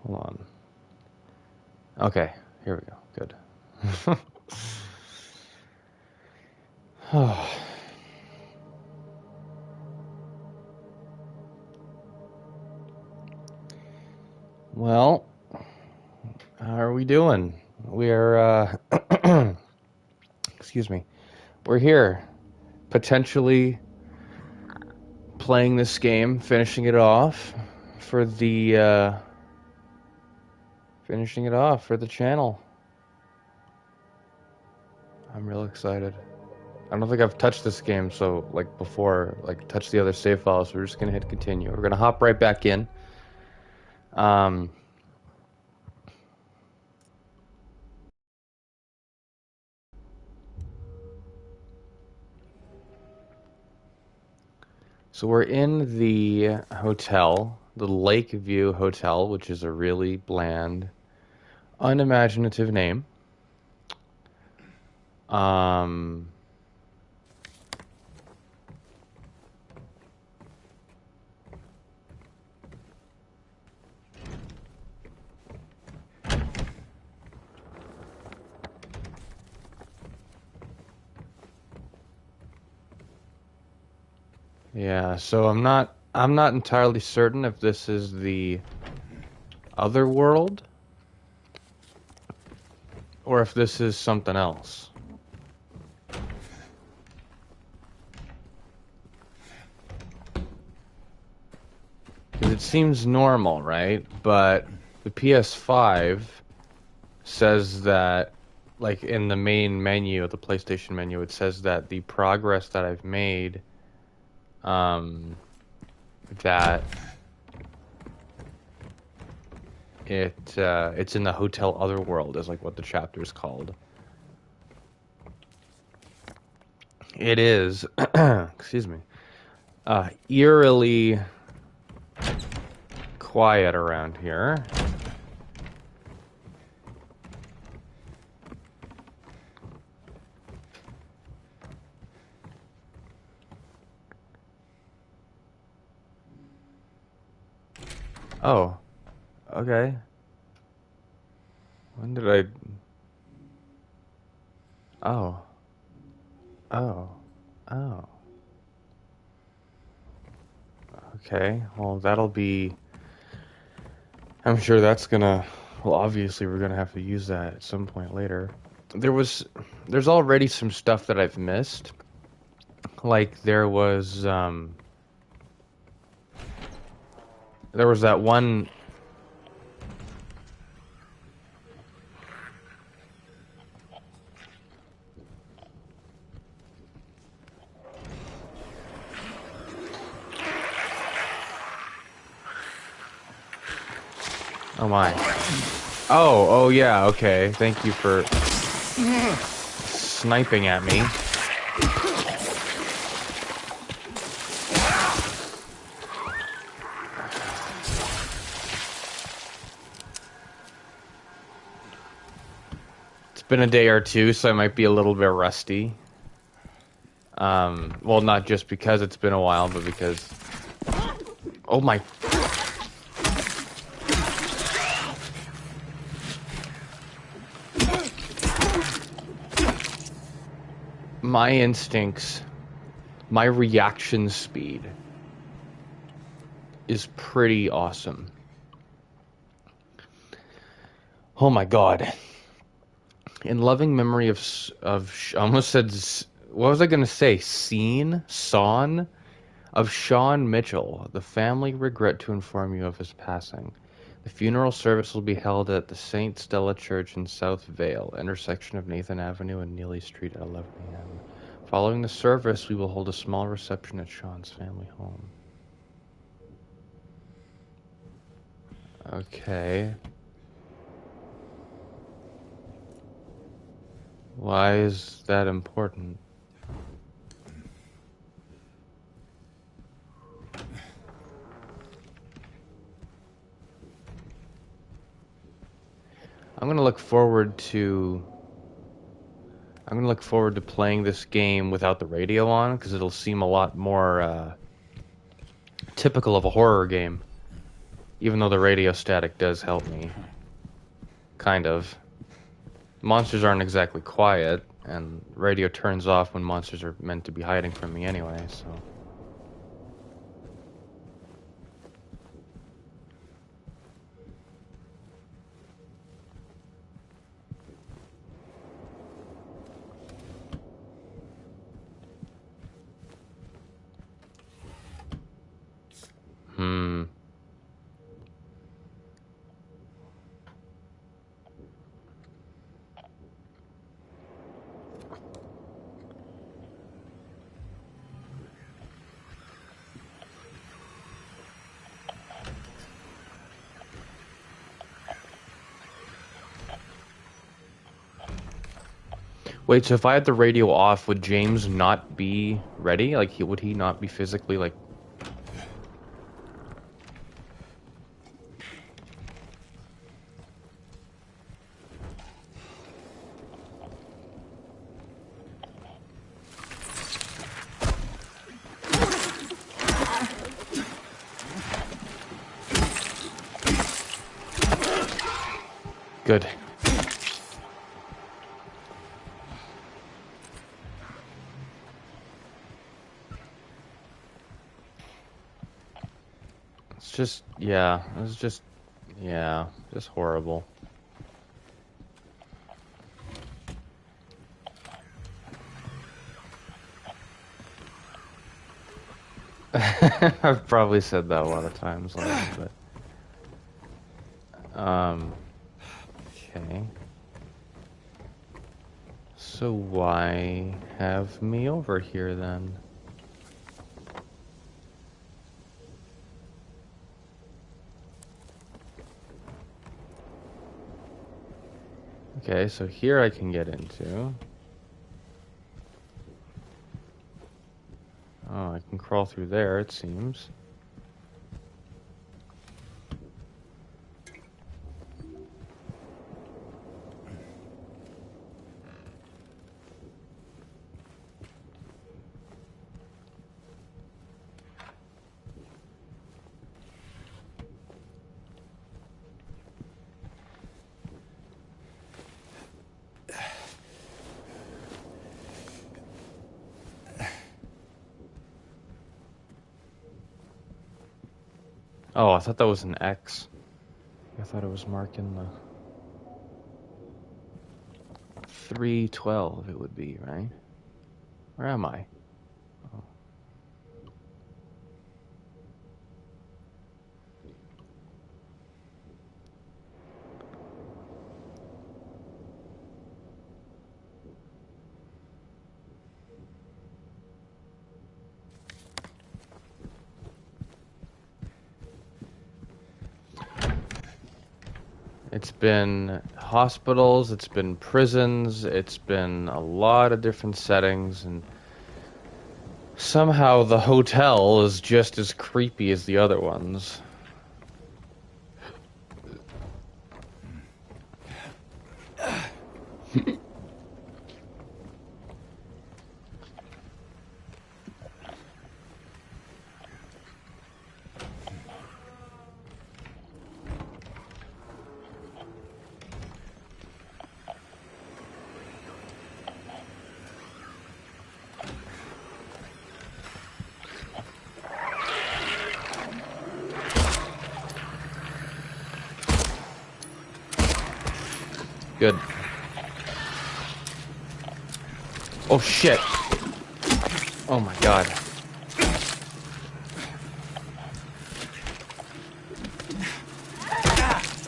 Hold on. Okay, here we go. Good. Well, how are we doing? We're, excuse me. We're here, potentially playing this game, finishing it off for the, finishing it off for the channel. I'm real excited. I don't think I've touched this game, so, like, before, like, touch the other save files, so we're just gonna hit continue. We're gonna hop right back in. So we're in the hotel, the Lakeview Hotel, which is a really bland, unimaginative name. Um, yeah, so I'm not entirely certain if this is the other world or if this is something else. 'Cause it seems normal, right? But the PS5 says that, like in the main menu, the PlayStation menu, it says that the progress that I've made, that it's in the Hotel Otherworld is like what the chapter is called. It is, excuse me, eerily quiet around here. Oh, okay. When did I... Oh, oh, oh. Okay, well that'll be... I'm sure that's gonna... Well, obviously we're gonna have to use that at some point later. There's already some stuff that I've missed. Like there was that one... Oh my. Oh yeah, okay. Thank you for sniping at me. It's been a day or two, so I might be a little bit rusty. Well, not just because it's been a while, but because... Oh my... My instincts, my reaction speed is pretty awesome. Oh my god. In loving memory of I almost said, what was I gonna say? Son of Sean Mitchell. The family regret to inform you of his passing. The funeral service will be held at the St. Stella Church in South Vale, intersection of Nathan Avenue and Neely Street at 11 a.m. Following the service, we will hold a small reception at Sean's family home. Okay. Why is that important? I'm gonna look forward to playing this game without the radio on, because it'll seem a lot more typical of a horror game. Even though the radio static does help me. Kind of. Monsters aren't exactly quiet, and radio turns off when monsters are meant to be hiding from me anyway, so... Wait, so if I had the radio off, would James not be ready? Like, would he not be physically, like... Good. It's just, yeah, it's just, yeah, just horrible. I've probably said that a lot of times lately, but... Okay. So why have me over here, then? Okay, so here I can get into. Oh, I can crawl through there, it seems. Oh, I thought that was an X. I thought it was marking the 312 it would be, right? Where am I? Oh. It's been hospitals, it's been prisons, it's been a lot of different settings, and somehow the hotel is just as creepy as the other ones. Good. Oh shit. Oh my god.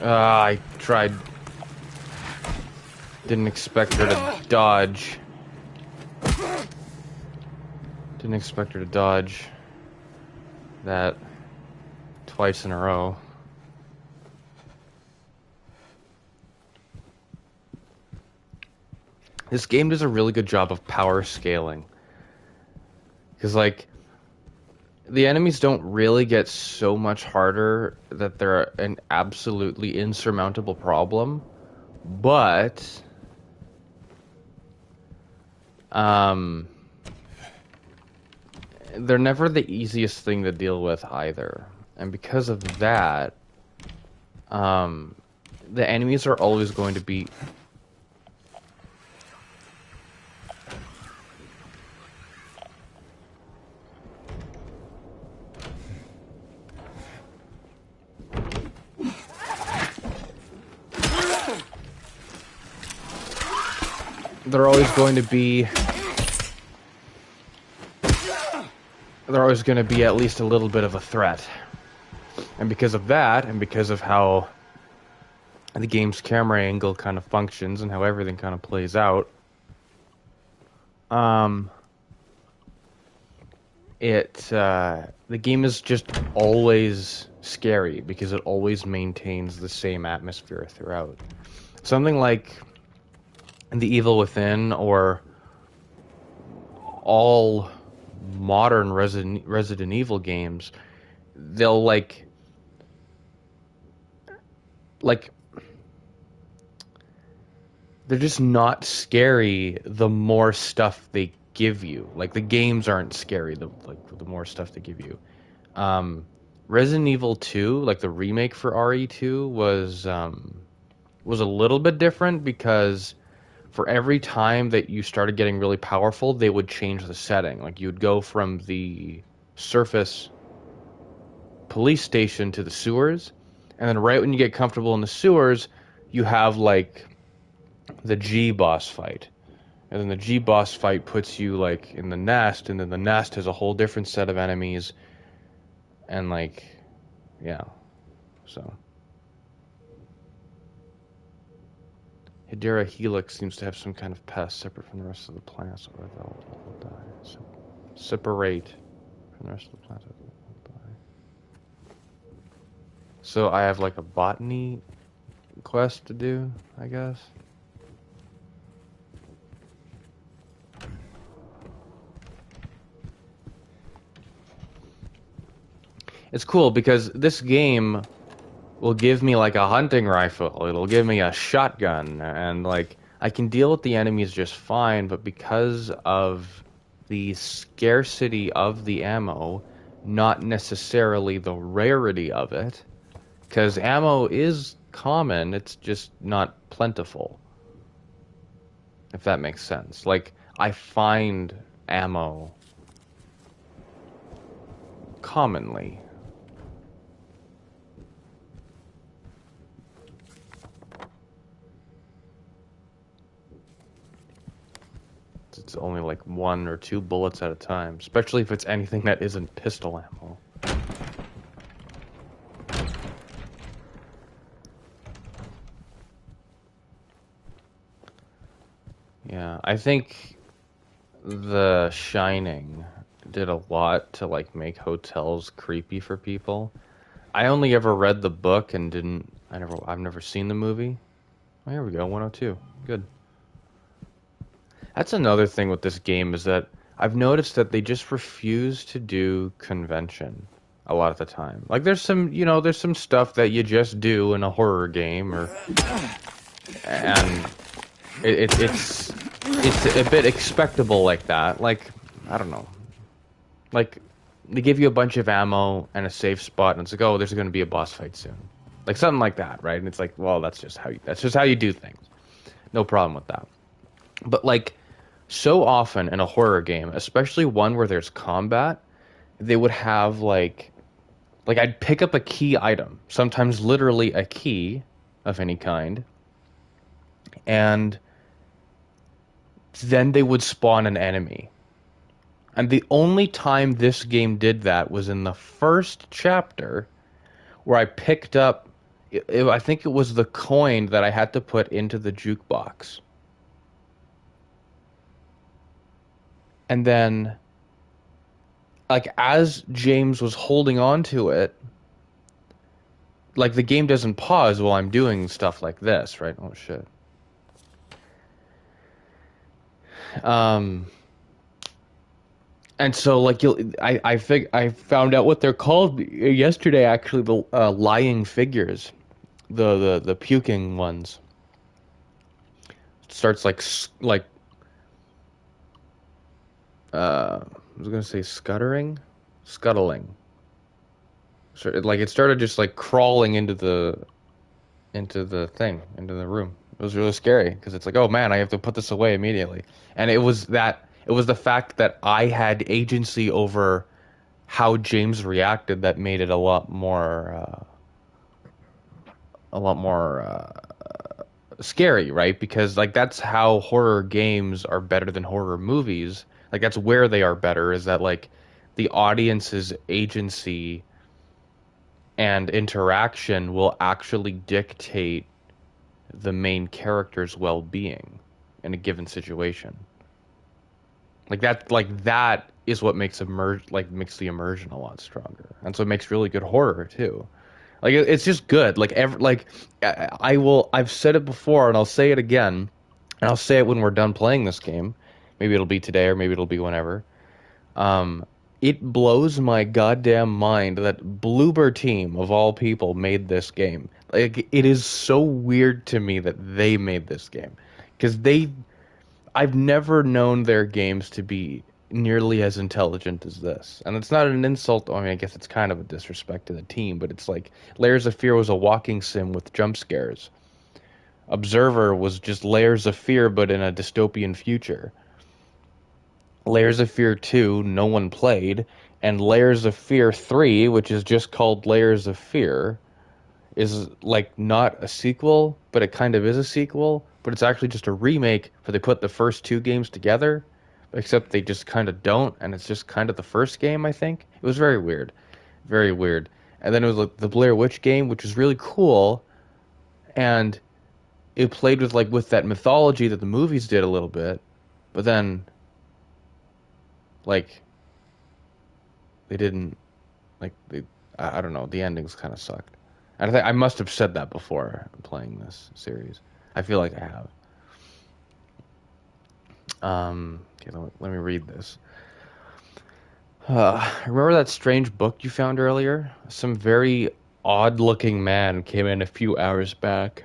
I tried. Didn't expect her to dodge. Didn't expect her to dodge that twice in a row. This game does a really good job of power scaling. Because, like, the enemies don't really get so much harder that they're an absolutely insurmountable problem. But, they're never the easiest thing to deal with either. And because of that, Um, the enemies are always going to be they're always going to be they're always going to be at least a little bit of a threat. And because of that, and because of how the game's camera angle kind of functions and how everything kind of plays out, um, the game is just always scary because it always maintains the same atmosphere throughout. Something like The Evil Within or all modern Resident Evil games, they'll like they're just not scary the more stuff they give you. Like the games aren't scary the more stuff they give you. Um, Resident Evil 2, like the remake for RE2 was a little bit different because for every time that you started getting really powerful, they would change the setting. Like you'd go from the surface police station to the sewers, and then right when you get comfortable in the sewers, you have like the G boss fight. And then the G boss fight puts you like in the nest, and then the nest has a whole different set of enemies, and like, yeah. So Hedera Helix seems to have some kind of pest separate from the rest of the plants, or they'll all die. So, separate from the rest of the plants, or they'll die. So I have like a botany quest to do, I guess. It's cool because this game will give me like a hunting rifle. It'll give me a shotgun, and like I can deal with the enemies just fine, but because of the scarcity of the ammo, not necessarily the rarity of it, because ammo is common, it's just not plentiful, if that makes sense. Like I find ammo commonly. It's only like 1 or 2 bullets at a time, especially if it's anything that isn't pistol ammo. Yeah, I think The Shining did a lot to like make hotels creepy for people. I only ever read the book and I've never seen the movie. Oh, here we go, 102. Good. That's another thing with this game is that I've noticed that they just refuse to do convention a lot of the time. Like there's some stuff that you just do in a horror game or and it's a bit expectable like that. Like I don't know. Like they give you a bunch of ammo and a safe spot and it's like, "Oh, there's going to be a boss fight soon." Like something like that, right? And it's like, "Well, that's just how you do things." No problem with that. But like so often in a horror game, especially one where there's combat, they would have like I'd pick up a key item, sometimes literally a key of any kind, and then they would spawn an enemy. And the only time this game did that was in the first chapter where I picked up I think it was the coin that I had to put into the jukebox. And then like as James was holding on to it, like the game doesn't pause while I'm doing stuff like this, right? Oh shit. Um, and so like I found out what they're called yesterday. Actually, the lying figures, the puking ones. It starts like I was gonna say scuttling. So it started just like crawling into the into the room. It was really scary because it's like, oh man, I have to put this away immediately. And it was the fact that I had agency over how James reacted that made it a lot more scary, right? Because like that's how horror games are better than horror movies. Like that's where they are better is that like the audience's agency and interaction will actually dictate the main character's well-being in a given situation. Like that is what makes the immersion a lot stronger. And so it makes really good horror too. Like it's just good. I've said it before and I'll say it again, and I'll say it when we're done playing this game. Maybe it'll be today or maybe it'll be whenever. Um, it blows my goddamn mind that Bloober Team of all people made this game. Like it is so weird to me that they made this game because I've never known their games to be nearly as intelligent as this. And it's not an insult. I mean, I guess it's kind of a disrespect to the team, but it's like Layers of Fear was a walking sim with jump scares. Observer was just Layers of Fear, but in a dystopian future. Layers of Fear 2, no one played, and Layers of Fear 3, which is just called Layers of Fear, is like not a sequel, but it kind of is a sequel, but it's actually just a remake where they put the first two games together, except they just kind of don't, and it's just kind of the first game, I think. It was very weird. Very weird. And then it was like the Blair Witch game, which was really cool, and it played with that mythology that the movies did a little bit, but then like they didn't like they I don't know, the endings kind of sucked. And I think I must have said that before playing this series. I feel like I have. Okay, let me read this. Remember that strange book you found earlier? Some very odd-looking man came in a few hours back,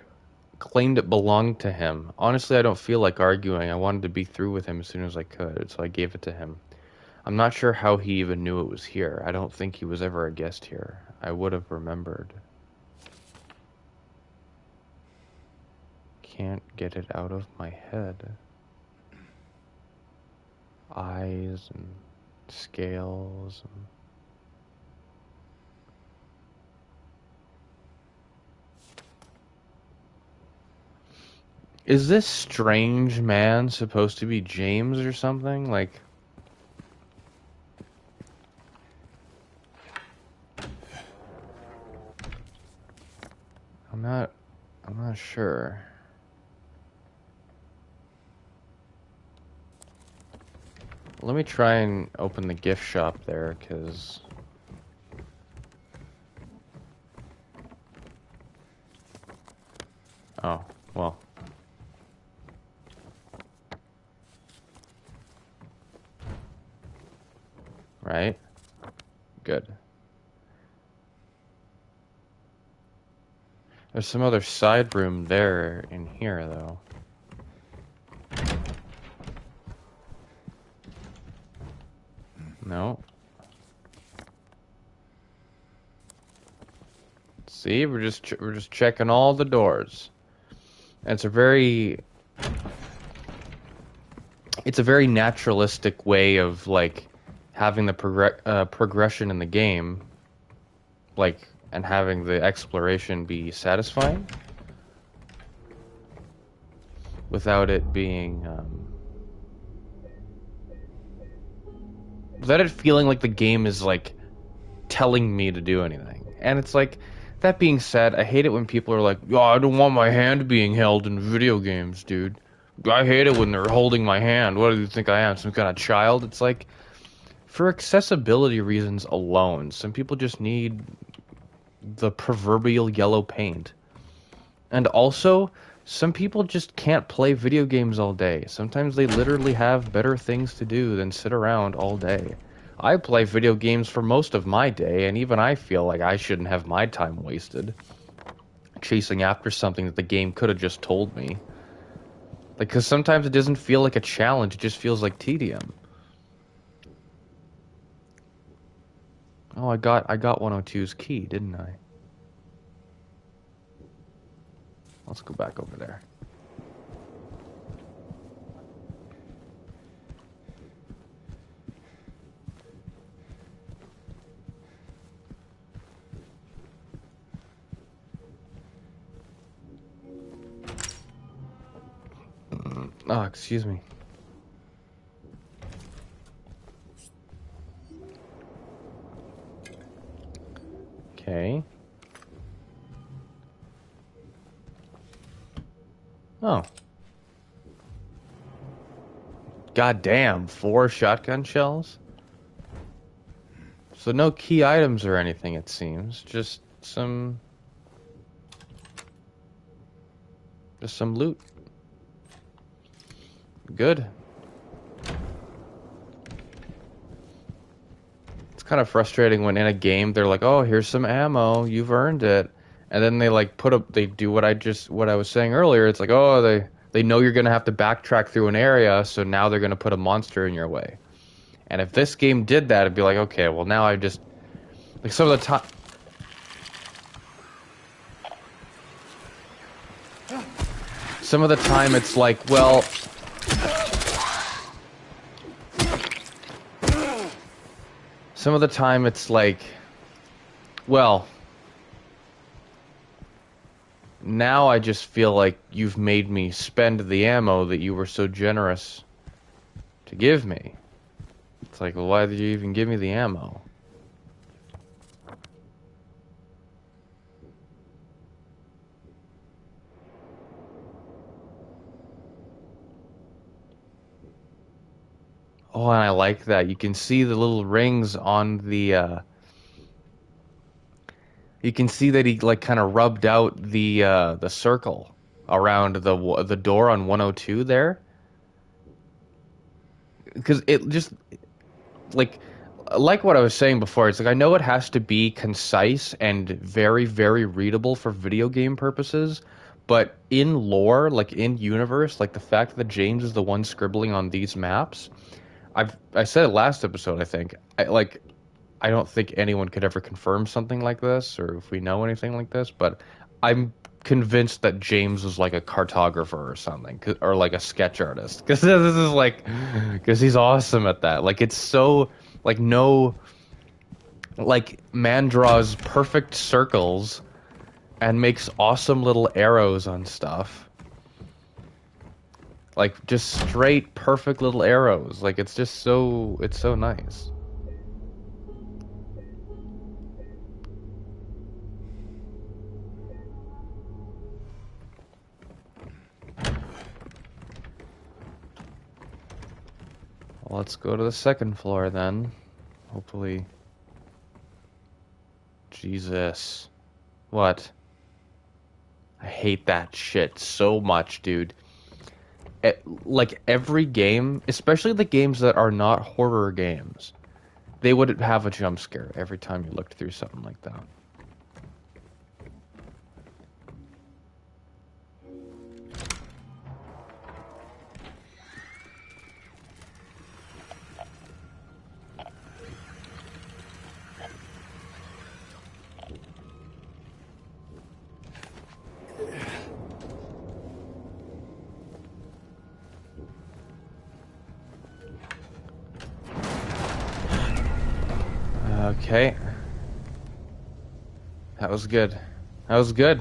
claimed it belonged to him. Honestly, I don't feel like arguing. I wanted to be through with him as soon as I could, so I gave it to him. I'm not sure how he even knew it was here. I don't think he was ever a guest here. I would have remembered. Can't get it out of my head. Eyes and scales and... Is this strange man supposed to be James or something? Like... I'm not sure. Let me try and open the gift shop there, because... Oh, well. Right? Good. There's some other side room there in here, though. No. See, we're just checking all the doors. And it's a very naturalistic way of like having the progression in the game, like, and having the exploration be satisfying without it being without it feeling like the game is like telling me to do anything. And it's like, that being said, I hate it when people are like, "Yo, I don't want my hand being held in video games, dude. I hate it when they're holding my hand. What do you think I am, some kind of child?" It's like, for accessibility reasons alone, some people just need the proverbial yellow paint. And also, some people just can't play video games all day. Sometimes they literally have better things to do than sit around all day. I play video games for most of my day, and even I feel like I shouldn't have my time wasted chasing after something that the game could have just told me. Like, because sometimes it doesn't feel like a challenge, it just feels like tedium. Oh, I got 102's key, didn't I? Let's go back over there. Oh, excuse me. Okay. Oh. God damn, 4 shotgun shells? So no key items or anything, it seems. Just some loot. Good. It's kind of frustrating when in a game they're like, "Oh, here's some ammo. You've earned it." And then they like they do what I was saying earlier. It's like, "Oh, they know you're going to have to backtrack through an area, so now they're going to put a monster in your way." And if this game did that, it'd be like, "Okay, well now I just like some of the time it's like, well, some of the time it's like, well, now I just feel like you've made me spend the ammo that you were so generous to give me." It's like, well, why did you even give me the ammo? Oh, and I like that. You can see the little rings on you can see that he like kind of rubbed out the circle around the door on 102 there. Because it just like what I was saying before, it's like I know it has to be concise and very, very readable for video game purposes, but in lore, like in universe, like the fact that James is the one scribbling on these maps, I said it last episode, I think. I don't think anyone could ever confirm something like this, or if we know anything like this, but I'm convinced that James was like a cartographer or something, or like a sketch artist, because this is like, because he's awesome at that. Like it's so like no, like man draws perfect circles and makes awesome little arrows on stuff. Like just straight perfect little arrows. Like it's so nice. Well, let's go to the second floor then. Hopefully. Jesus. What? I hate that shit so much, dude. Like every game, especially the games that are not horror games, they would have a jump scare every time you looked through something like that. Okay. That was good. That was good.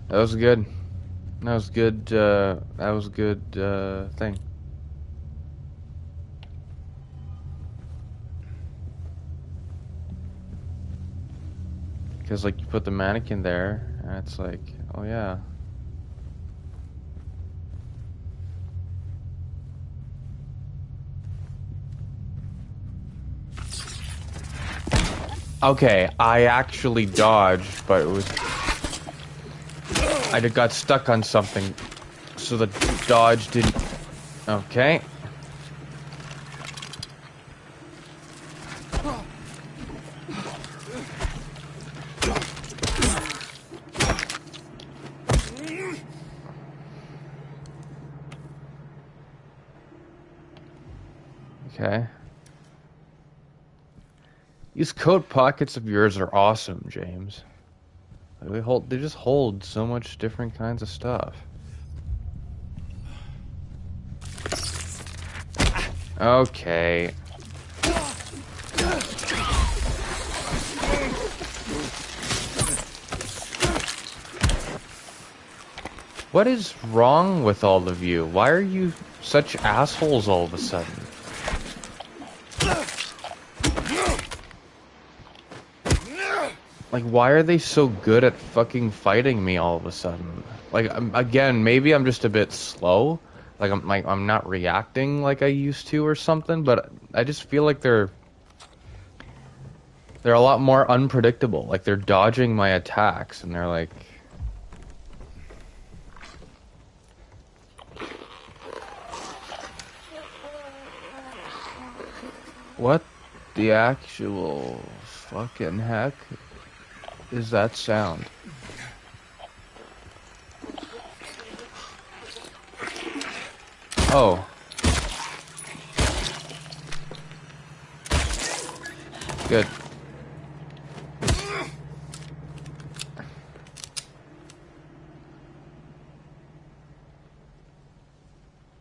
That was good. That was good, that was good, thing. Because, like, you put the mannequin there, and it's like, oh yeah. Okay, I actually dodged, but it was... I got stuck on something, so the dodge didn't... Okay. Okay. These coat pockets of yours are awesome, James. Like, they just hold so much different kinds of stuff. Okay. What is wrong with all of you? Why are you such assholes all of a sudden? Like, why are they so good at fucking fighting me all of a sudden? Like, again, maybe I'm just a bit slow. I'm not reacting like I used to or something, but I just feel like they're a lot more unpredictable. Like they're dodging my attacks and they're like what the actual fucking heck is that sound? Oh. Good.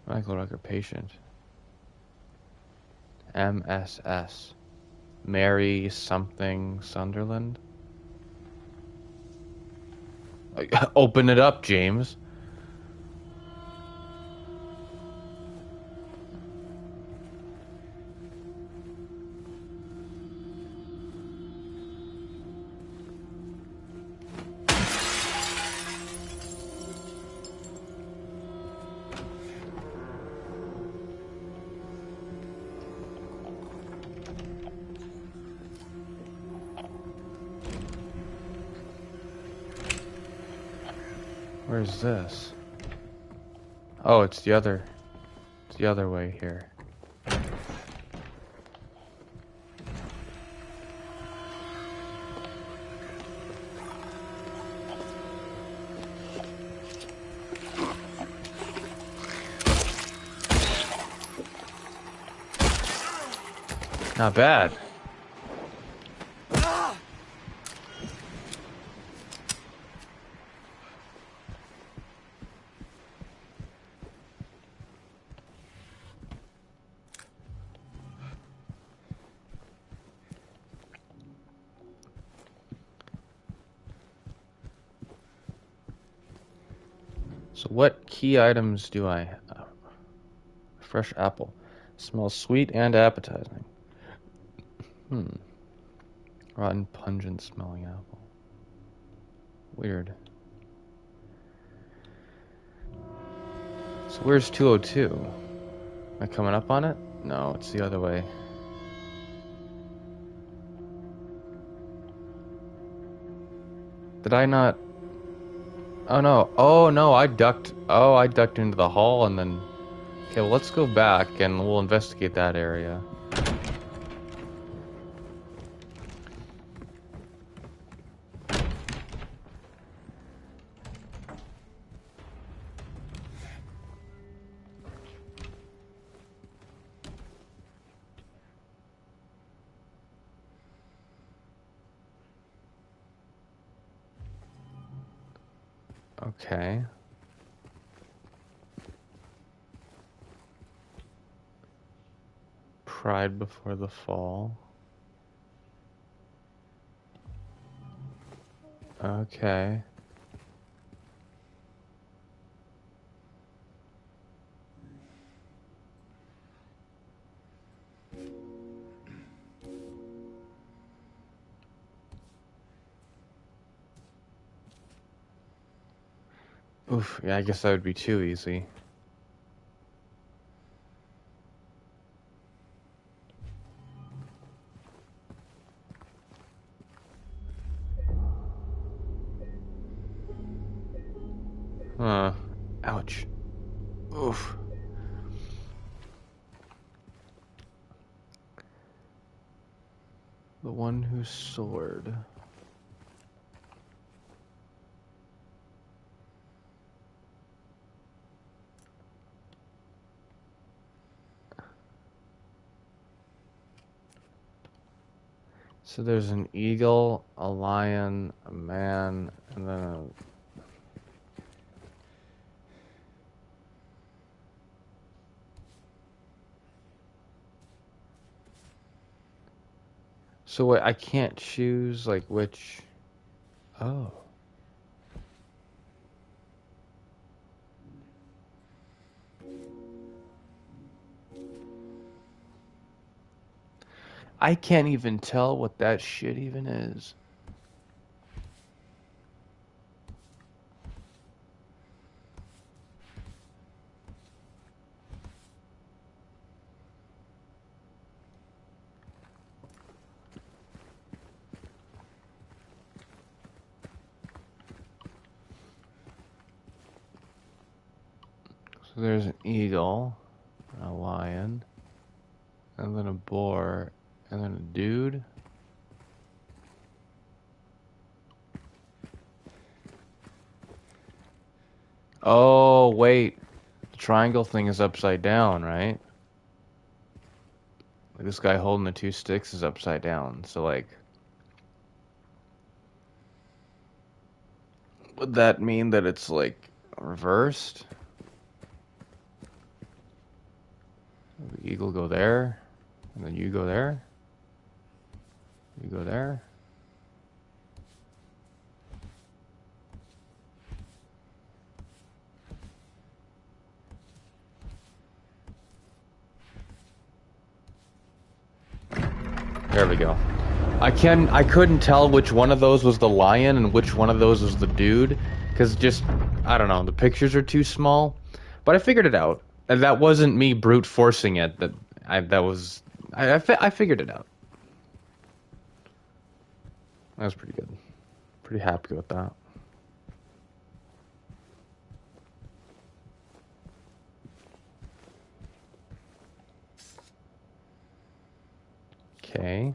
Medical record patient. MSS. Mary something Sunderland. Open it up, James. Where's this? Oh, it's the other way here. Not bad. So what key items do I have? Fresh apple. Smells sweet and appetizing. Rotten, pungent smelling apple. Weird. So where's 202? Am I coming up on it? No, it's the other way. Did I not? Oh no. Oh no, I ducked. Oh, I ducked into the hall and then... Okay, well let's go back and we'll investigate that area. Okay. Pride before the fall. Okay. Oof, yeah, I guess that would be too easy. Huh. Ouch. Oof. The one who soared. So there's an eagle, a lion, a man, And then... So wait, I can't choose, like, which... Oh. I can't even tell what that shit even is. So there's an eagle, a lion, and then a boar, and then a dude. Oh, wait. The triangle thing is upside down, right? Like this guy holding the two sticks is upside down. So, like, would that mean that it's, like, reversed? The eagle go there, and then you go there. You go there. There we go. I couldn't tell which one of those was the lion and which one of those was the dude, because just, I don't know, the pictures are too small. But I figured it out. And that wasn't me brute forcing it. I figured it out. That was pretty good. Pretty happy with that. Okay.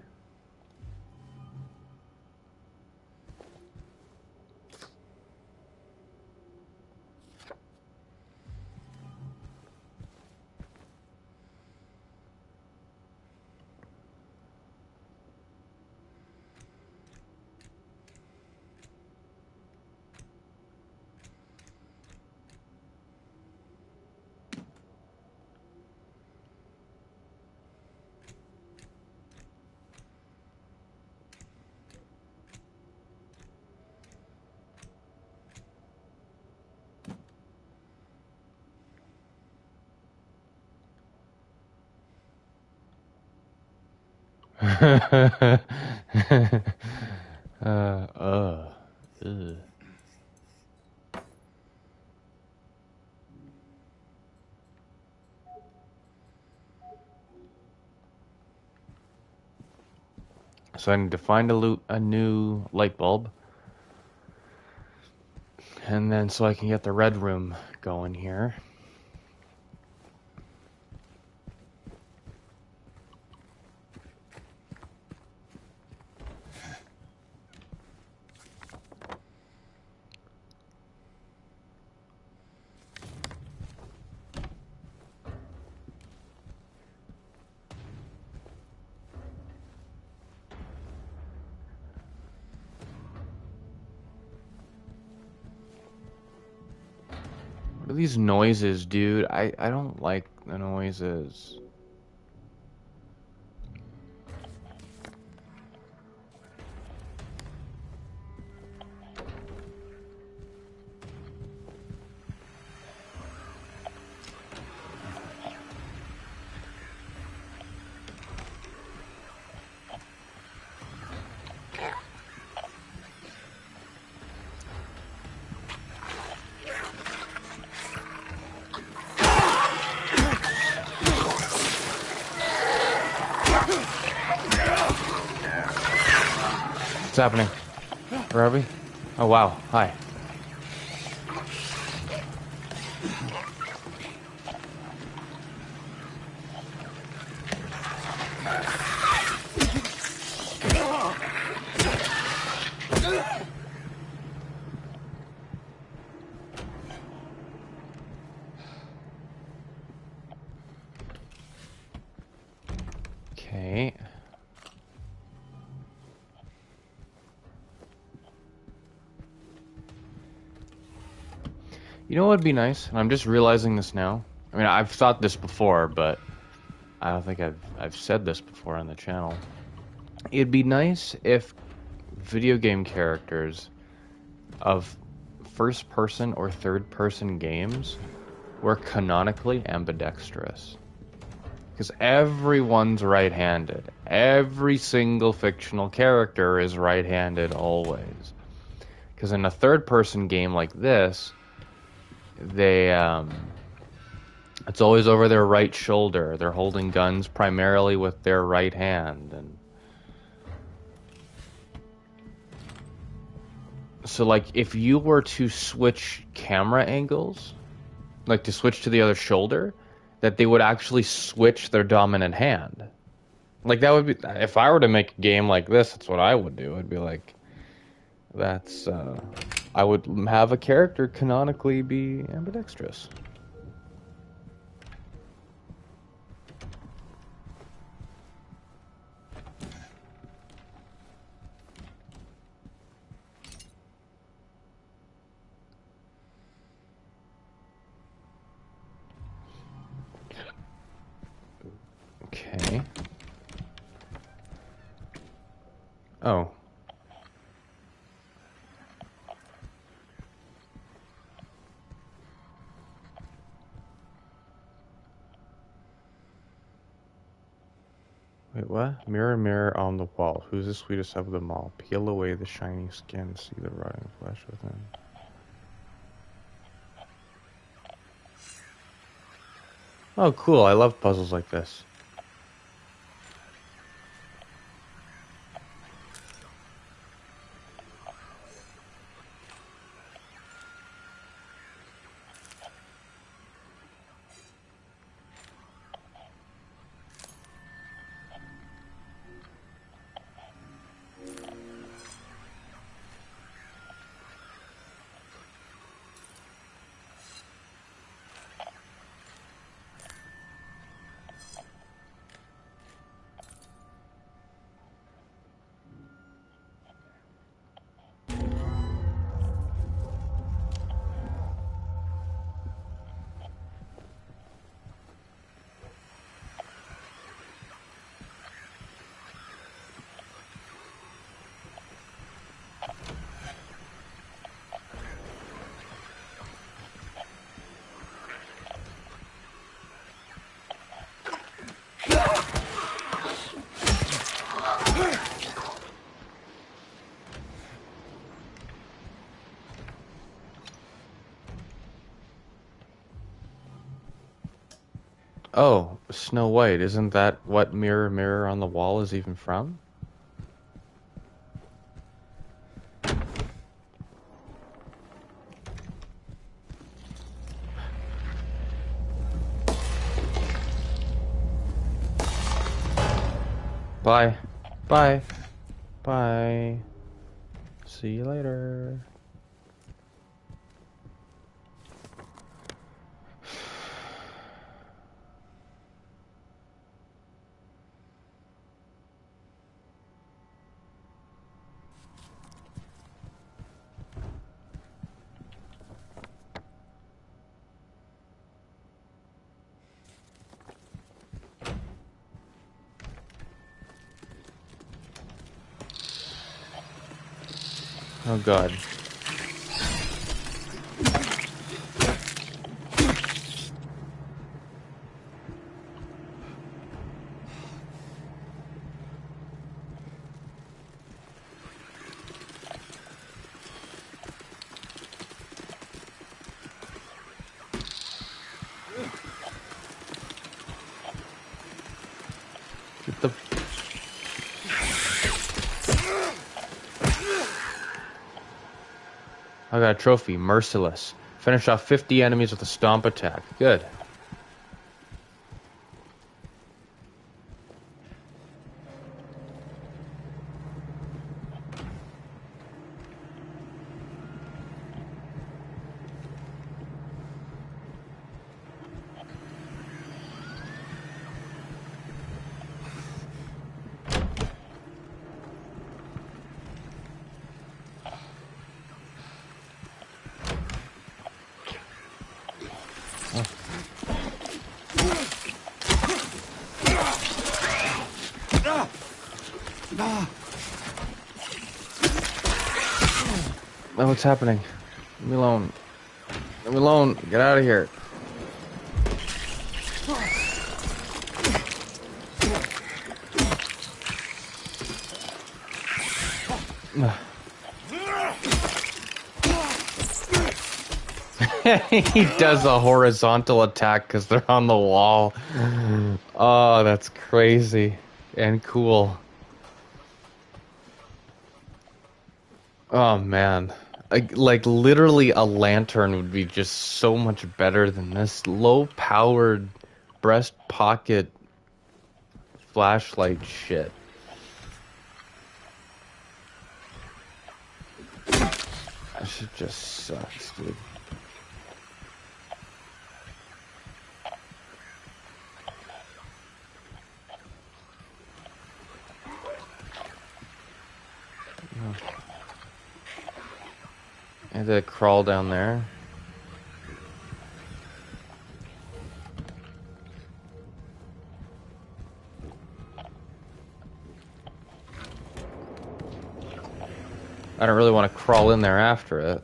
uh, ugh. So I need to find a new light bulb. And then so I can get the red room going here. What are these noises, dude? I don't like the noises. What's happening? Where are we? Oh, wow. Hi. Okay. You know what would be nice? And I'm just realizing this now. I mean, I've thought this before, but I don't think I've said this before on the channel. It'd be nice if video game characters of first person or third person games were canonically ambidextrous. Because everyone's right-handed. Every single fictional character is right-handed always. Because in a third person game like this, they it's always over their right shoulder. They're holding guns primarily with their right hand, and so like if you were to switch camera angles, like to switch to the other shoulder, that they would actually switch their dominant hand. Like that would be, if I were to make a game like this, that's what I would do. I'd be like, that's I would have a character canonically be ambidextrous. Okay. Oh. Wait, what? Mirror, mirror on the wall. Who's the sweetest of them all? Peel away the shiny skin, see the rotting flesh within. Oh, cool. I love puzzles like this. Oh, Snow White. Isn't that what Mirror, Mirror on the Wall is even from? Bye. Bye. Bye. See you later. Oh god. Get the... I got a trophy. Merciless. Finish off 50 enemies with a stomp attack. Good. Oh, what's happening? Leave me alone. Leave me alone. Get out of here. He does a horizontal attack because they're on the wall. Oh, that's crazy and cool. Oh man, like literally a lantern would be just so much better than this low-powered breast pocket flashlight shit. That shit just sucks, dude. I had to crawl down there. I don't really want to crawl in there after it.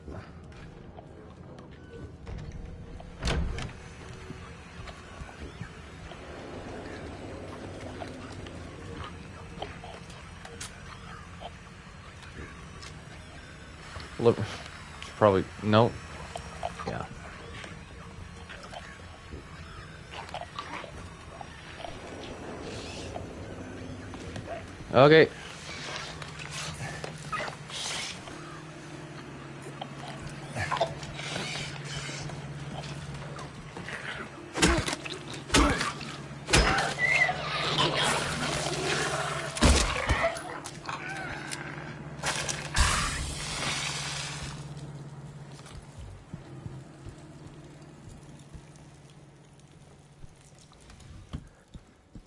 Look, probably, nope. Yeah. Okay.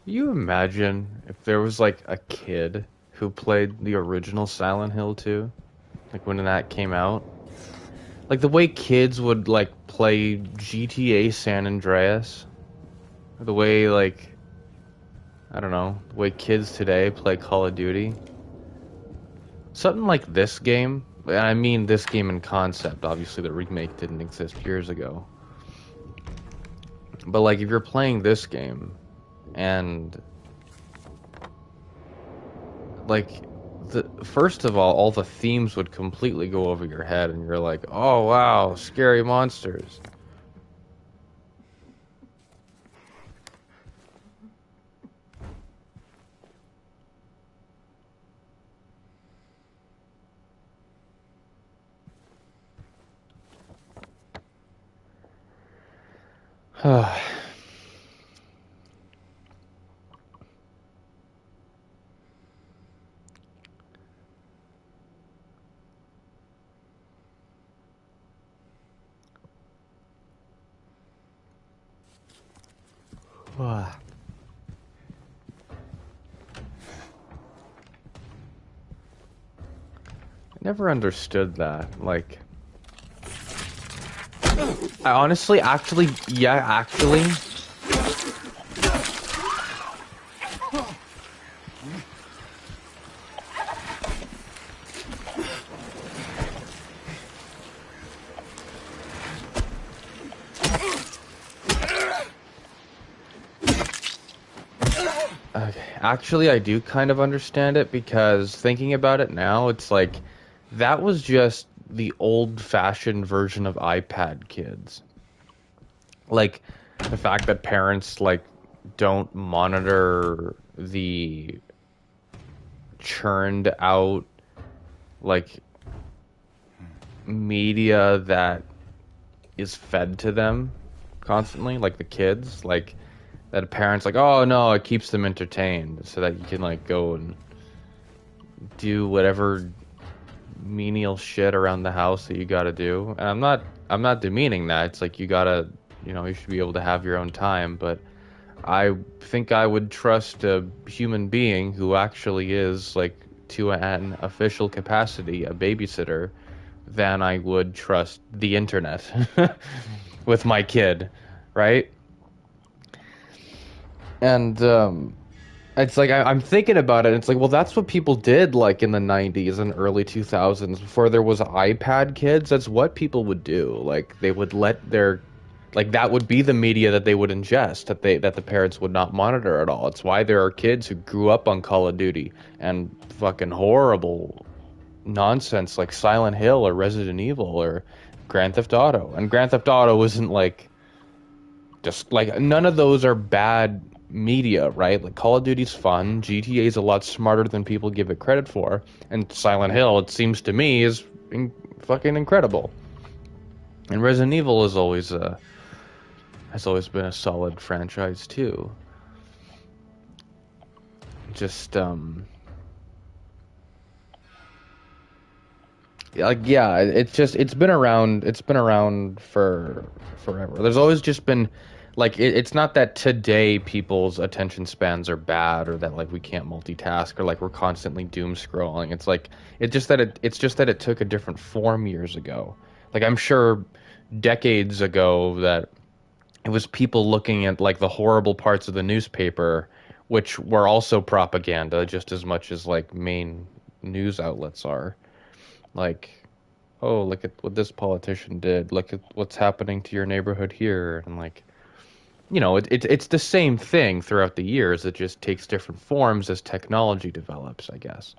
You imagine if there was like a kid who played the original Silent Hill 2, like when that came out? Like the way kids would like play GTA San Andreas, or the way like I don't know, the way kids today play Call of Duty. Something like this game, and I mean this game in concept, obviously the remake didn't exist years ago. But like if you're playing this game and like the first of all the themes would completely go over your head and you're like, "Oh wow, scary monsters." I never understood that. Like I honestly actually okay, actually I do kind of understand it because thinking about it now, it's like that was just the old-fashioned version of iPad kids. Like the fact that parents like don't monitor the churned out like media that is fed to them constantly, like the kids, like that parents like, oh no, it keeps them entertained so that you can like go and do whatever menial shit around the house that you gotta do. And I'm not demeaning that. It's like you gotta, you should be able to have your own time, but I think I would trust a human being who actually is like to an official capacity a babysitter than I would trust the internet with my kid, right? And It's like I'm thinking about it. It's like, well, that's what people did like in the 90s and early 2000s before there was iPad kids. That's what people would do. Like they would let their like that would be the media that they would ingest that the parents would not monitor at all. It's why there are kids who grew up on Call of Duty and fucking horrible nonsense like Silent Hill or Resident Evil or Grand Theft Auto. And Grand Theft Auto isn't like just like none of those are bad media, right? Like Call of Duty's fun, GTA is a lot smarter than people give it credit for, and Silent Hill, it seems to me, is fucking incredible. And Resident Evil is always has always been a solid franchise too. Just like yeah, it's been around. It's been around for forever. There's always just been like it's not that today people's attention spans are bad or that like we can't multitask or like we're constantly doom scrolling. It's like it's just that it took a different form years ago. Like I'm sure decades ago that it was people looking at like the horrible parts of the newspaper, which were also propaganda just as much as like main news outlets are. Like, oh, look at what this politician did. Look at what's happening to your neighborhood here. And like, it's the same thing throughout the years. It just takes different forms as technology develops, I guess.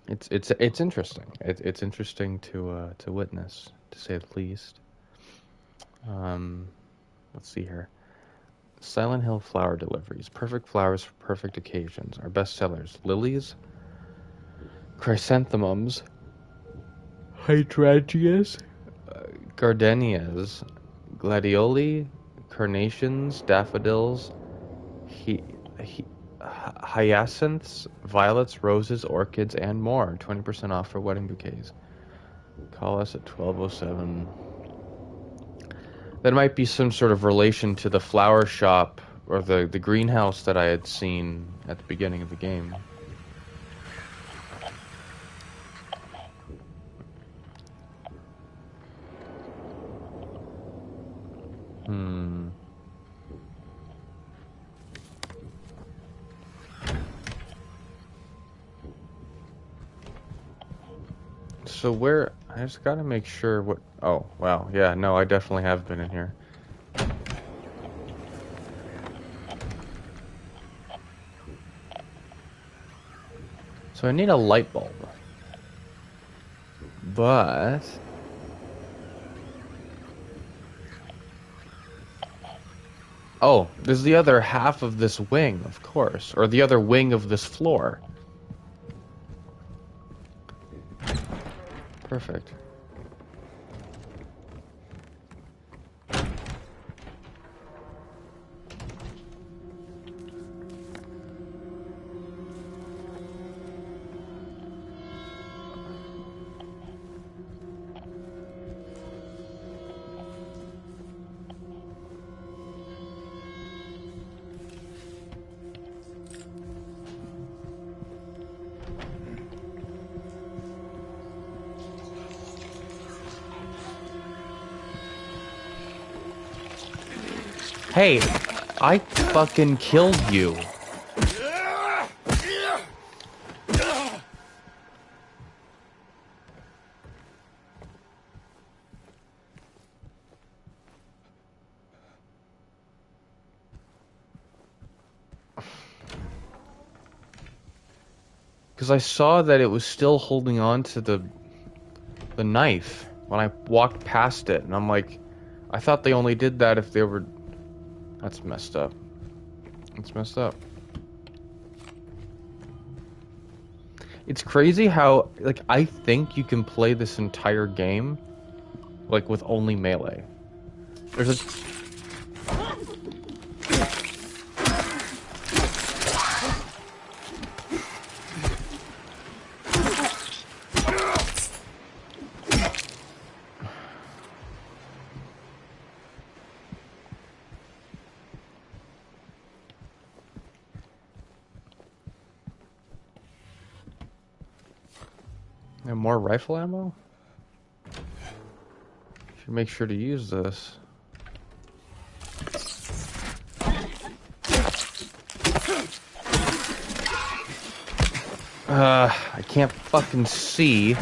It's interesting. It's interesting to witness, to say the least. Um, let's see here. Silent Hill flower deliveries. Perfect flowers for perfect occasions. Our best sellers: lilies, chrysanthemums, hydrangeas, gardenias, gladioli, carnations, daffodils, he, he, hyacinths, violets, roses, orchids, and more. 20% off for wedding bouquets. Call us at 1207. That might be some sort of relation to the flower shop or the greenhouse that I had seen at the beginning of the game. Hmm. So where... I just gotta make sure what... Oh, wow. Yeah, no, I definitely have been in here. So I need a light bulb. But... Oh, there's the other half of this wing, of course. Or the other wing of this floor. Perfect. Hey, I fucking killed you. Because I saw that it was still holding on to the knife when I walked past it, and I'm like, I thought they only did that if they were... That's messed up. It's messed up. It's crazy how, like, I think you can play this entire game, like, with only melee. There's a... And more rifle ammo? Should make sure to use this. I can't fucking see.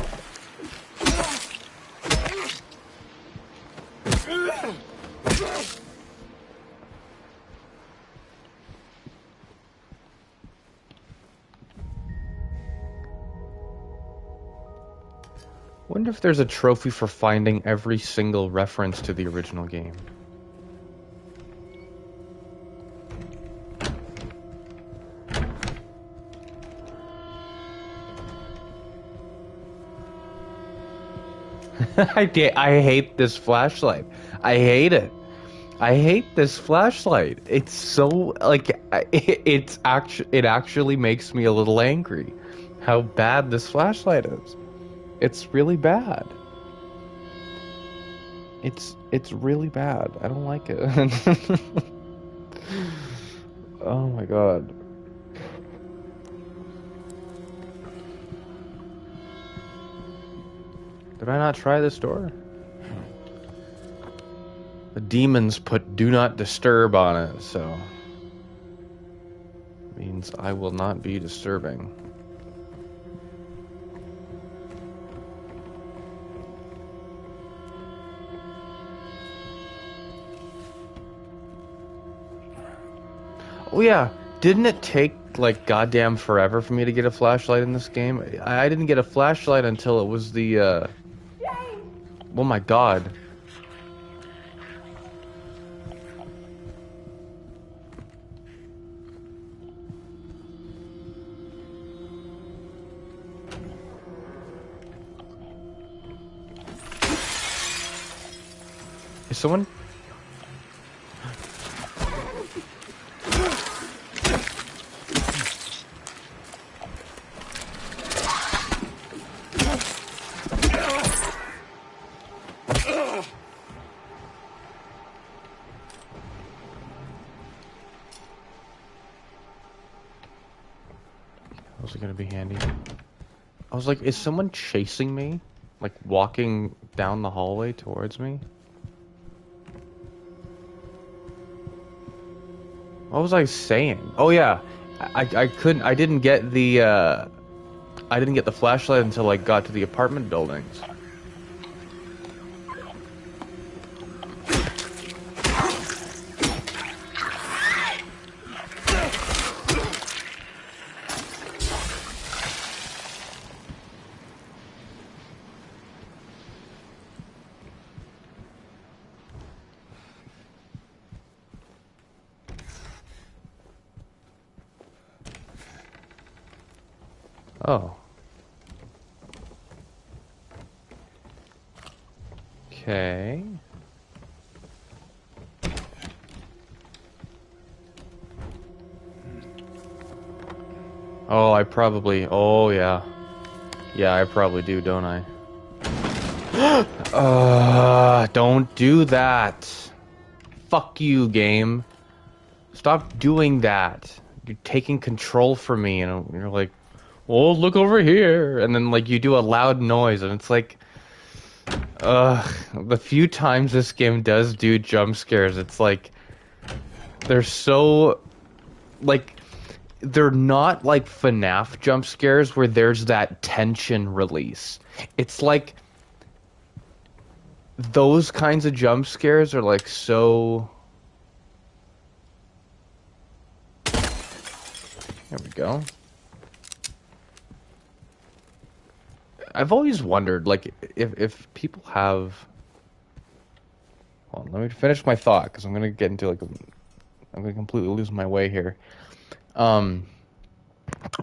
Wonder if there's a trophy for finding every single reference to the original game. I hate this flashlight. I hate it. I hate this flashlight. It's so like it actually makes me a little angry how bad this flashlight is. It's really bad. It's really bad. I don't like it. Oh my god. Did I not try this door? The demons put do not disturb on it, so means I will not be disturbing. Oh yeah, didn't it take like goddamn forever for me to get a flashlight in this game? I didn't get a flashlight until it was the oh my god. Is someone? Was it gonna be handy? I was like, is someone chasing me? Like walking down the hallway towards me? What was I saying? Oh yeah, I couldn't. I didn't get the flashlight until I got to the apartment buildings. Oh. Okay. Oh, I probably. Oh, yeah. Yeah, I probably do, don't I? Don't do that. Fuck you, game. Stop doing that. You're taking control from me, and you're like, oh, look over here. And then, like, you do a loud noise, and it's like, the few times this game does do jump scares, it's like, they're so, like, they're not like FNAF jump scares where there's that tension release. It's like, those kinds of jump scares are like so... There we go. I've always wondered, like, if people have... Hold on, let me finish my thought, because I'm gonna get into, like, I'm gonna completely lose my way here. Um,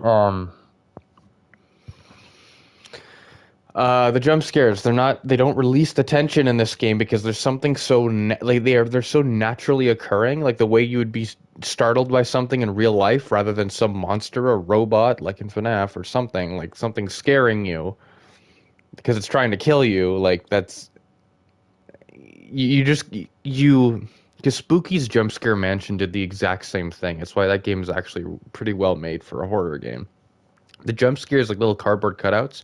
the jump scares, they don't release the tension in this game because there's something so, they're so naturally occurring, like the way you would be startled by something in real life rather than some monster or robot, like in FNAF, or something, like something scaring you because it's trying to kill you, like that's, because Spooky's Jump Scare Mansion did the exact same thing. That's why that game is actually pretty well made for a horror game. The jump scares, like little cardboard cutouts,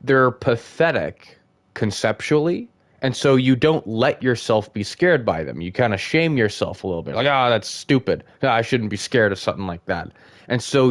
they're pathetic conceptually, and so you don't let yourself be scared by them. You kind of shame yourself a little bit, like, that's stupid. I shouldn't be scared of something like that. And so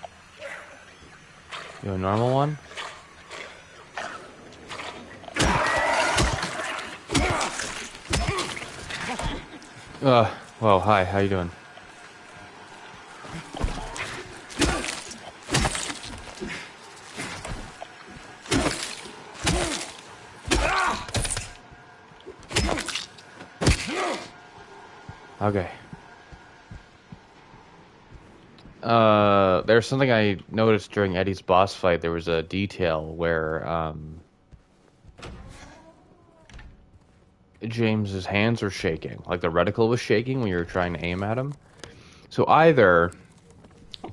You a normal one? Well, hi, how you doing? Okay. There's something I noticed during Eddie's boss fight. There was a detail where, James's hands were shaking. Like the reticle was shaking when you were trying to aim at him. So either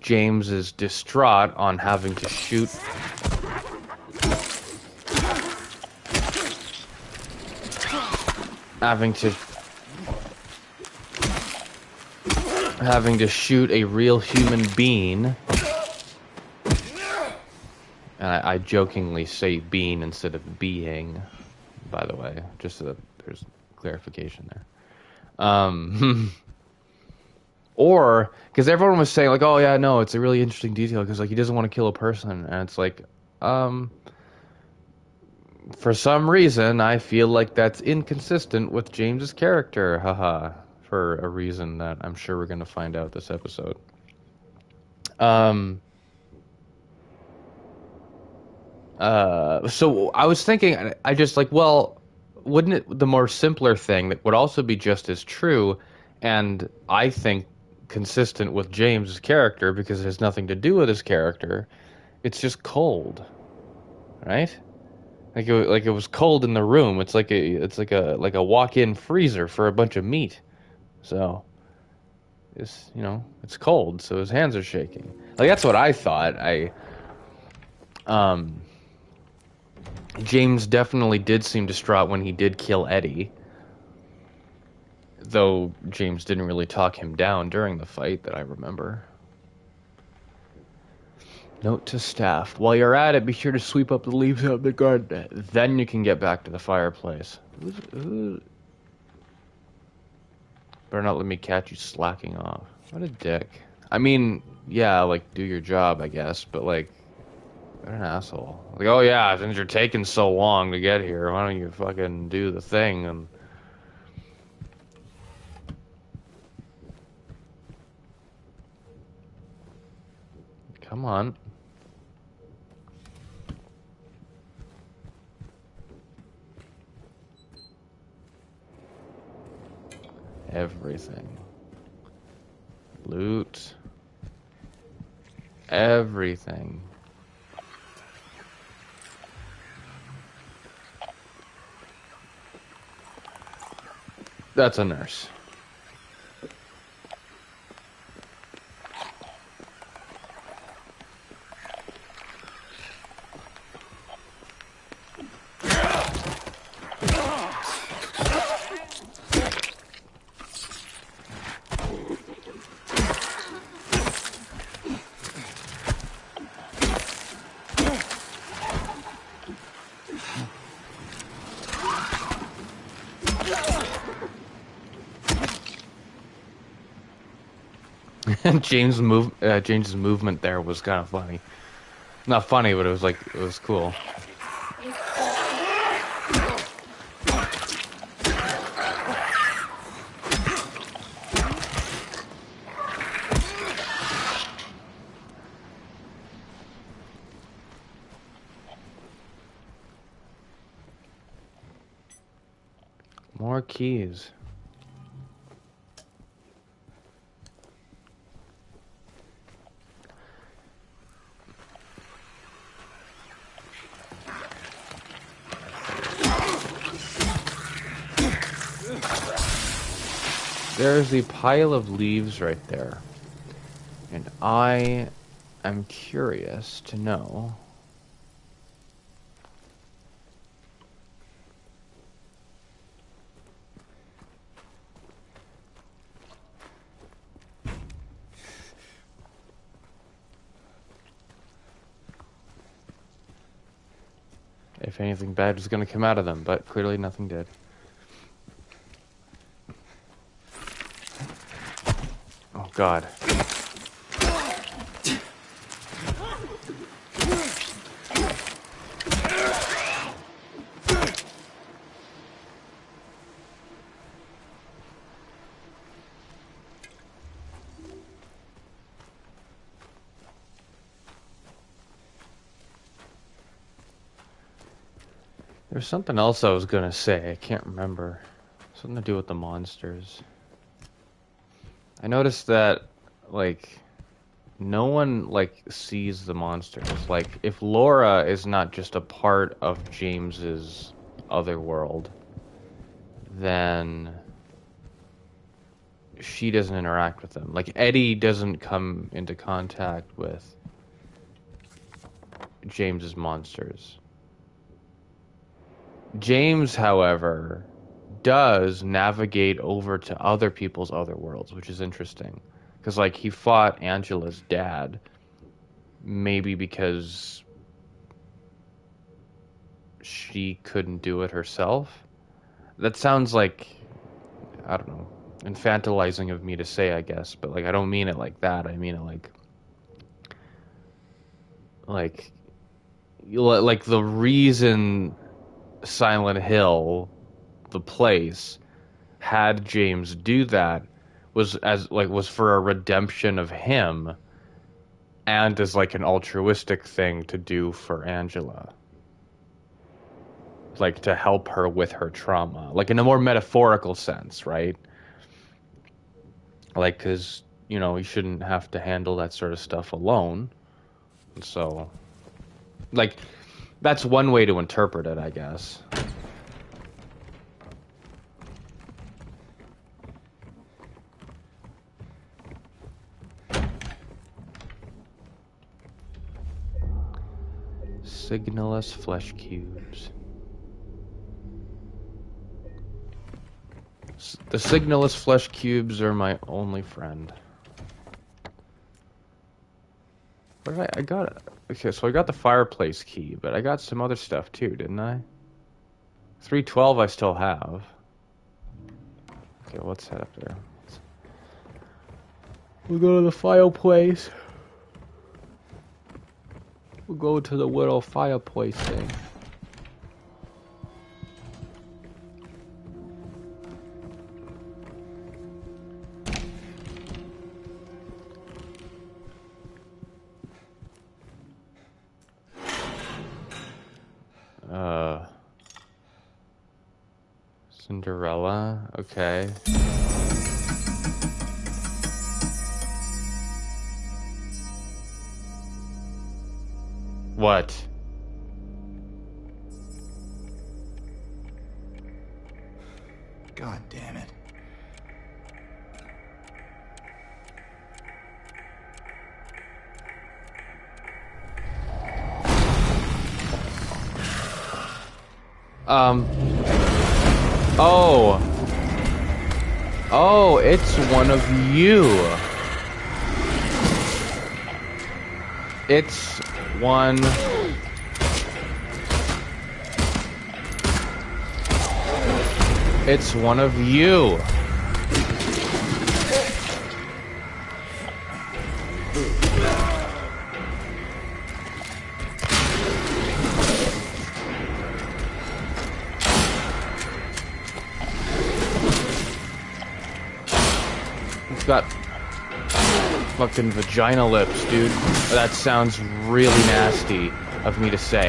James is distraught on having to shoot having to shoot a real human being, and I jokingly say being instead of being, by the way, just so that there's clarification there. Or because everyone was saying like, oh yeah, no, it's a really interesting detail because like he doesn't want to kill a person, and it's like, for some reason I feel like that's inconsistent with James's character, haha, for a reason that I'm sure we're gonna find out this episode. So I was thinking, I just like, well, wouldn't it the more simpler thing that would also be just as true, and I think consistent with James's character because it has nothing to do with his character. It's just cold, right? Like it was cold in the room. It's like a walk-in freezer for a bunch of meat. So it's it's cold, so his hands are shaking. Like that's what I thought. Um James definitely did seem distraught when he did kill Eddie. Though James didn't really talk him down during the fight that I remember. Note to staff. While you're at it, be sure to sweep up the leaves out of the garden. Then you can get back to the fireplace. Better not let me catch you slacking off. What a dick. I mean, yeah, like, do your job, I guess, but, like, what an asshole. Like, oh yeah, since you're taking so long to get here, why don't you fucking do the thing and... Come on. Everything. Loot. Everything. That's a nurse. James's movement there was kind of funny. Not funny, but it was cool. More keys. There's a pile of leaves right there. And I am curious to know if anything bad is going to come out of them, but clearly nothing did. Oh, God. There's something else I was gonna say. I can't remember. Something to do with the monsters. I noticed that, like, no one, like, sees the monsters. Like, if Laura is not just a part of James's other world, then she doesn't interact with them. Like, Eddie doesn't come into contact with James's monsters. James, however, does navigate over to other people's other worlds, which is interesting. Because, like, he fought Angela's dad, maybe because she couldn't do it herself. That sounds like, I don't know, infantilizing of me to say, I guess, but, like, I don't mean it like that. I mean it like, like the reason Silent Hill, the place, had James do that was for a redemption of him and as like an altruistic thing to do for Angela. Like to help her with her trauma. Like in a more metaphorical sense, right? Like cuz you shouldn't have to handle that sort of stuff alone. And so like that's one way to interpret it, I guess. Signalus flesh cubes. The signalus flesh cubes are my only friend. What did I got it. Okay, so I got the fireplace key, but I got some other stuff too, didn't I? 312 I still have. Okay, what's that up there? We'll go to the fireplace. We'll go to the little fireplace thing. Cinderella, okay. What? God damn it. Oh. Oh, it's one of you. It's one. It's one of you. It's got fucking vagina lips, dude. That sounds really nasty of me to say.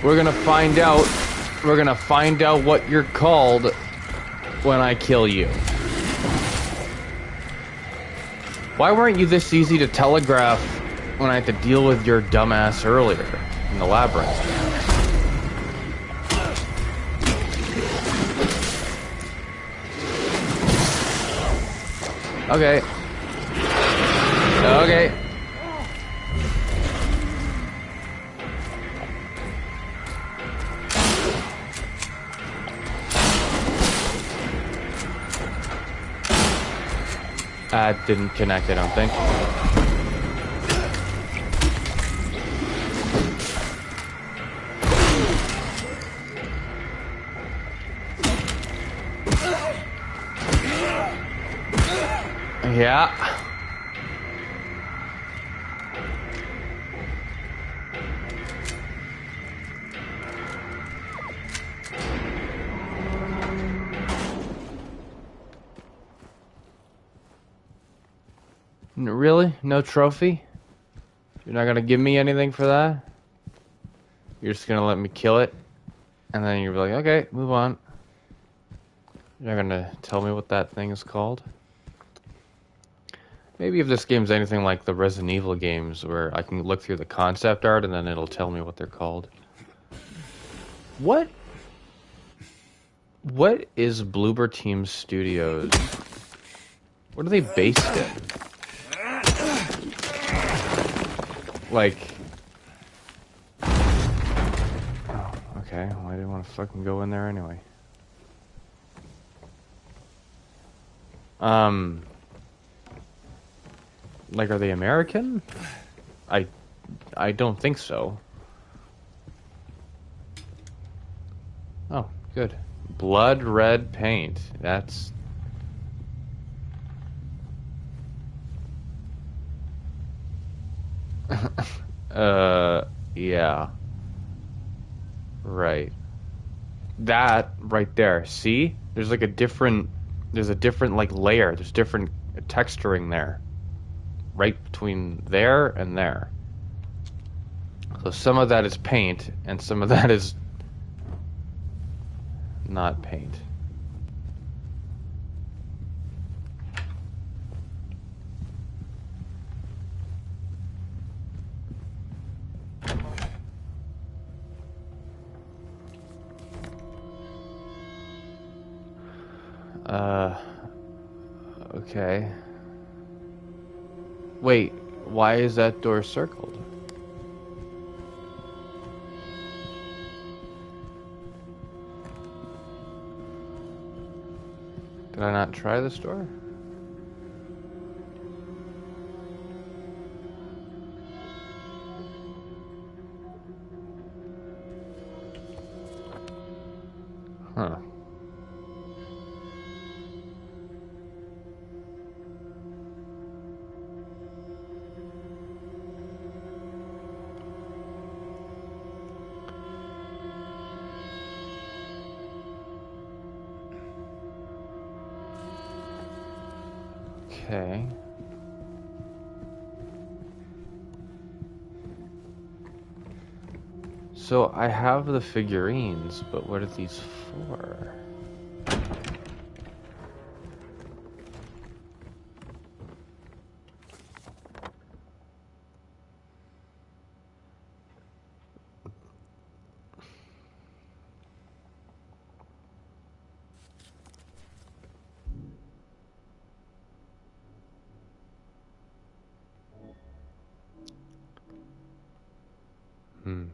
We're gonna find out. We're gonna find out what you're called when I kill you. Why weren't you this easy to telegraph when I had to deal with your dumbass earlier in the labyrinth? Okay. Okay. That didn't connect, I don't think. Yeah. Really? No trophy? You're not gonna give me anything for that? You're just gonna let me kill it? And then you're like, okay, move on. You're not gonna tell me what that thing is called? Maybe if this game's anything like the Resident Evil games, where I can look through the concept art and then it'll tell me what they're called. What? What is Bloober Team Studios? What are they based in? Like... Oh, okay. Well, I didn't want to fucking go in there anyway. Like, are they American? I don't think so. Oh, good. Blood red paint. That's... yeah. Right. That right there. See? There's like a different... There's a different, like, layer. There's different texturing there. Right between there and there. So some of that is paint, and some of that is not paint. Okay. Wait, why is that door circled? Did I not try this door? Huh. Okay. So I have the figurines, but what are these for? Hmm.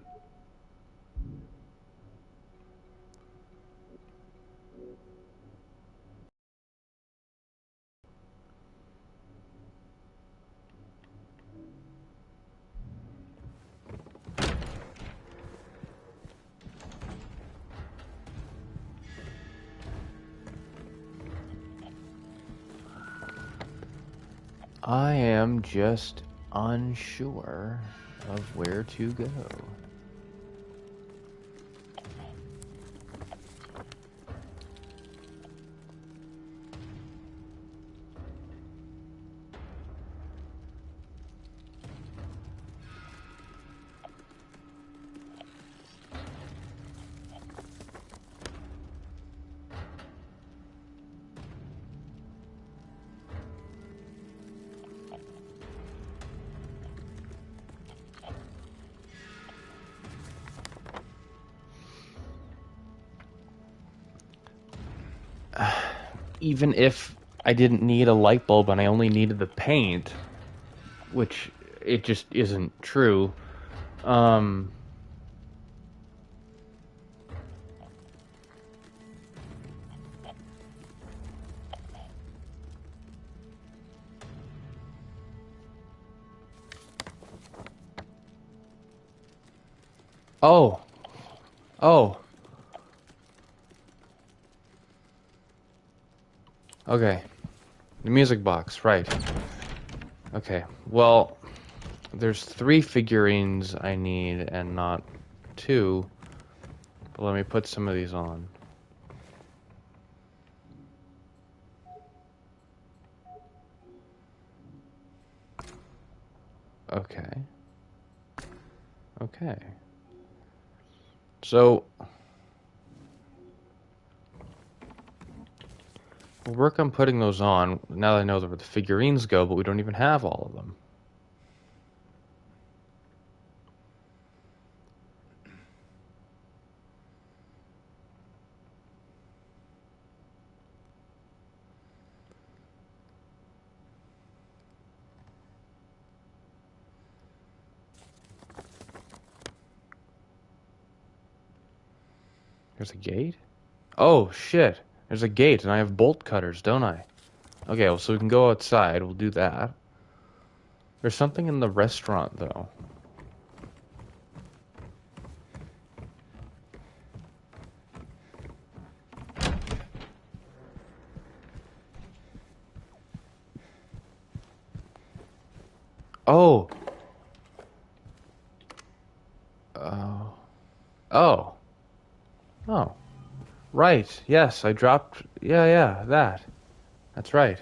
I am just unsure of where to go. Even if I didn't need a light bulb and I only needed the paint, which it just isn't true, oh, oh, okay, the music box, right. Okay, well, there's 3 figurines I need and not 2, but let me put some of these on. Okay. Okay. So, we'll work on putting those on. Now that I know where the figurines go, but we don't even have all of them. There's a gate? Oh, shit. There's a gate, and I have bolt cutters, don't I? Okay, well, so we can go outside. We'll do that. There's something in the restaurant, though. Oh. Oh. Oh. Oh. Right. Yes, I dropped... Yeah, that. That's right.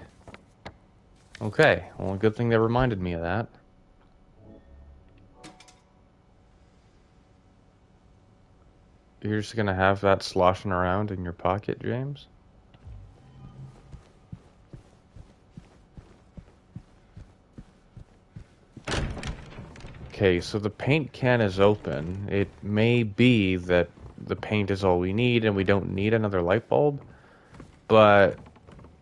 Okay. Well, good thing they reminded me of that. You're just gonna have that sloshing around in your pocket, James? Okay, so the paint can is open. It may be that the paint is all we need and we don't need another light bulb, but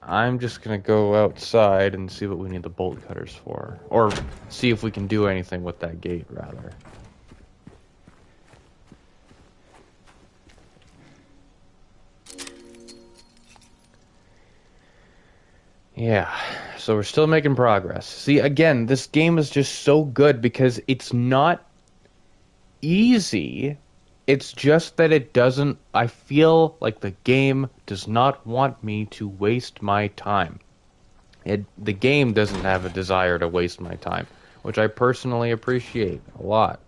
I'm just gonna go outside and see what we need the bolt cutters for. Or see if we can do anything with that gate, rather. Yeah, so we're still making progress. See, again, this game is just so good because it's not easy. It's just that it doesn't. I feel like the game does not want me to waste my time. The game doesn't have a desire to waste my time, which I personally appreciate a lot.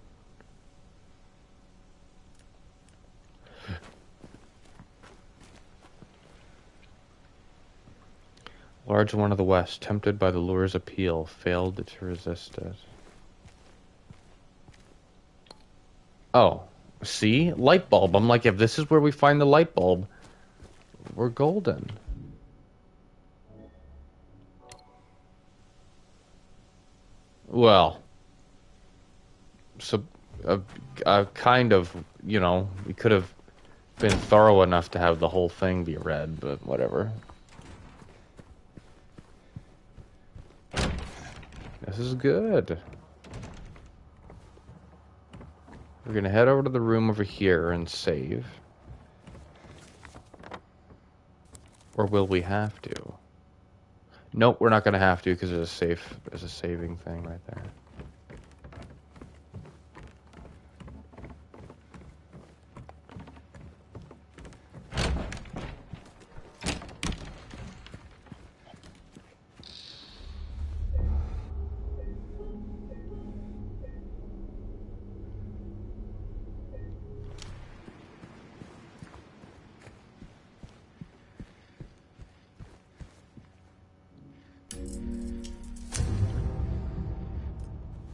Large one of the West, tempted by the lure's appeal, failed to resist it. Oh, see? Light bulb. I'm like, if this is where we find the light bulb, we're golden. Well, so, kind of, we could have been thorough enough to have the whole thing be read, but whatever. This is good. We're gonna head over to the room over here and save. Or will we have to? Nope, we're not gonna have to because there's a saving thing right there.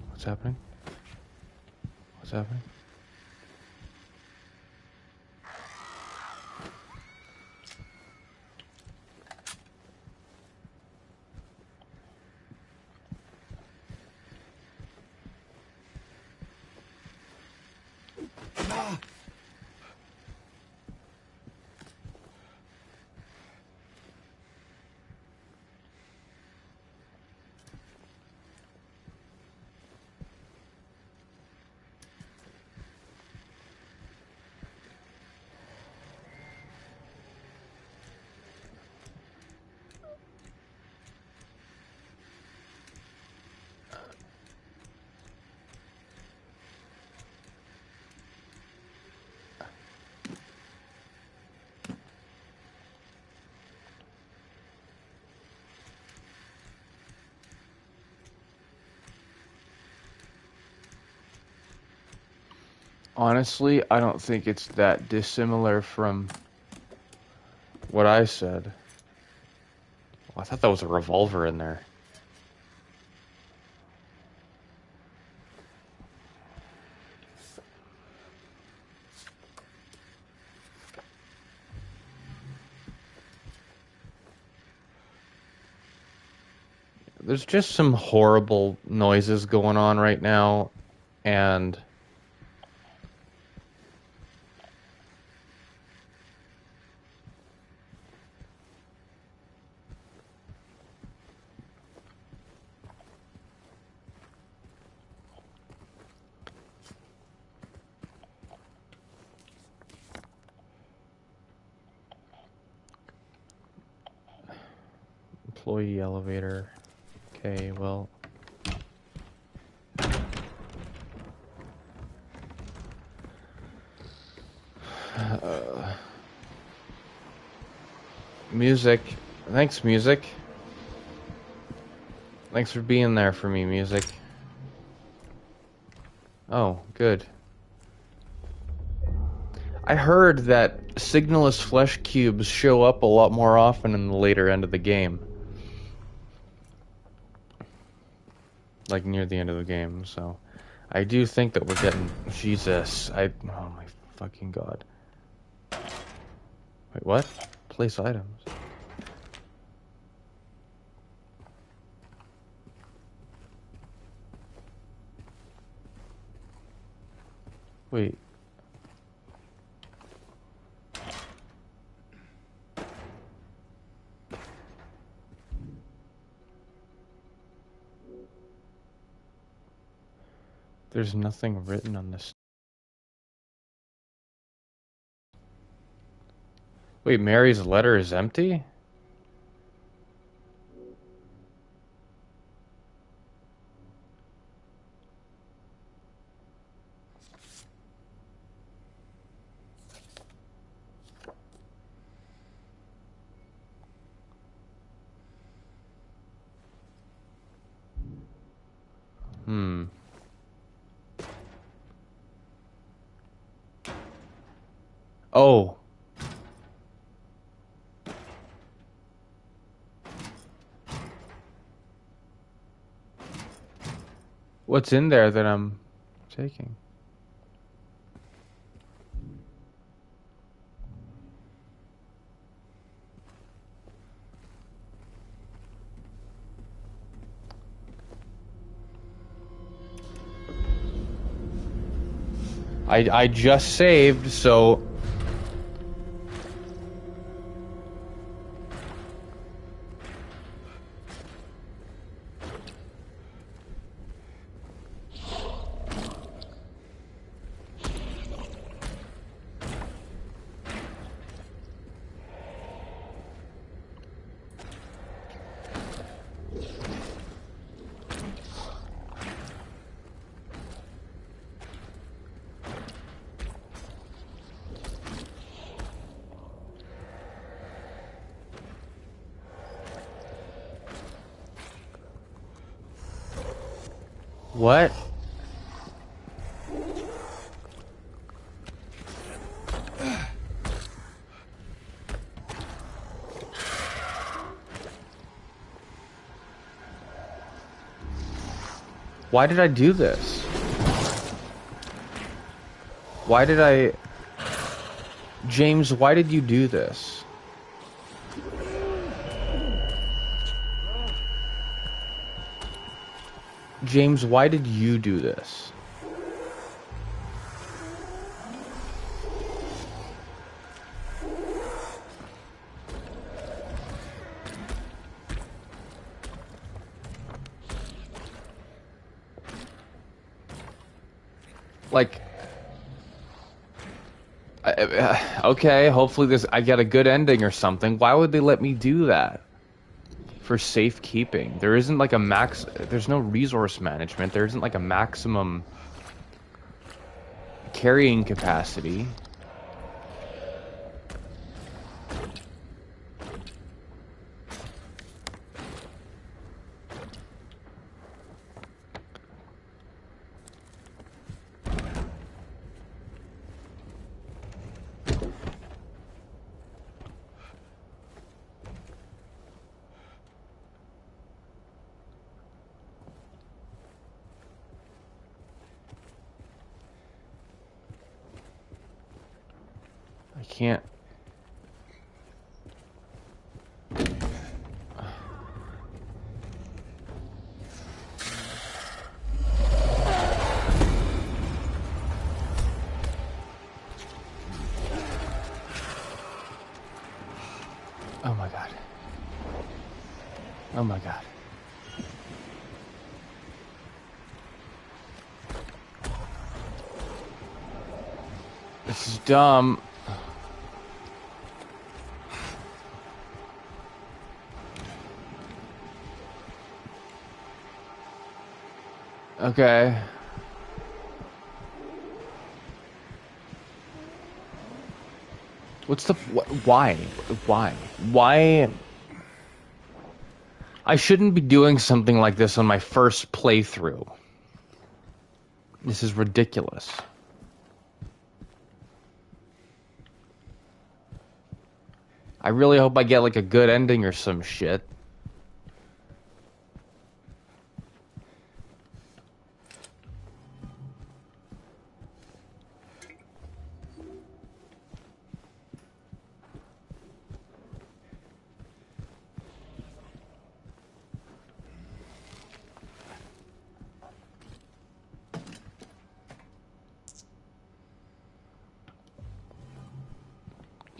What's happening? What's happening? Honestly, I don't think it's that dissimilar from what I said. Well, I thought that was a revolver in there. there's just some horrible noises going on right now, and employee elevator. Okay, well. Music. Thanks, music. Thanks for being there for me, music. Oh, good. I heard that signalless flesh cubes show up a lot more often in the later end of the game. Like near the end of the game, so I do think that we're getting Jesus. Oh my fucking god. Wait, what? Place items. Wait. There's nothing written on this. Wait, Mary's letter is empty? Hmm. Oh. What's in there that I'm taking? I just saved, so what? Why did I do this? Why did I... James, why did you do this? James, why did you do this? Like... okay, hopefully I get a good ending or something. Why would they let me do that? For safekeeping. There isn't like a max... There's no resource management. There isn't like a maximum carrying capacity. I can't... Oh my god. Oh my god. This is dumb. Okay. What's the... Why? Why? Why? I shouldn't be doing something like this on my first playthrough. This is ridiculous. I really hope I get like a good ending or some shit.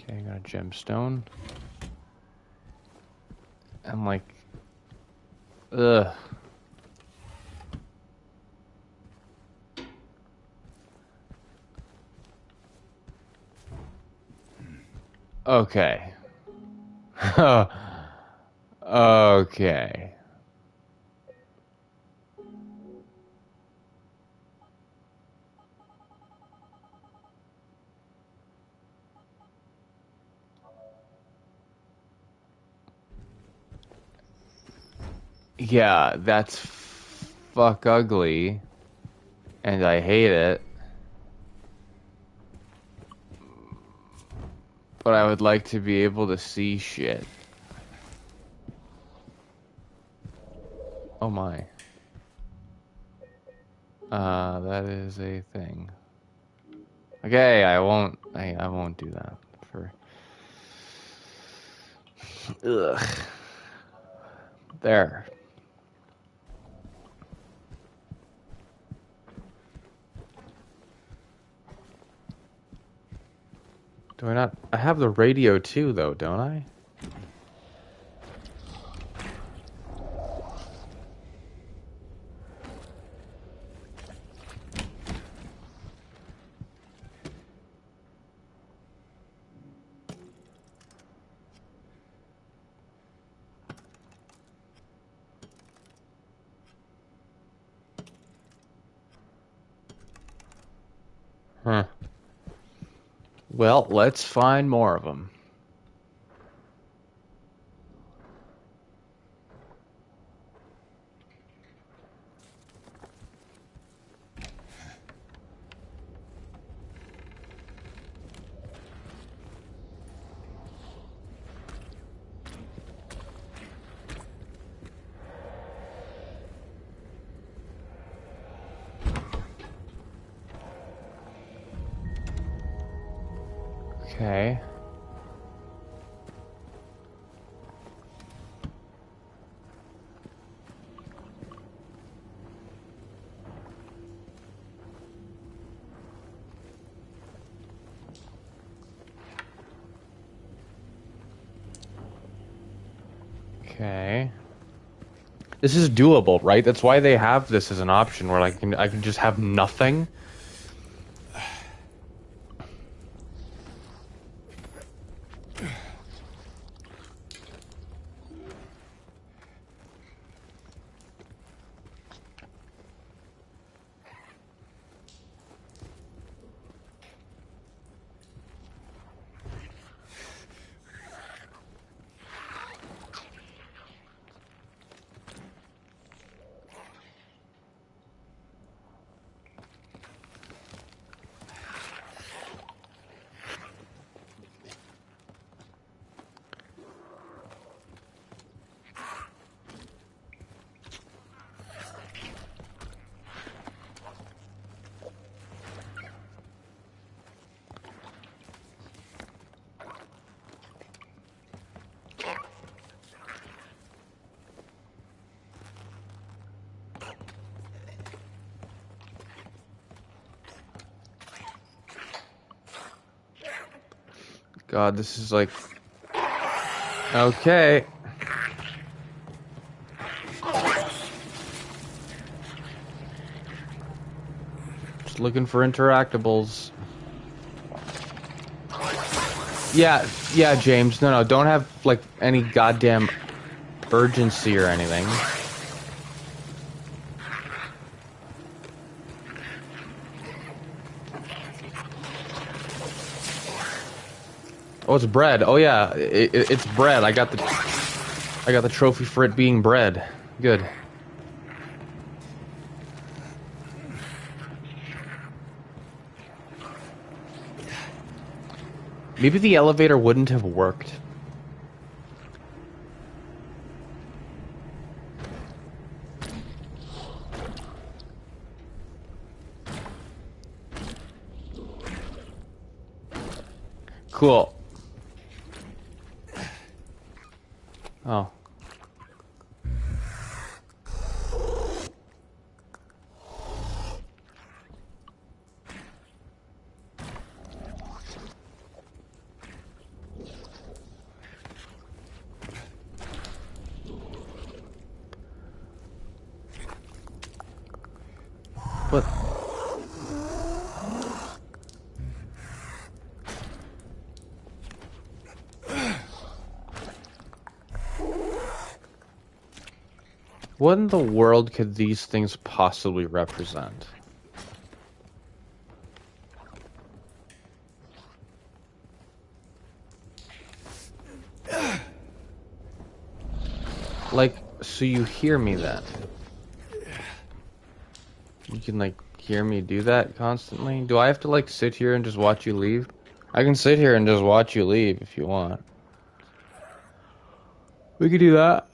Okay, I got a gemstone. I'm like, ugh. Okay. Okay. Yeah, that's fuck ugly. And I hate it. But I would like to be able to see shit. Oh my. That is a thing. Okay, I won't do that for... Ugh. There. Do I not? I have the radio too, though, don't I? Huh. Well, let's find more of them. Okay. Okay. This is doable, right? That's why they have this as an option where I can just have nothing. God, this is like... Okay. Just looking for interactables. Yeah, yeah, James. No, don't have, like, any goddamn urgency or anything. Oh, it's bread. Oh, yeah, it's bread. I got the trophy for it being bread. Good. Maybe the elevator wouldn't have worked. Cool. Oh. But what in the world could these things possibly represent? Like, so you hear me then? You can, like, hear me do that constantly? Do I have to, like, sit here and just watch you leave? I can sit here and just watch you leave if you want. We could do that.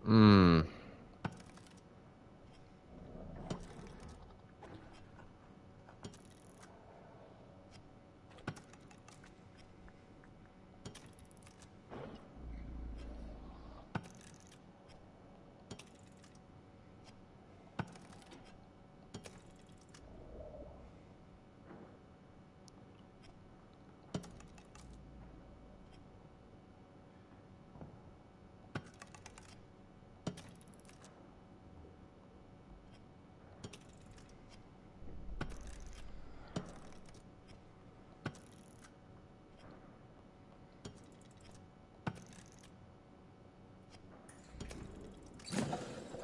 Hmm.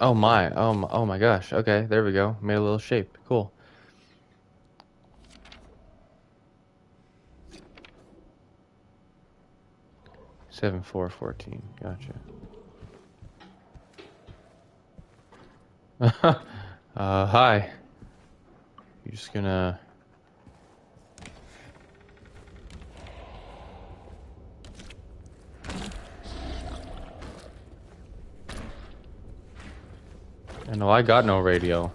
Oh my. Oh my gosh. Okay, there we go. Made a little shape. Cool. 7414. Gotcha. Hi. You just gonna... I know I got no radio.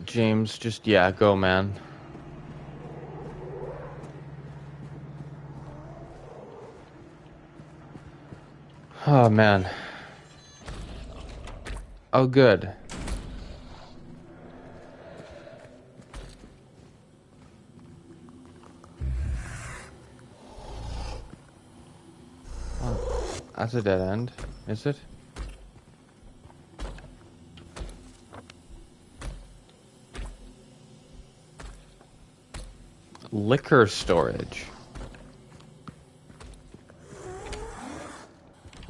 James, just, yeah, go, man. Oh, man. Oh, good. That's a dead end. Is it? Liquor storage.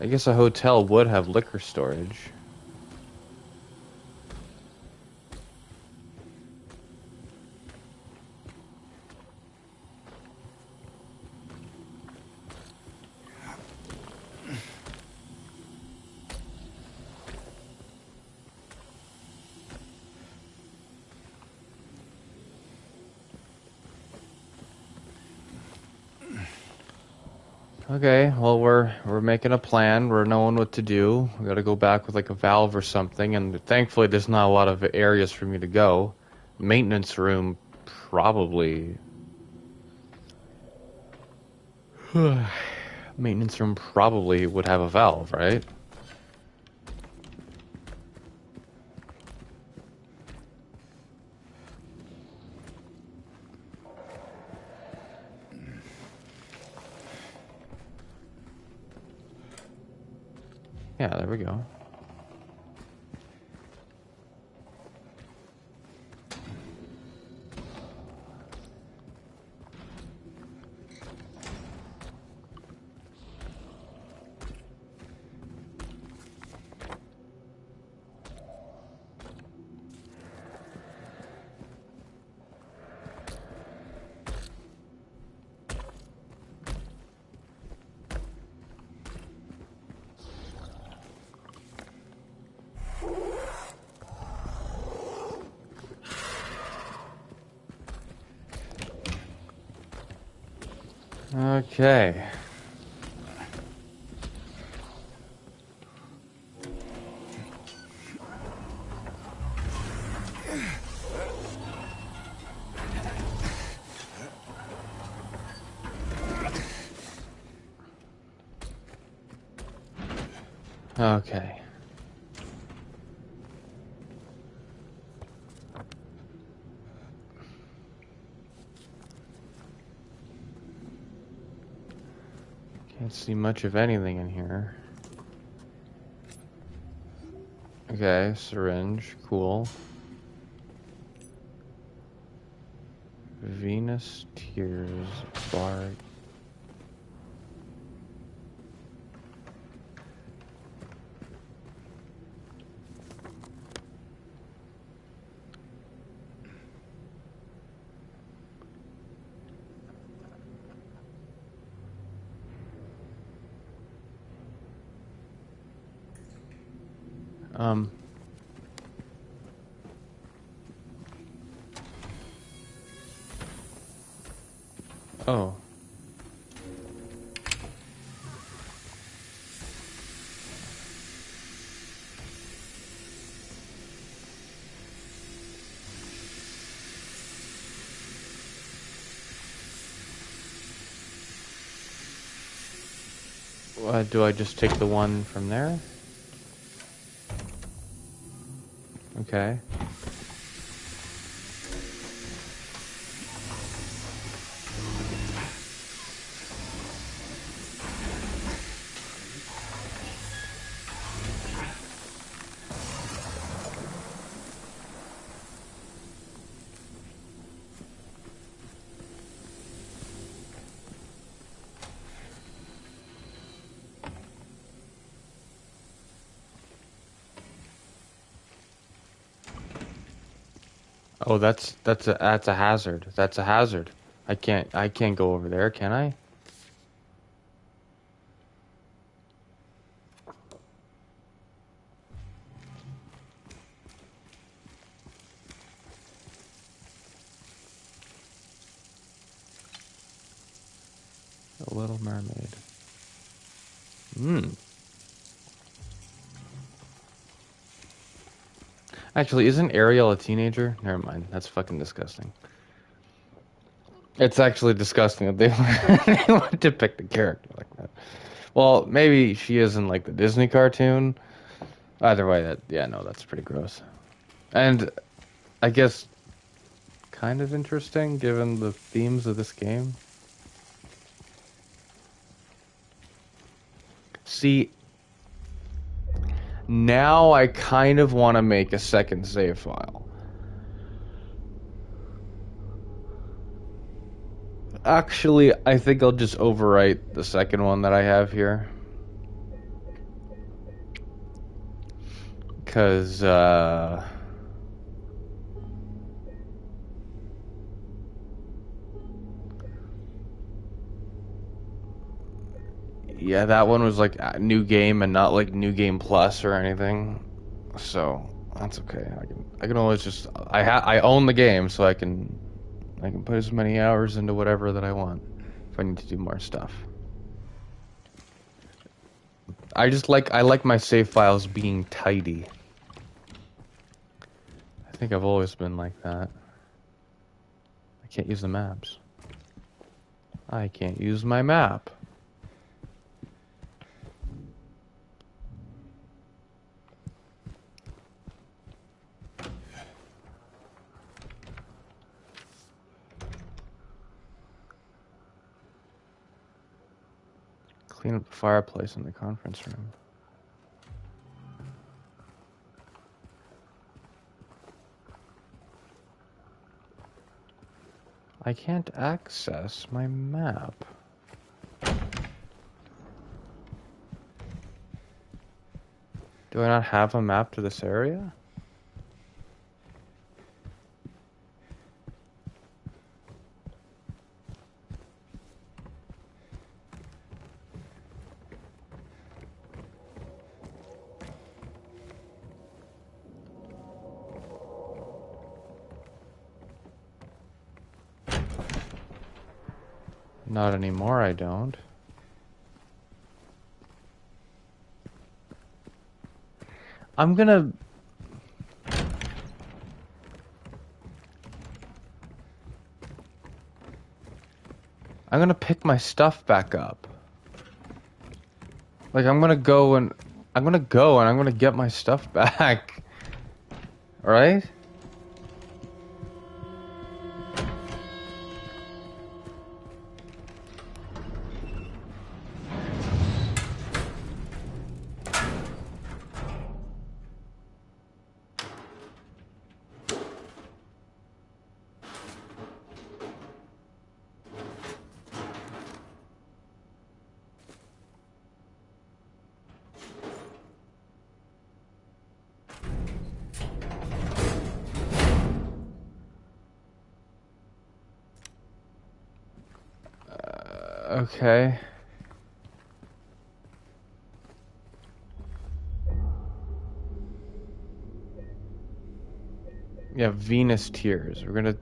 I guess a hotel would have liquor storage. Okay, well we're making a plan. We're knowing what to do. We got to go back with like a valve or something, and thankfully there's not a lot of areas for me to go. Maintenance room, probably. Maintenance room probably would have a valve, right? Yeah, there we go. Okay. Okay. Can't see much of anything in here. Okay, syringe, cool. Venus tears, bar. Um. Oh. Do I just take the one from there? Okay. Oh, that's a hazard. That's a hazard. I can't go over there, can I? The Little Mermaid. Hmm. Actually, isn't Ariel a teenager? Never mind. That's fucking disgusting. It's actually disgusting that they they want to depict a character like that. Well, maybe she is in like the Disney cartoon. Either way, yeah, no, that's pretty gross. And I guess kind of interesting given the themes of this game. See, now I kind of want to make a second save file. Actually, I think I'll just overwrite the second one that I have here. Because, yeah, that one was like a new game and not like new game plus or anything. So, that's okay. I can always just I own the game, so I can put as many hours into whatever that I want if I need to do more stuff. I like my save files being tidy. I think I've always been like that. I can't use the maps. I can't use my map. Clean up the fireplace in the conference room. I can't access my map. Do I not have a map to this area? Not anymore, I don't. I'm gonna... I'm gonna pick my stuff back up. Like, I'm gonna go and... I'm gonna get my stuff back. Right? Okay. Yeah, Venus Tears. We're gonna...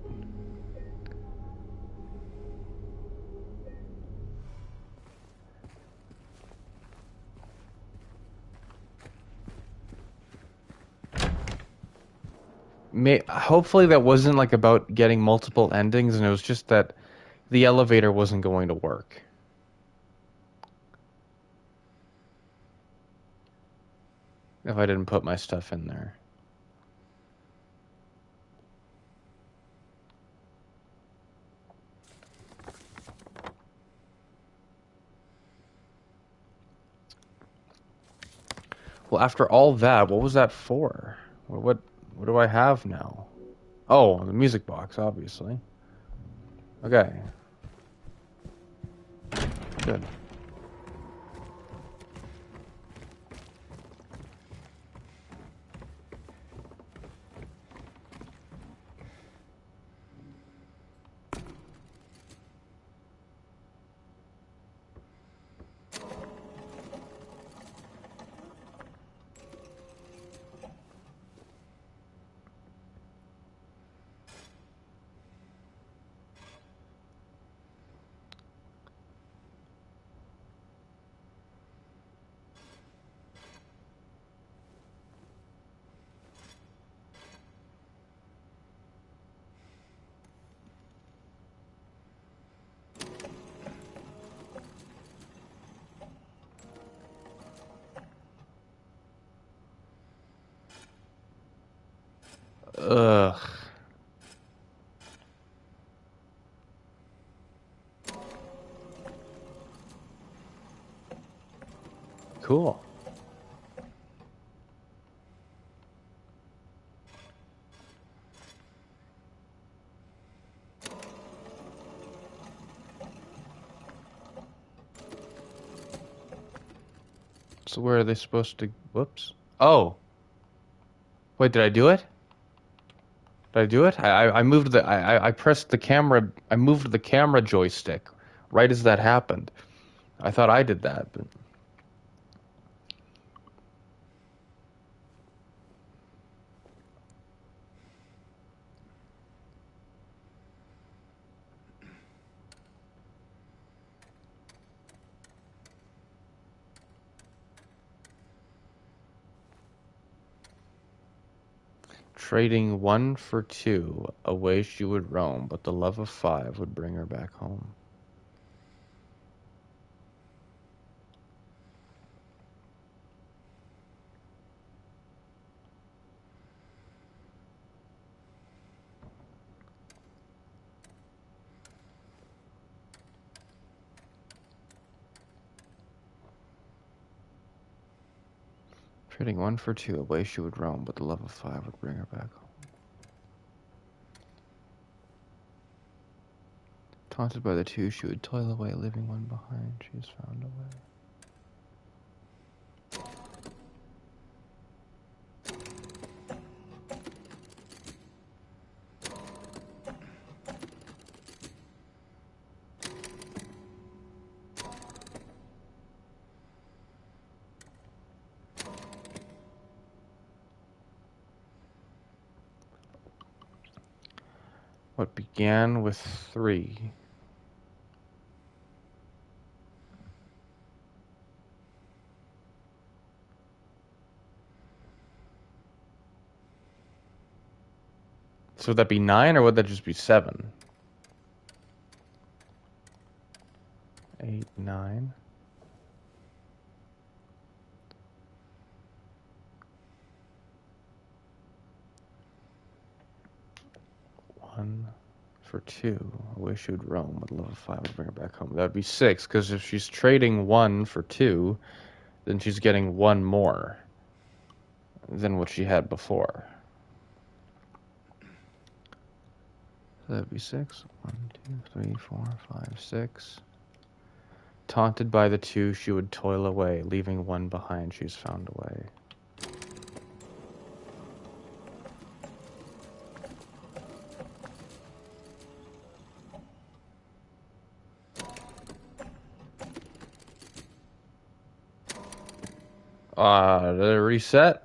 Hopefully that wasn't like about getting multiple endings and it was just that the elevator wasn't going to work. If I didn't put my stuff in there. Well, after all that, what was that for? What do I have now? Oh, the music box, obviously. Okay. Good. Ugh. Cool. So where are they supposed to... Whoops. Oh. Wait, did I do it? Did I do it? I moved the... I pressed the camera... I moved the camera joystick right as that happened. I thought I did that, but... Trading 1 for 2, away she would roam, but the love of 5 would bring her back home. Trading 1 for 2, away she would roam, but the love of 5 would bring her back home. Taunted by the 2, she would toil away, leaving 1 behind. She has found a way. What began with 3. So would that be 9, or would that just be 7? 8, 9. One for 2. Away she would roam, but the love of 5 would bring her back home. That would be 6, because if she's trading 1 for 2, then she's getting 1 more than what she had before. So that'd be 6. 1, 2, 3, 4, 5, 6. Taunted by the 2, she would toil away, leaving 1 behind. She's found a way. Did it reset?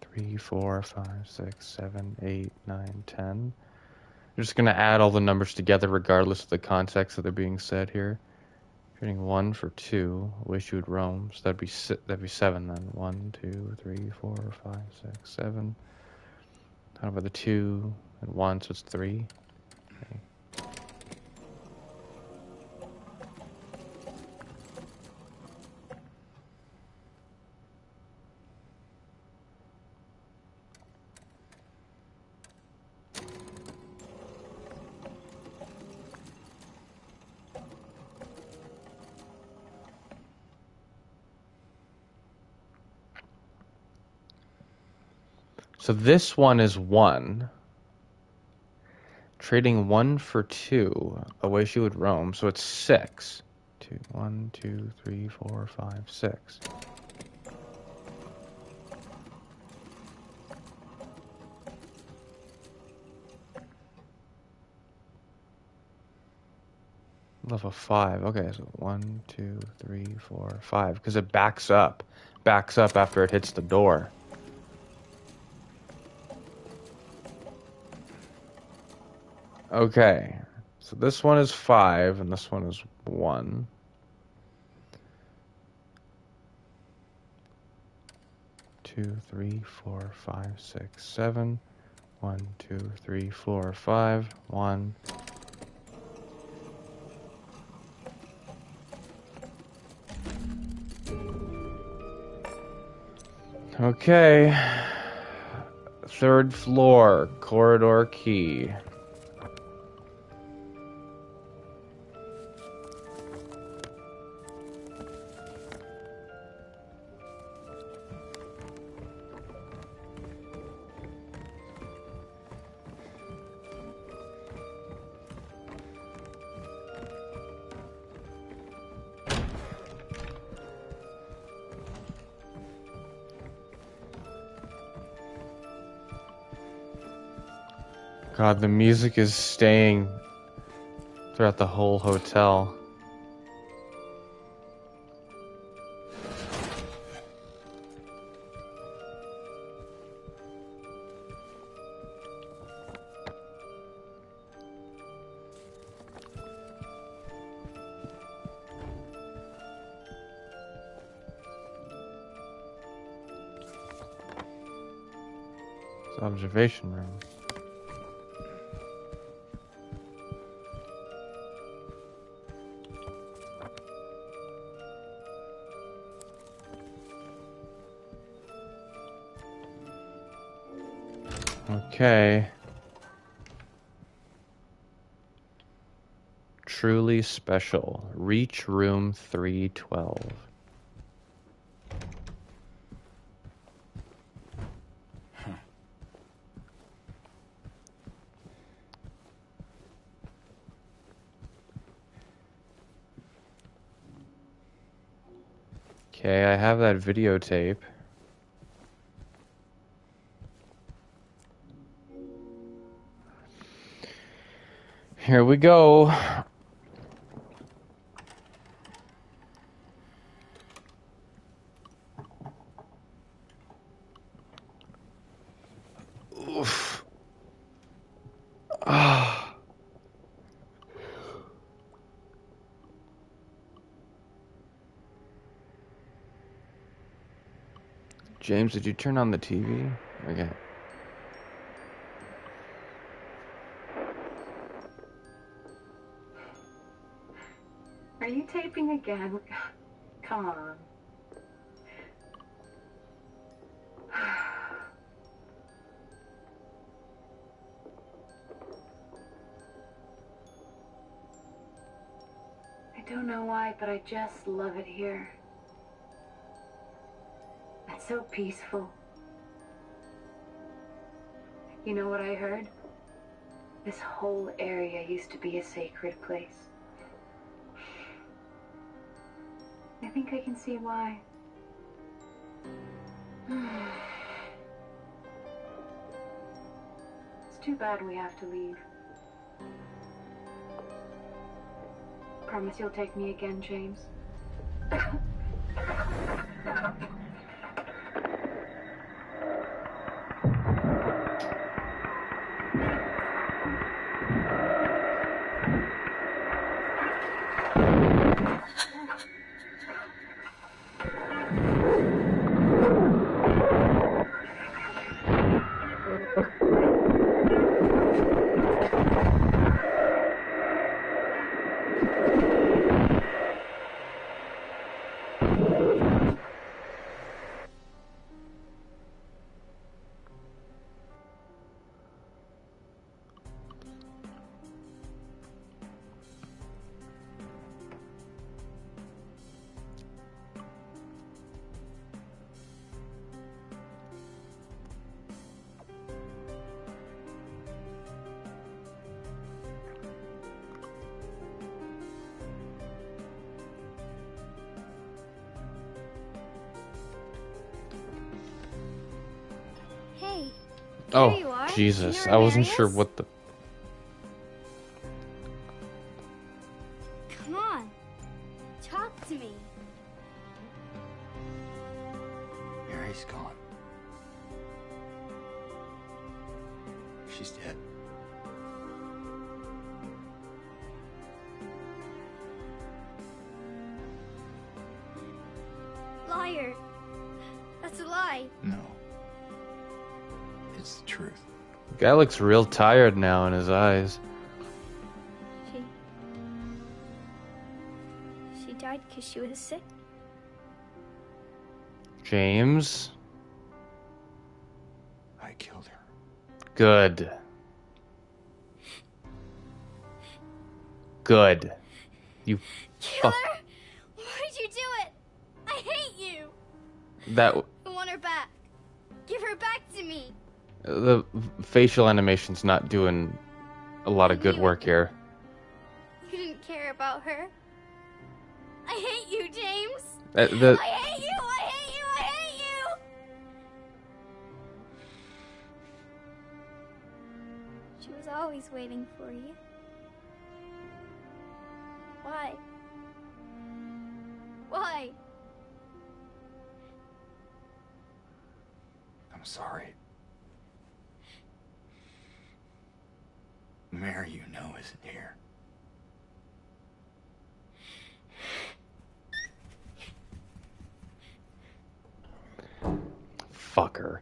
Three, 4, 5, 6, 7, 8, 9, 10. You're just gonna add all the numbers together regardless of the context that they're being said here. Trading 1 for 2, wish you would roam. So that'd be 7 then. 1, 2, 3, 4, 5, 6, 7. How about the 2 and 1, so it's 3. Okay. So this one is 1. Trading 1 for 2, away she would roam, so it's 6. 2, 1, 2, 3, 4, 5, 6. Level 5. Okay, so 1, 2, 3, 4, 5. Because it backs up. Backs up after it hits the door. Okay. So this one is 5, and this one is 1. Two, 3, 4, 5, 6, 7. 1, 2, 3, 4, 5. 1. Okay. Third floor, corridor key. God, the music is staying throughout the whole hotel. It's an observation room. Okay. Truly special. Reach room 312. Okay, I have that videotape. Here we go. Oof. Ah. James, did you turn on the TV? Okay. Are you taping again? Come on. I don't know why, but I just love it here. It's so peaceful. You know what I heard? This whole area used to be a sacred place. I think I can see why. It's too bad we have to leave. Promise you'll take me again, James. Hey, Oh, there you are. Jesus. You know I wasn't where sure Mary is? what the... Come on, talk to me. Mary's gone. She's dead. Liar. That's a lie. No. It's the truth. Guy looks real tired now in his eyes. She died because she was sick. James? I killed her. Good. Good. You Kill fuck. her? Why'd you do it? I hate you. That I want her back. Give her back to me. the facial animation's not doing a lot of I good knew work it. here. You didn't care about her. I hate you, James. The I hate you. I hate you. I hate you. She was always waiting for you. Why? Why? I'm sorry. Mary, you know, isn't here. fucker.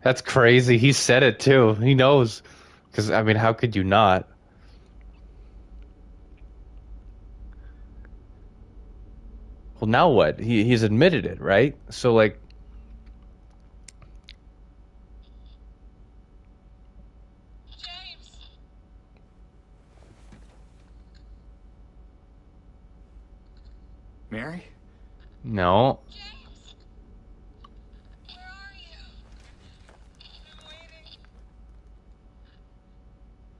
That's crazy. He said it too. He knows. Because, I mean, how could you not? Well, now what? He's admitted it, right? So, like, James! Mary? no. James! Where are you? I'm waiting.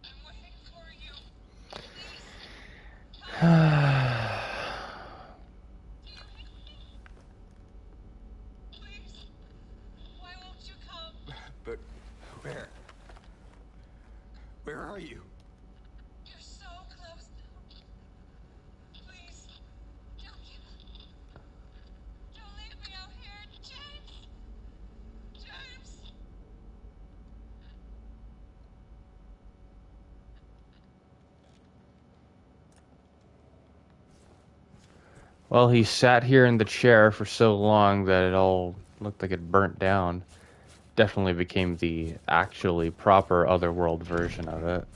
I'm waiting for you. Please. Why won't you come? But where? Where are you? You're so close now. Please. Don't leave me out here. James! James! Well, he sat here in the chair for so long that it all looked like it burnt down. Definitely became the actually proper Otherworld version of it.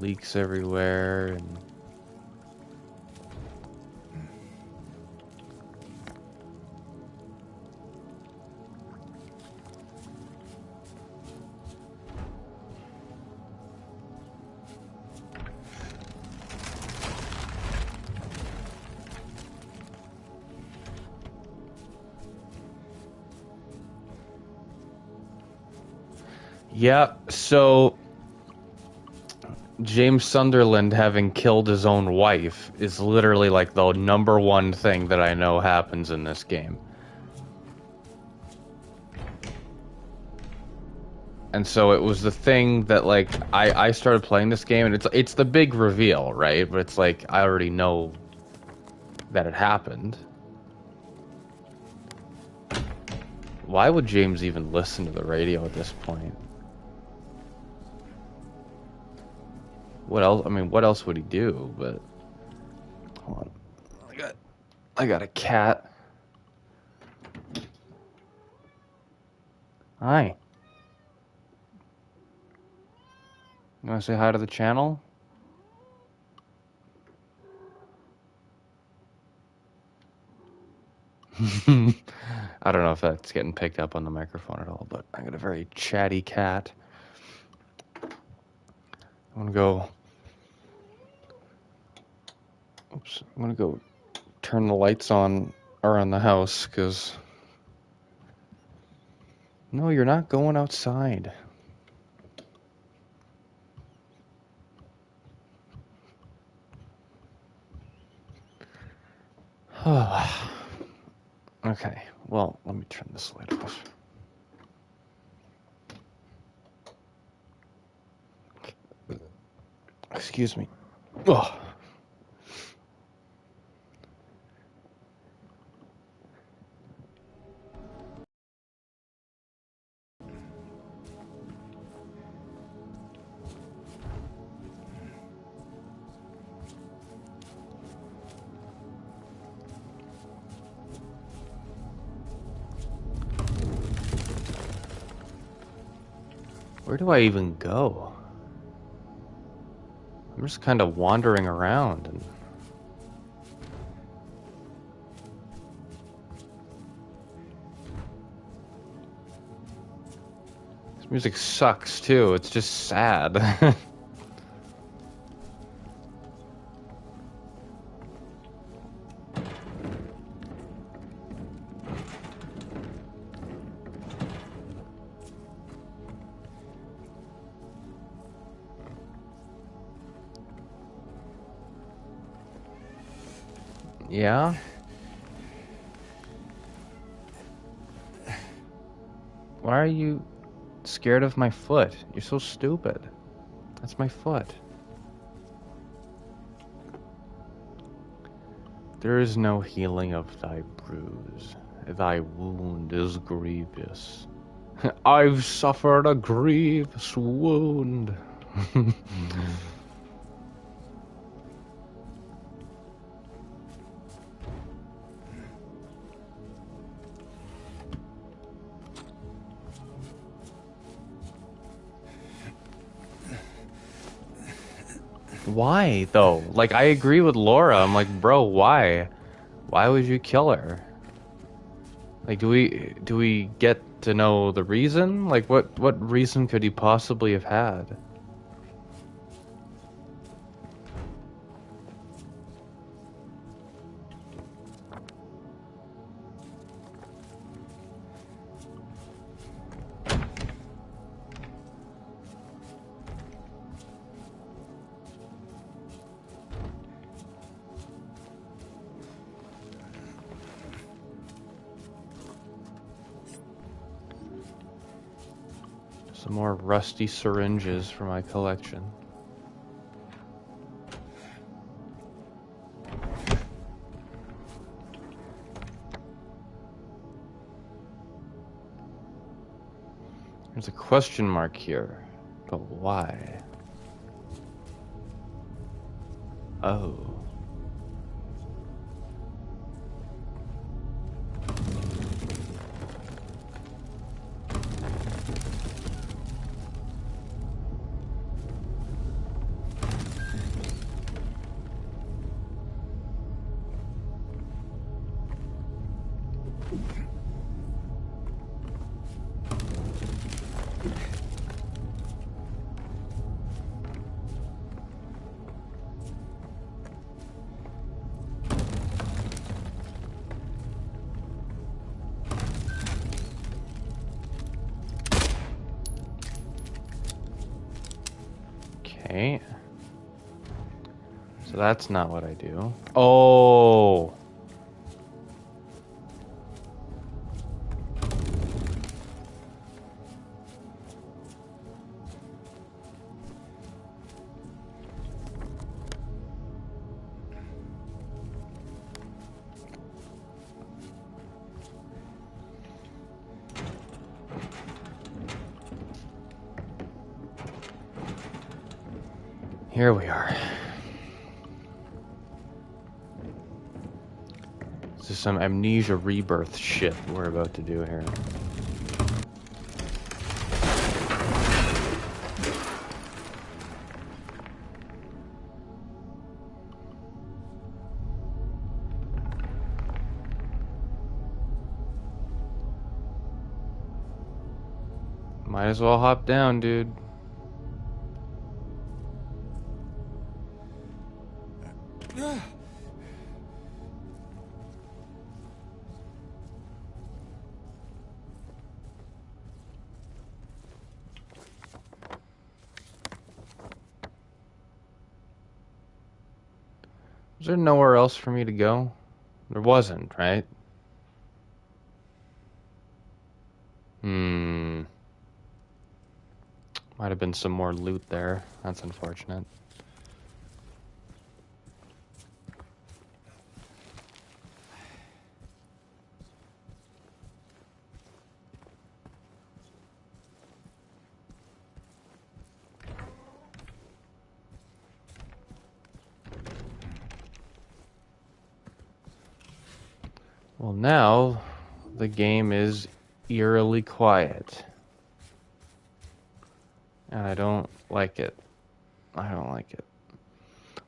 Leaks everywhere and yeah, so James Sunderland having killed his own wife is literally like the number one thing that I know happens in this game. And so it was the thing that like I started playing this game and it's the big reveal, right? But it's like I already know that it happened. Why would James even listen to the radio at this point? What else? I mean, what else would he do? But hold on, I got a cat. Hi. You want to say hi to the channel? I don't know if that's getting picked up on the microphone at all, but I got a very chatty cat. I'm gonna go. Oops. I'm gonna go turn the lights on around the house because. No, you're not going outside. Okay, well, let me turn this light off. Excuse me. Ugh. Where do I even go? I'm just kind of wandering around and This music sucks too. It's just sad. Yeah? Why are you scared of my foot? You're so stupid. That's my foot. There is no healing of thy bruise. Thy wound is grievous. I've suffered a grievous wound. Why though? Like I agree with Laura. I'm like, bro, why? Why would you kill her? Like do we get to know the reason? Like what reason could he possibly have had? Some more rusty syringes for my collection. There's a question mark here, but why? Oh. Okay. So that's not what I do. Oh. Here we are. This is some amnesia rebirth shit we're about to do here. Might as well hop down, dude. Was there nowhere else for me to go? There wasn't, right? Might have been some more loot there. That's unfortunate. Well, now the game is eerily quiet. And I don't like it. I don't like it.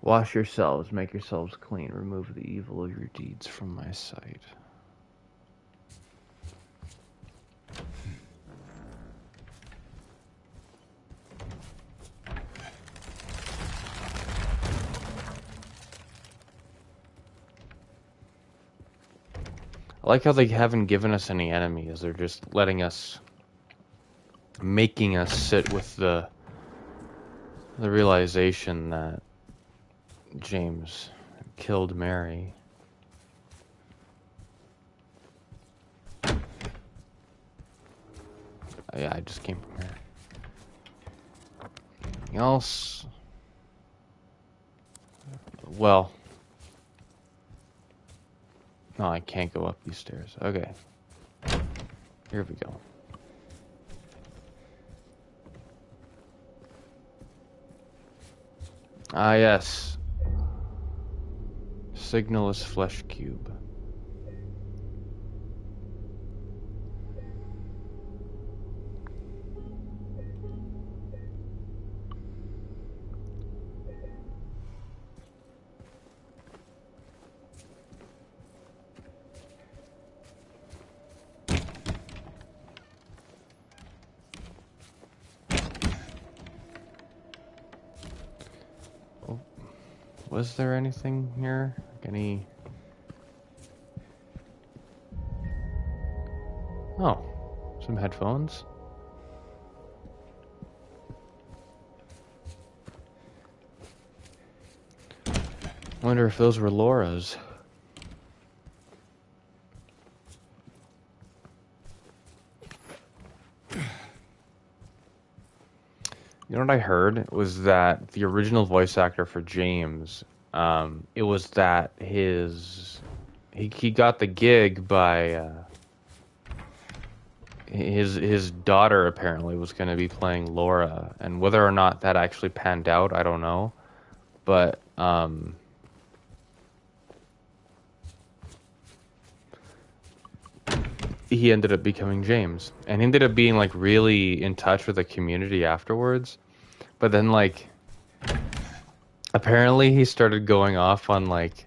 Wash yourselves, make yourselves clean, remove the evil of your deeds from my sight. I like how they haven't given us any enemies. They're just making us sit with the realization that James killed Mary. Yeah, I just came from here. Anything else? Well, no, I can't go up these stairs. Okay. Here we go. Ah, yes. Signalist flesh cube. Was there anything here? Like any... Oh, some headphones. Wonder if those were Laura's. You know what I heard was that the original voice actor for James, it was that he got the gig by his daughter apparently was going to be playing Laura, and whether or not that actually panned out, I don't know, but he ended up becoming James, and he ended up being like really in touch with the community afterwards. But then like apparently he started going off on like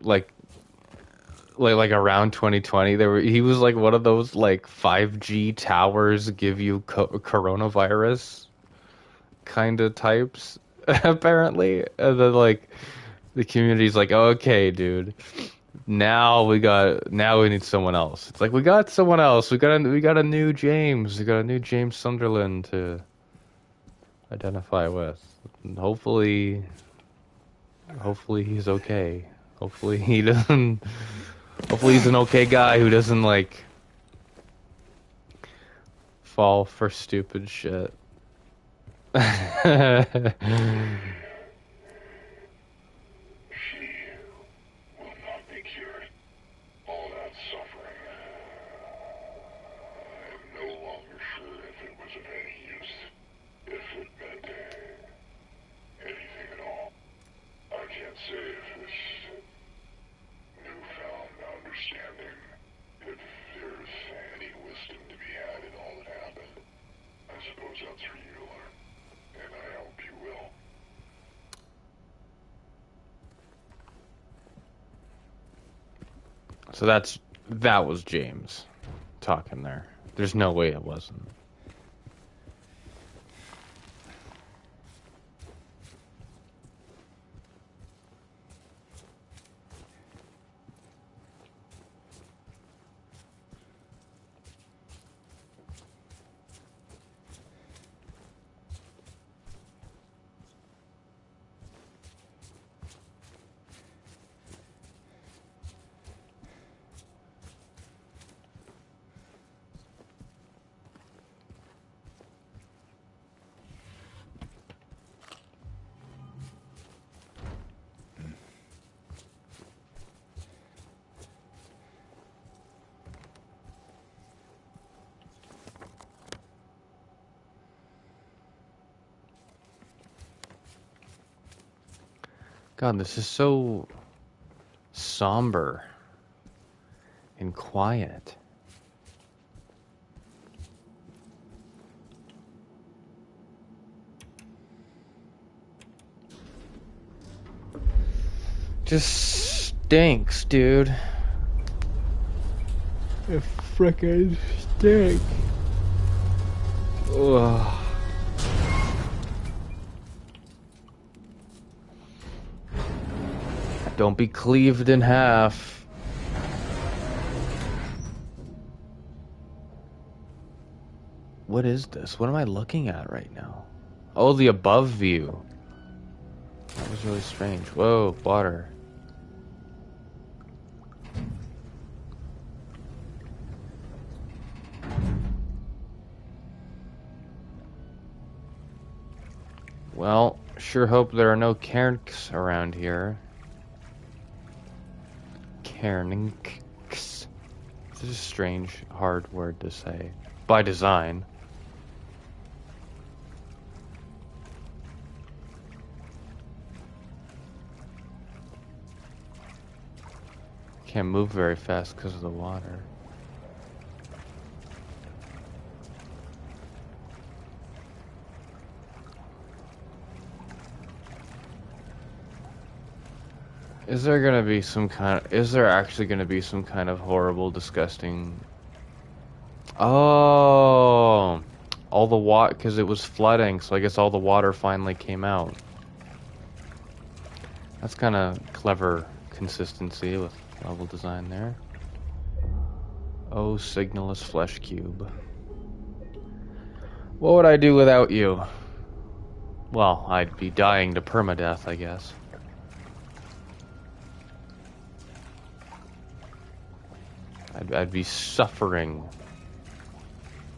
around 2020 he was like one of those like 5G towers give you coronavirus kind of types apparently, and then like the community's like, okay dude, now we need someone else. It's like, we got someone else, we got a new James, we got a new James Sunderland to identify with, and hopefully he's okay. Hopefully he doesn't. Hopefully he's an okay guy who doesn't like fall for stupid shit. So that was James talking there. There's no way it wasn't. God, this is so somber and quiet. Just stinks, dude. It frickin' stinks. Ugh. Don't be cleaved in half. What is this? What am I looking at right now? Oh, the above view. That was really strange. Whoa, water. Well, sure hope there are no cairns around here. Cairns. This is a strange, hard word to say. By design. Can't move very fast because of the water. Is there actually gonna be some kind of horrible, disgusting... Oh! All the water, because it was flooding, so I guess all the water finally came out. That's kind of clever consistency with level design there. Oh, signalless flesh cube. What would I do without you? Well, I'd be dying to permadeath, I guess. I'd be suffering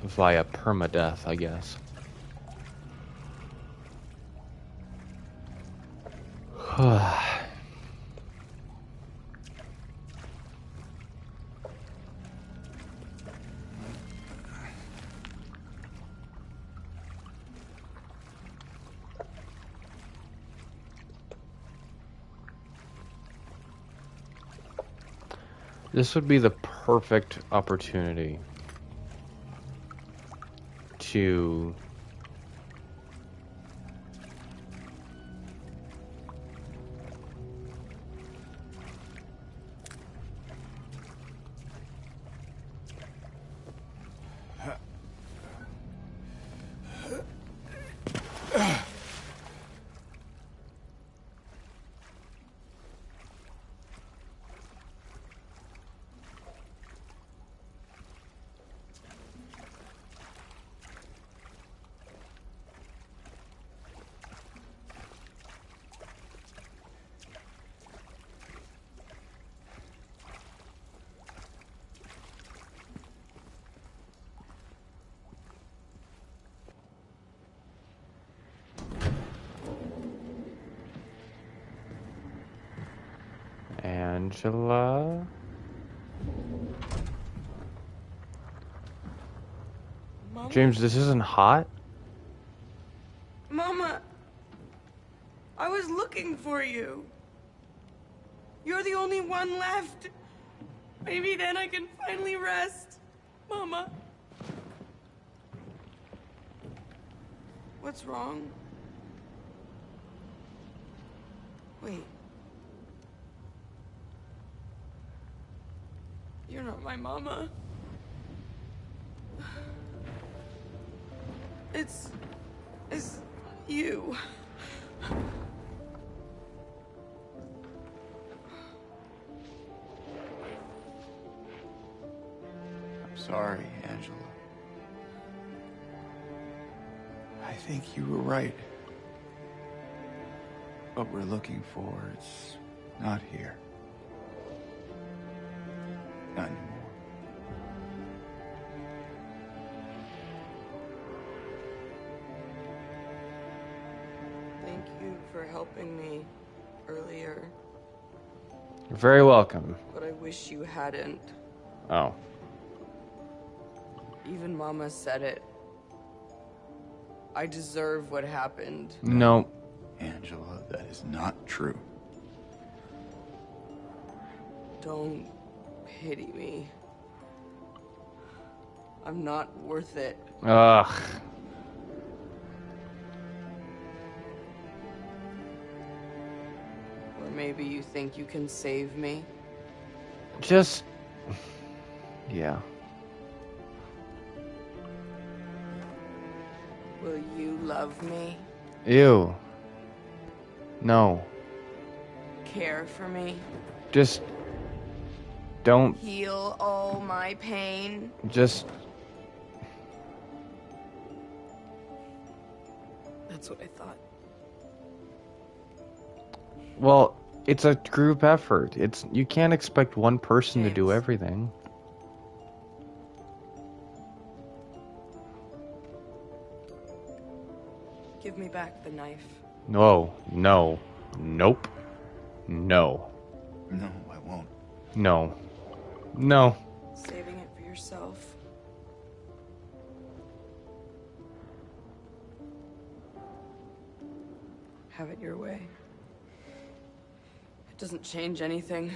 via permadeath, I guess. This would be the perfect opportunity to Angela. Mama? James, this isn't hot? Mama, I was looking for you. You're the only one left. Maybe then I can finally rest. Mama. What's wrong? Wait. You're not my mama. It's you. I'm sorry, Angela. I think you were right. What we're looking for is not here. Not anymore. Thank you for helping me earlier, You're very welcome. but I wish you hadn't. Oh. Even Mama said it. I deserve what happened. No. Angela, that is not true. Don't pity me. I'm not worth it. Ugh. Or maybe you think you can save me? Just... Yeah. Will you love me? Ew. No. Care for me? Just... Don't... Heal all my pain? Just... That's what I thought. Well, it's a group effort. You can't expect one person to do James. everything. Give me back the knife. No, no, nope, no, No, I won't. no, no. Saving it for yourself. Have it your way. It doesn't change anything.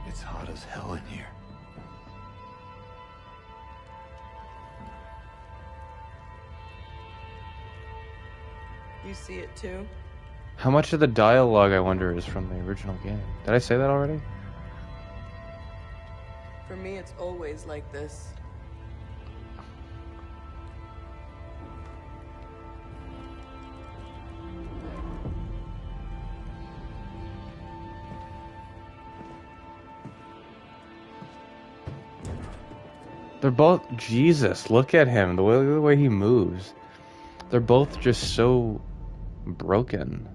It's hot as hell in here. You see it too? How much of the dialogue, I wonder, is from the original game? Did I say that already? For me, it's always like this. They're both... Jesus, look at him. The way he moves. They're both just so broken.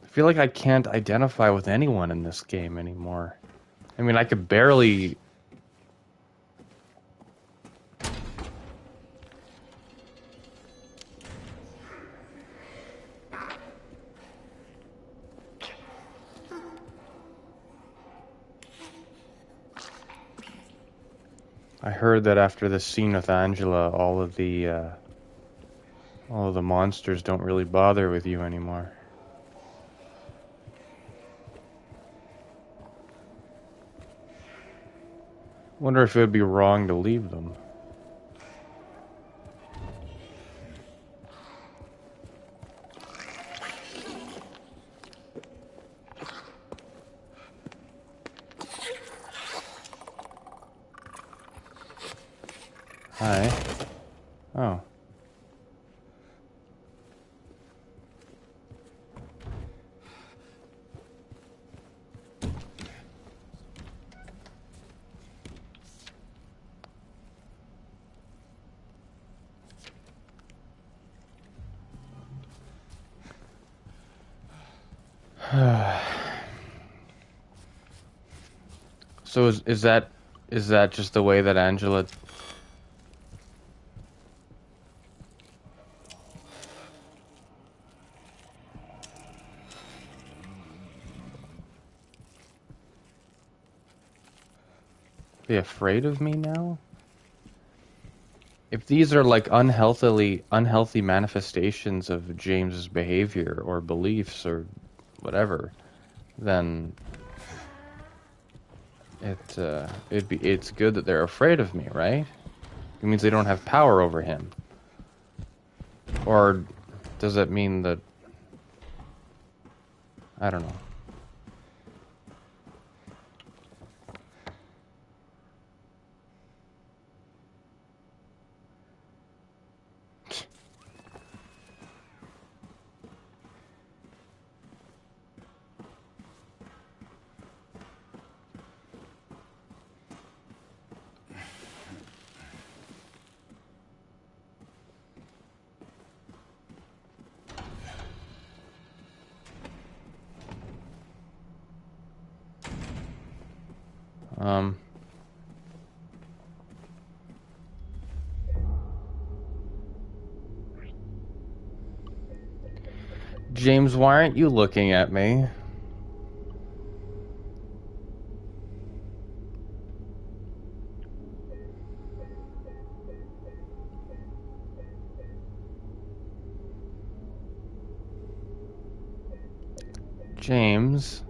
I feel like I can't identify with anyone in this game anymore. I mean, I could barely... I heard that after the scene with Angela, all of the monsters don't really bother with you anymore. Wonder if it would be wrong to leave them. Hi. Oh. So is that just the way that Angela... Be afraid of me now? If these are like unhealthy manifestations of James's behavior or beliefs or whatever, then it's good that they're afraid of me, right? It means they don't have power over him. Or does that mean that... I don't know. Um... James, why aren't you looking at me? James.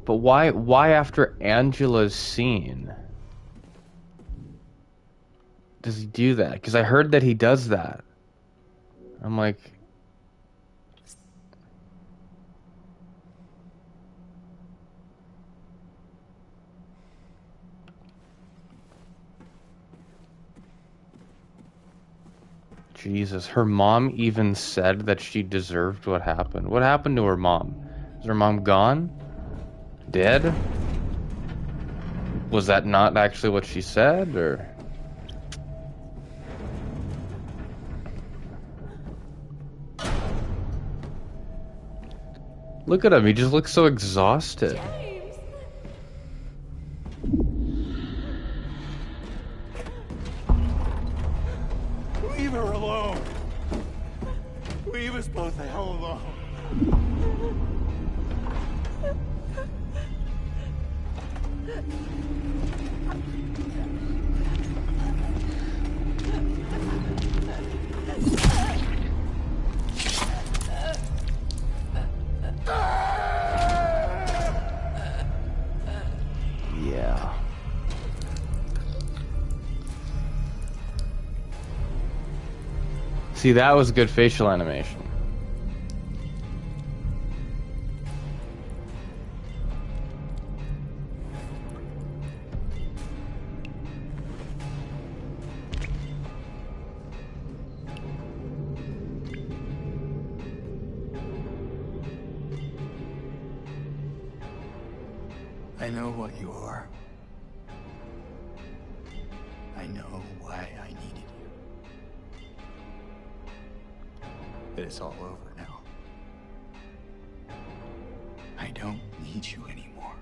But why after Angela's scene does he do that? Because I heard that he does that. I'm like, Jesus, her mom even said that she deserved what happened. What happened to her mom? Is her mom gone? Dead? Was that not actually what she said, or? Look at him, he just looks so exhausted. Leave her alone. Leave us both the hell alone. Yeah. See, that was good facial animation. I know what you are. I know why I needed you. But it's all over now. I don't need you anymore.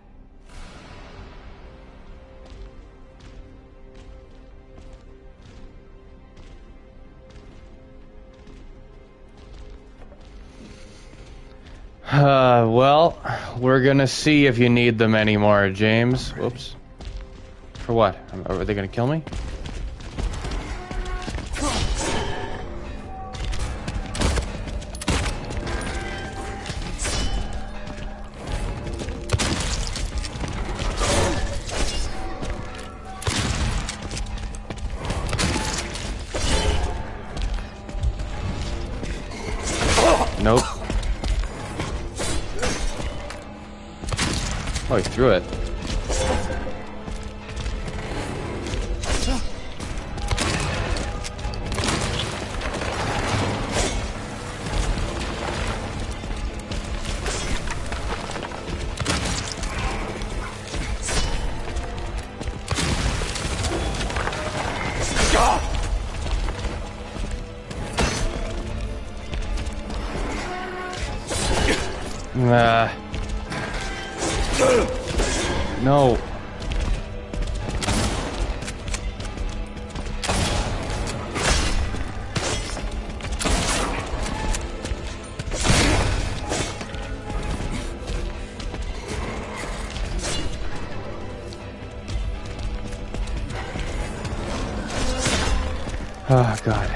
Well, we're gonna see if you need them anymore, James. Whoops. For what? Are they gonna kill me? Nope. Oh, he threw it. No. Oh, God.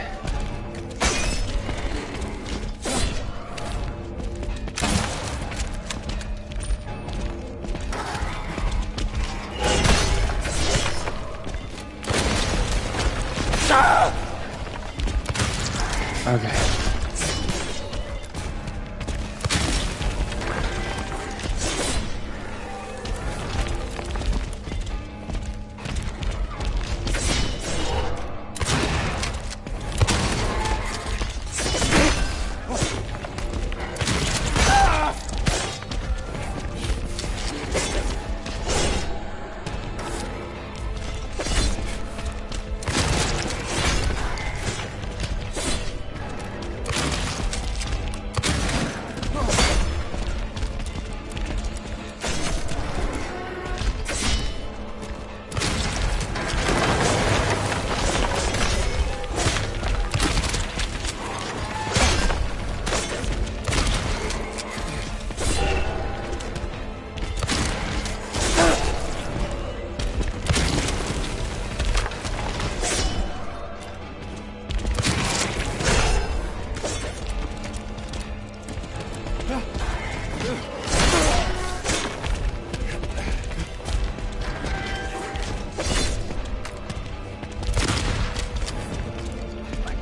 Okay.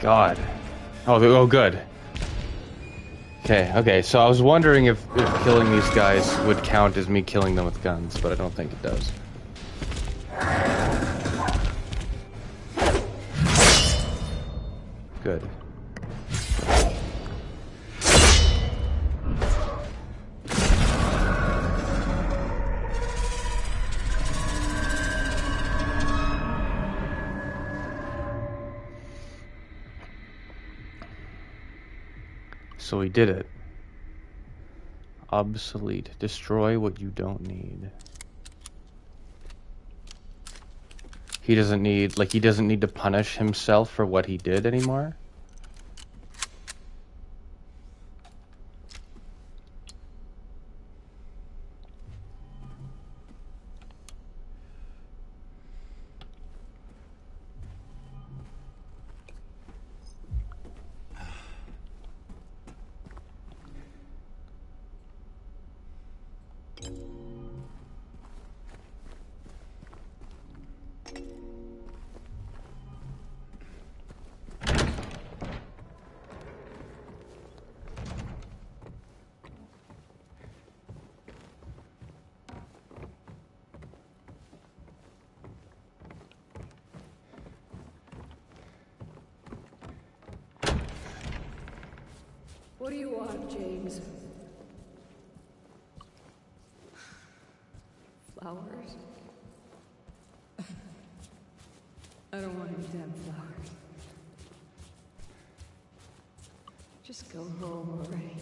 God. Oh, good. Okay, so I was wondering if killing these guys would count as me killing them with guns, but I don't think it does. Good. So he did it. Obsolete. Destroy what you don't need. He doesn't need, like, he doesn't need to punish himself for what he did anymore? What do you want, James? Flowers? I don't want any damn flowers. Just go home already.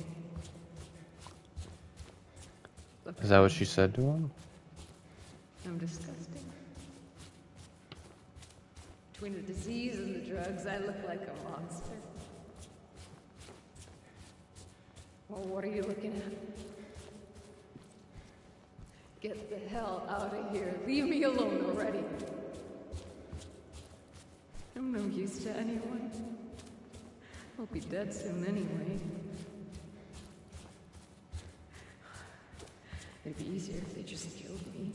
Look, Is that what she said to him? I'm disgusting. Between the disease and the drugs, I look like a monster. Well, what are you looking at? Get the hell out of here. Leave me alone already. I'm no use to anyone. I'll be dead soon anyway. It'd be easier if they just killed me.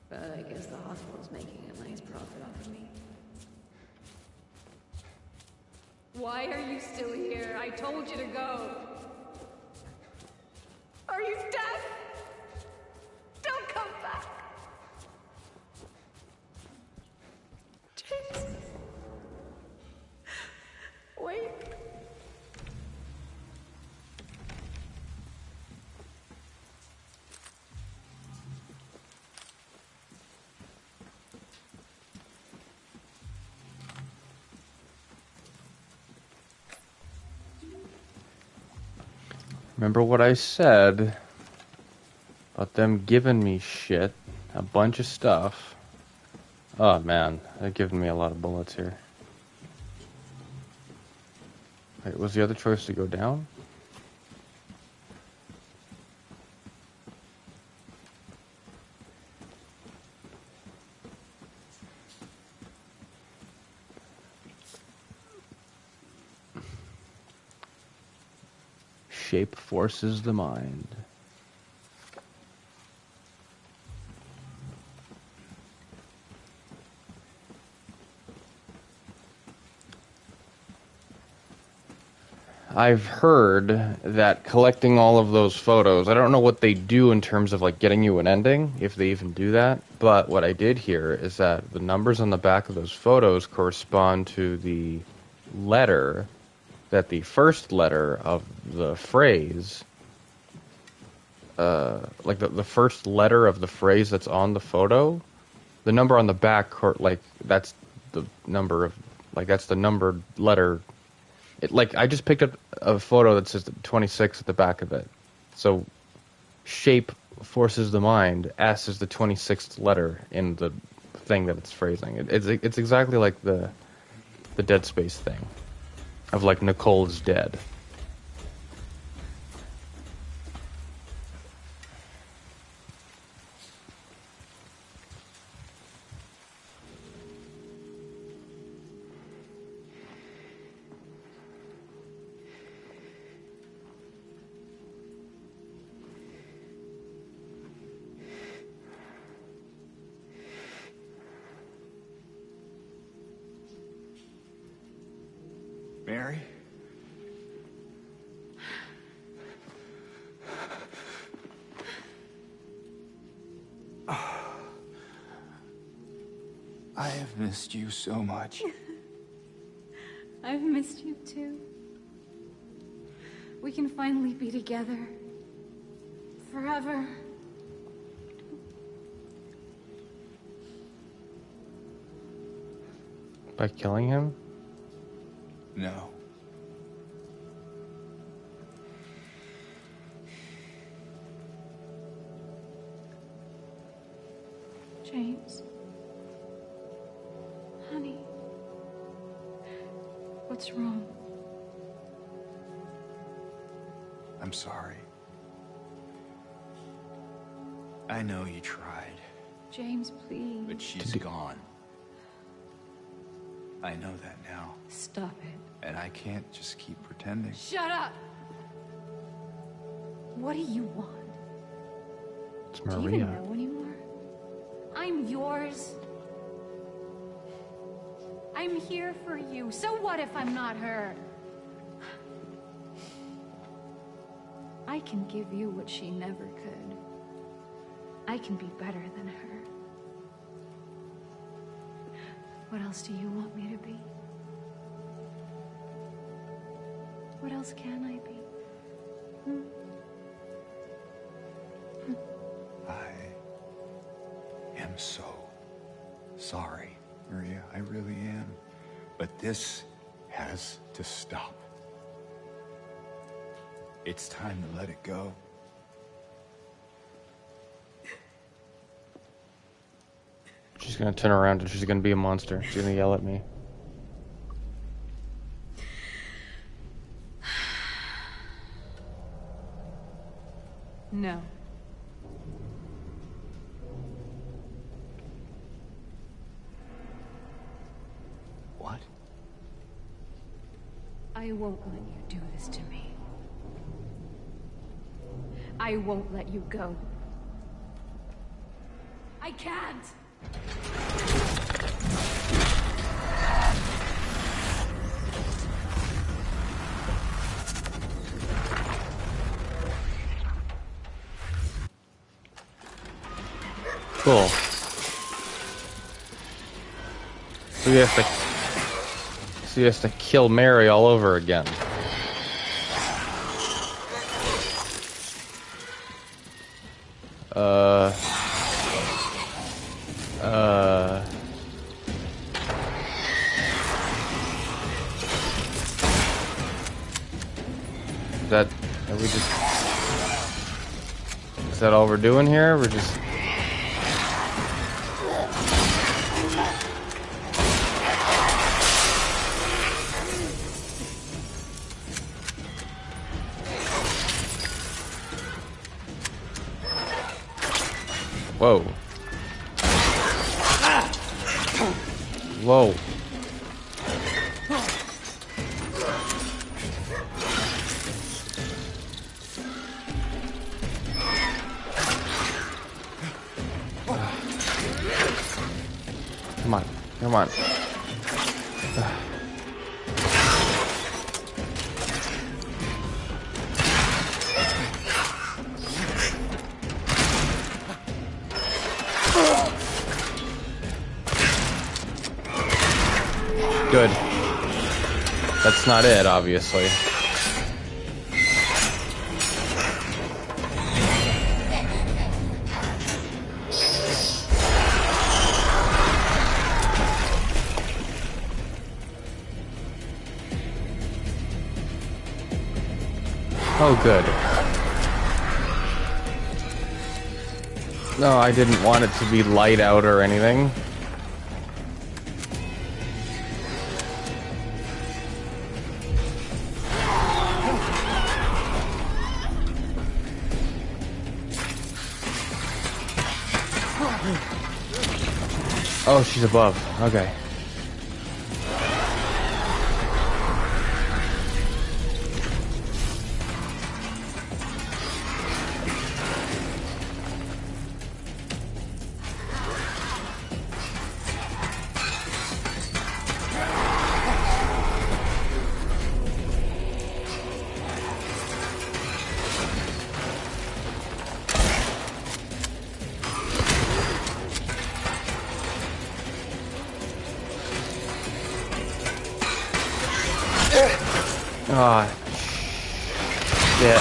But I guess the hospital's making a nice profit off of me. Why are you still here? I told you to go. Are you deaf? Don't come back. James. Wait. Remember what I said about them giving me shit, a bunch of stuff. Oh man, they're giving me a lot of bullets here. Wait, was the other choice to go down? Shape forces the mind. I've heard that collecting all of those photos, I don't know what they do in terms of like getting you an ending, if they even do that, but what I did hear is that the numbers on the back of those photos correspond to the letter, that the first letter of the phrase, like the first letter of the phrase that's on the photo, the number on the back, like that's the number of, like that's the numbered letter. It, like I just picked up a photo that says 26 at the back of it. So shape forces the mind. S is the 26th letter in the thing that it's phrasing. It's exactly like the Dead Space thing of like Nicole is dead. Mary? I have missed you so much. I've missed you too. We can finally be together. Forever. By killing him? No. James. Honey. What's wrong? I'm sorry. I know you tried, James, please. but she's gone. I know that now, Stop it. and I can't just keep pretending. Shut up! What do you want? It's Do you Maria. even know anymore? I'm yours. I'm here for you. So what if I'm not her? I can give you what she never could. I can be better than her. What else do you want me to be? What else can I be? I am so sorry, Maria. I really am. But this has to stop. It's time to let it go. She's gonna turn around and she's gonna be a monster. She's gonna yell at me. No. What? I won't let you do this to me. I won't let you go. I can't! Cool. So he has to kill Mary all over again. Is that all we're doing here? We're just... Whoa. Whoa. Come on. Come on. Good. That's not it, obviously. Oh, good. No, I didn't want it to be light out or anything. Oh, she's above. Okay. Ah, shit.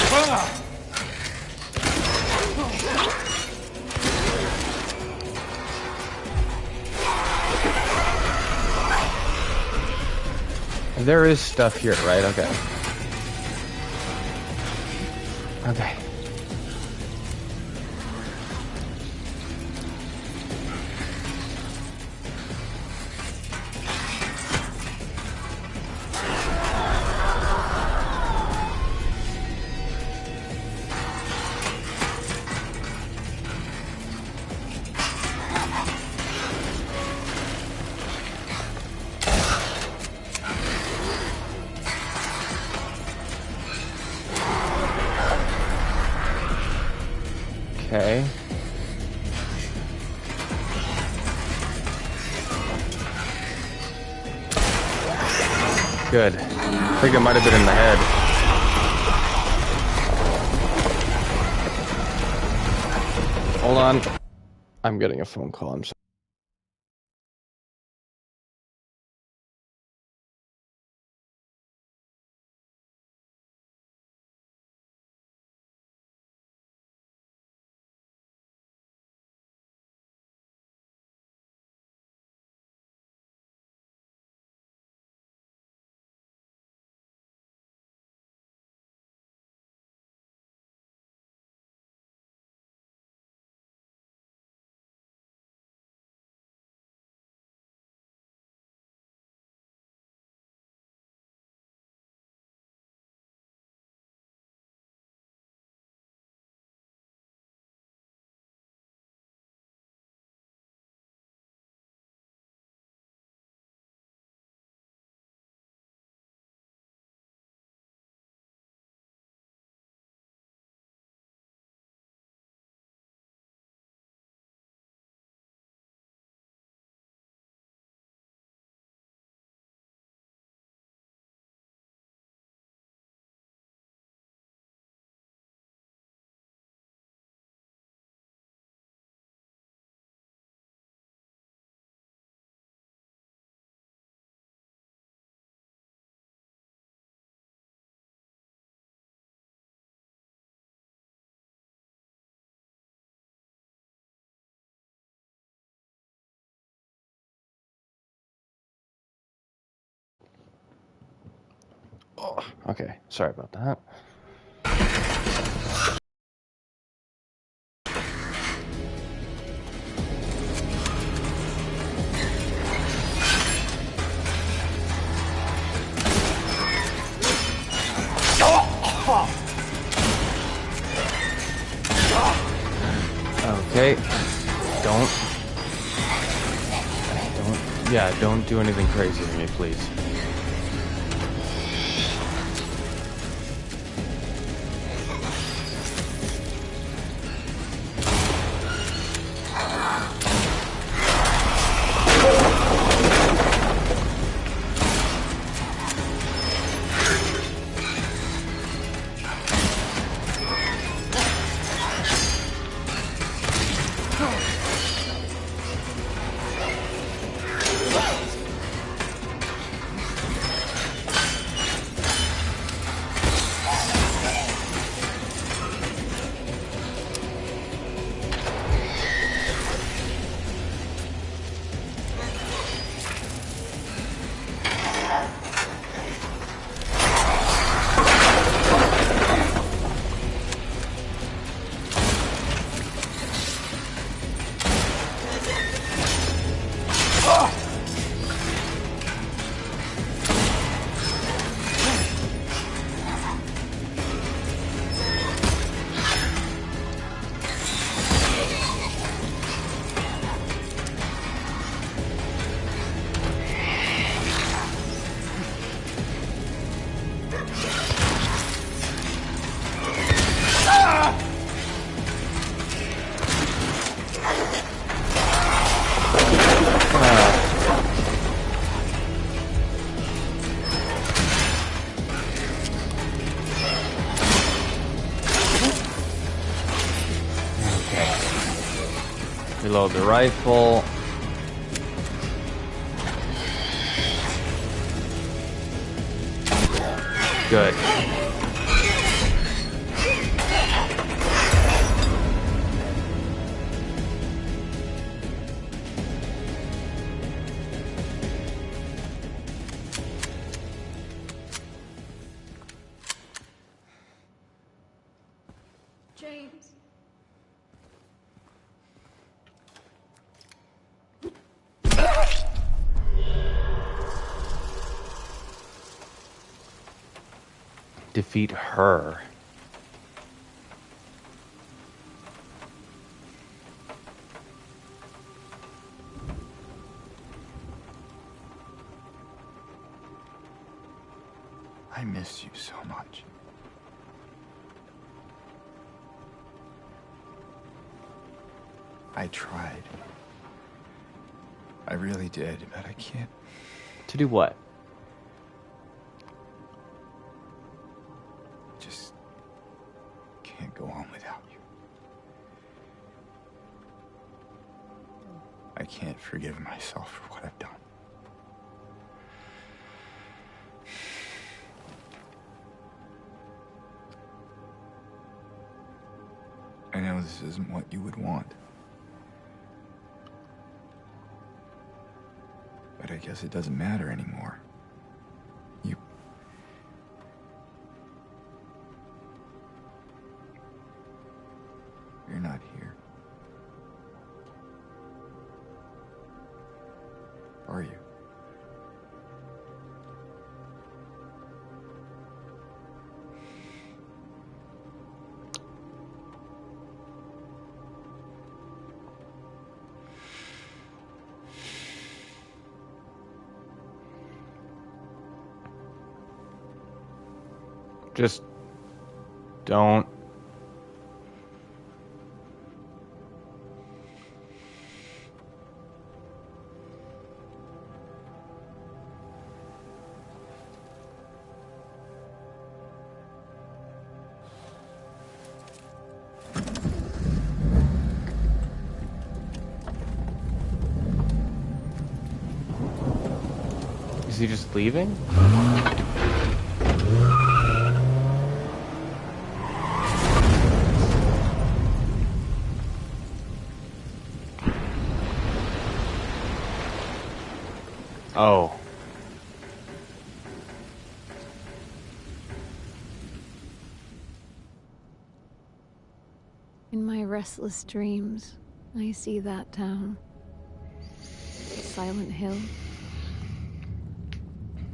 There is stuff here, right? Okay. Okay. Good. I think it might have been in the head. Hold on. I'm getting a phone call. I'm sorry. Oh, okay. Sorry about that. Okay. Don't do anything crazy to me, please. Reload the rifle. Good. James. Defeat her. I miss you so much. I tried. I really did, but I can't. To do what? go on without you. I can't forgive myself for what I've done. I know this isn't what you would want. But I guess it doesn't matter anymore. You're not here. Are you? Just don't. Is he just leaving? Oh. In my restless dreams, I see that town. Silent Hill.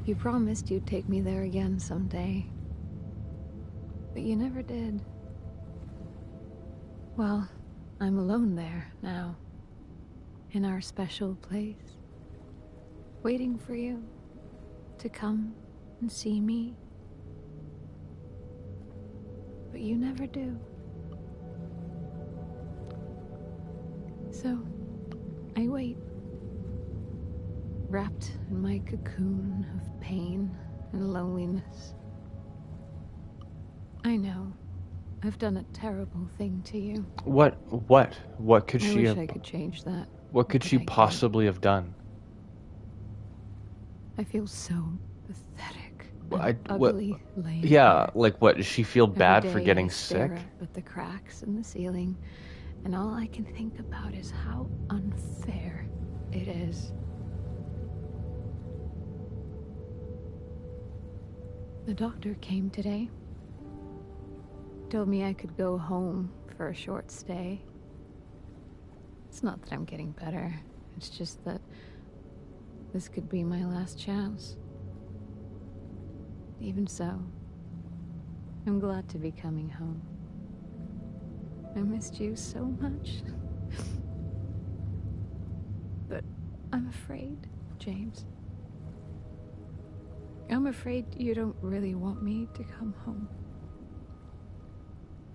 You promised you'd take me there again someday. But you never did. Well, I'm alone there now. In our special place. Waiting for you to come and see me. But you never do. So, I wait. Wrapped in my cocoon of pain and loneliness. I know, I've done a terrible thing to you. What could I she wish have? I could change that. What could but she I can't. possibly have done? I feel so pathetic. Well, and ugly laying Yeah, here. like what? Does she feel Every bad for day getting I stare sick? up at the cracks in the ceiling, and all I can think about is how unfair it is. The doctor came today. Told me I could go home for a short stay. It's not that I'm getting better. It's just that this could be my last chance. Even so, I'm glad to be coming home. I missed you so much. But I'm afraid, James. I'm afraid you don't really want me to come home.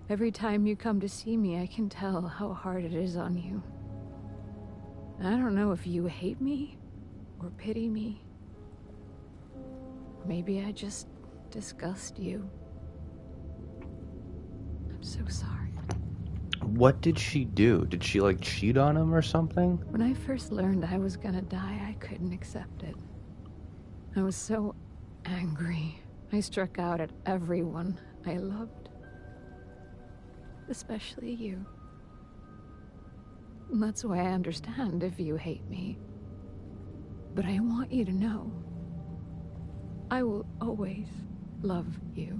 Every time you come to see me, I can tell how hard it is on you. I don't know if you hate me or pity me. Maybe I just disgust you. I'm so sorry. What did she do? Did she like cheat on him or something? When I first learned I was gonna die, I couldn't accept it. I was so angry. I struck out at everyone I loved. Especially you. And that's why I understand if you hate me. But I want you to know, I will always love you.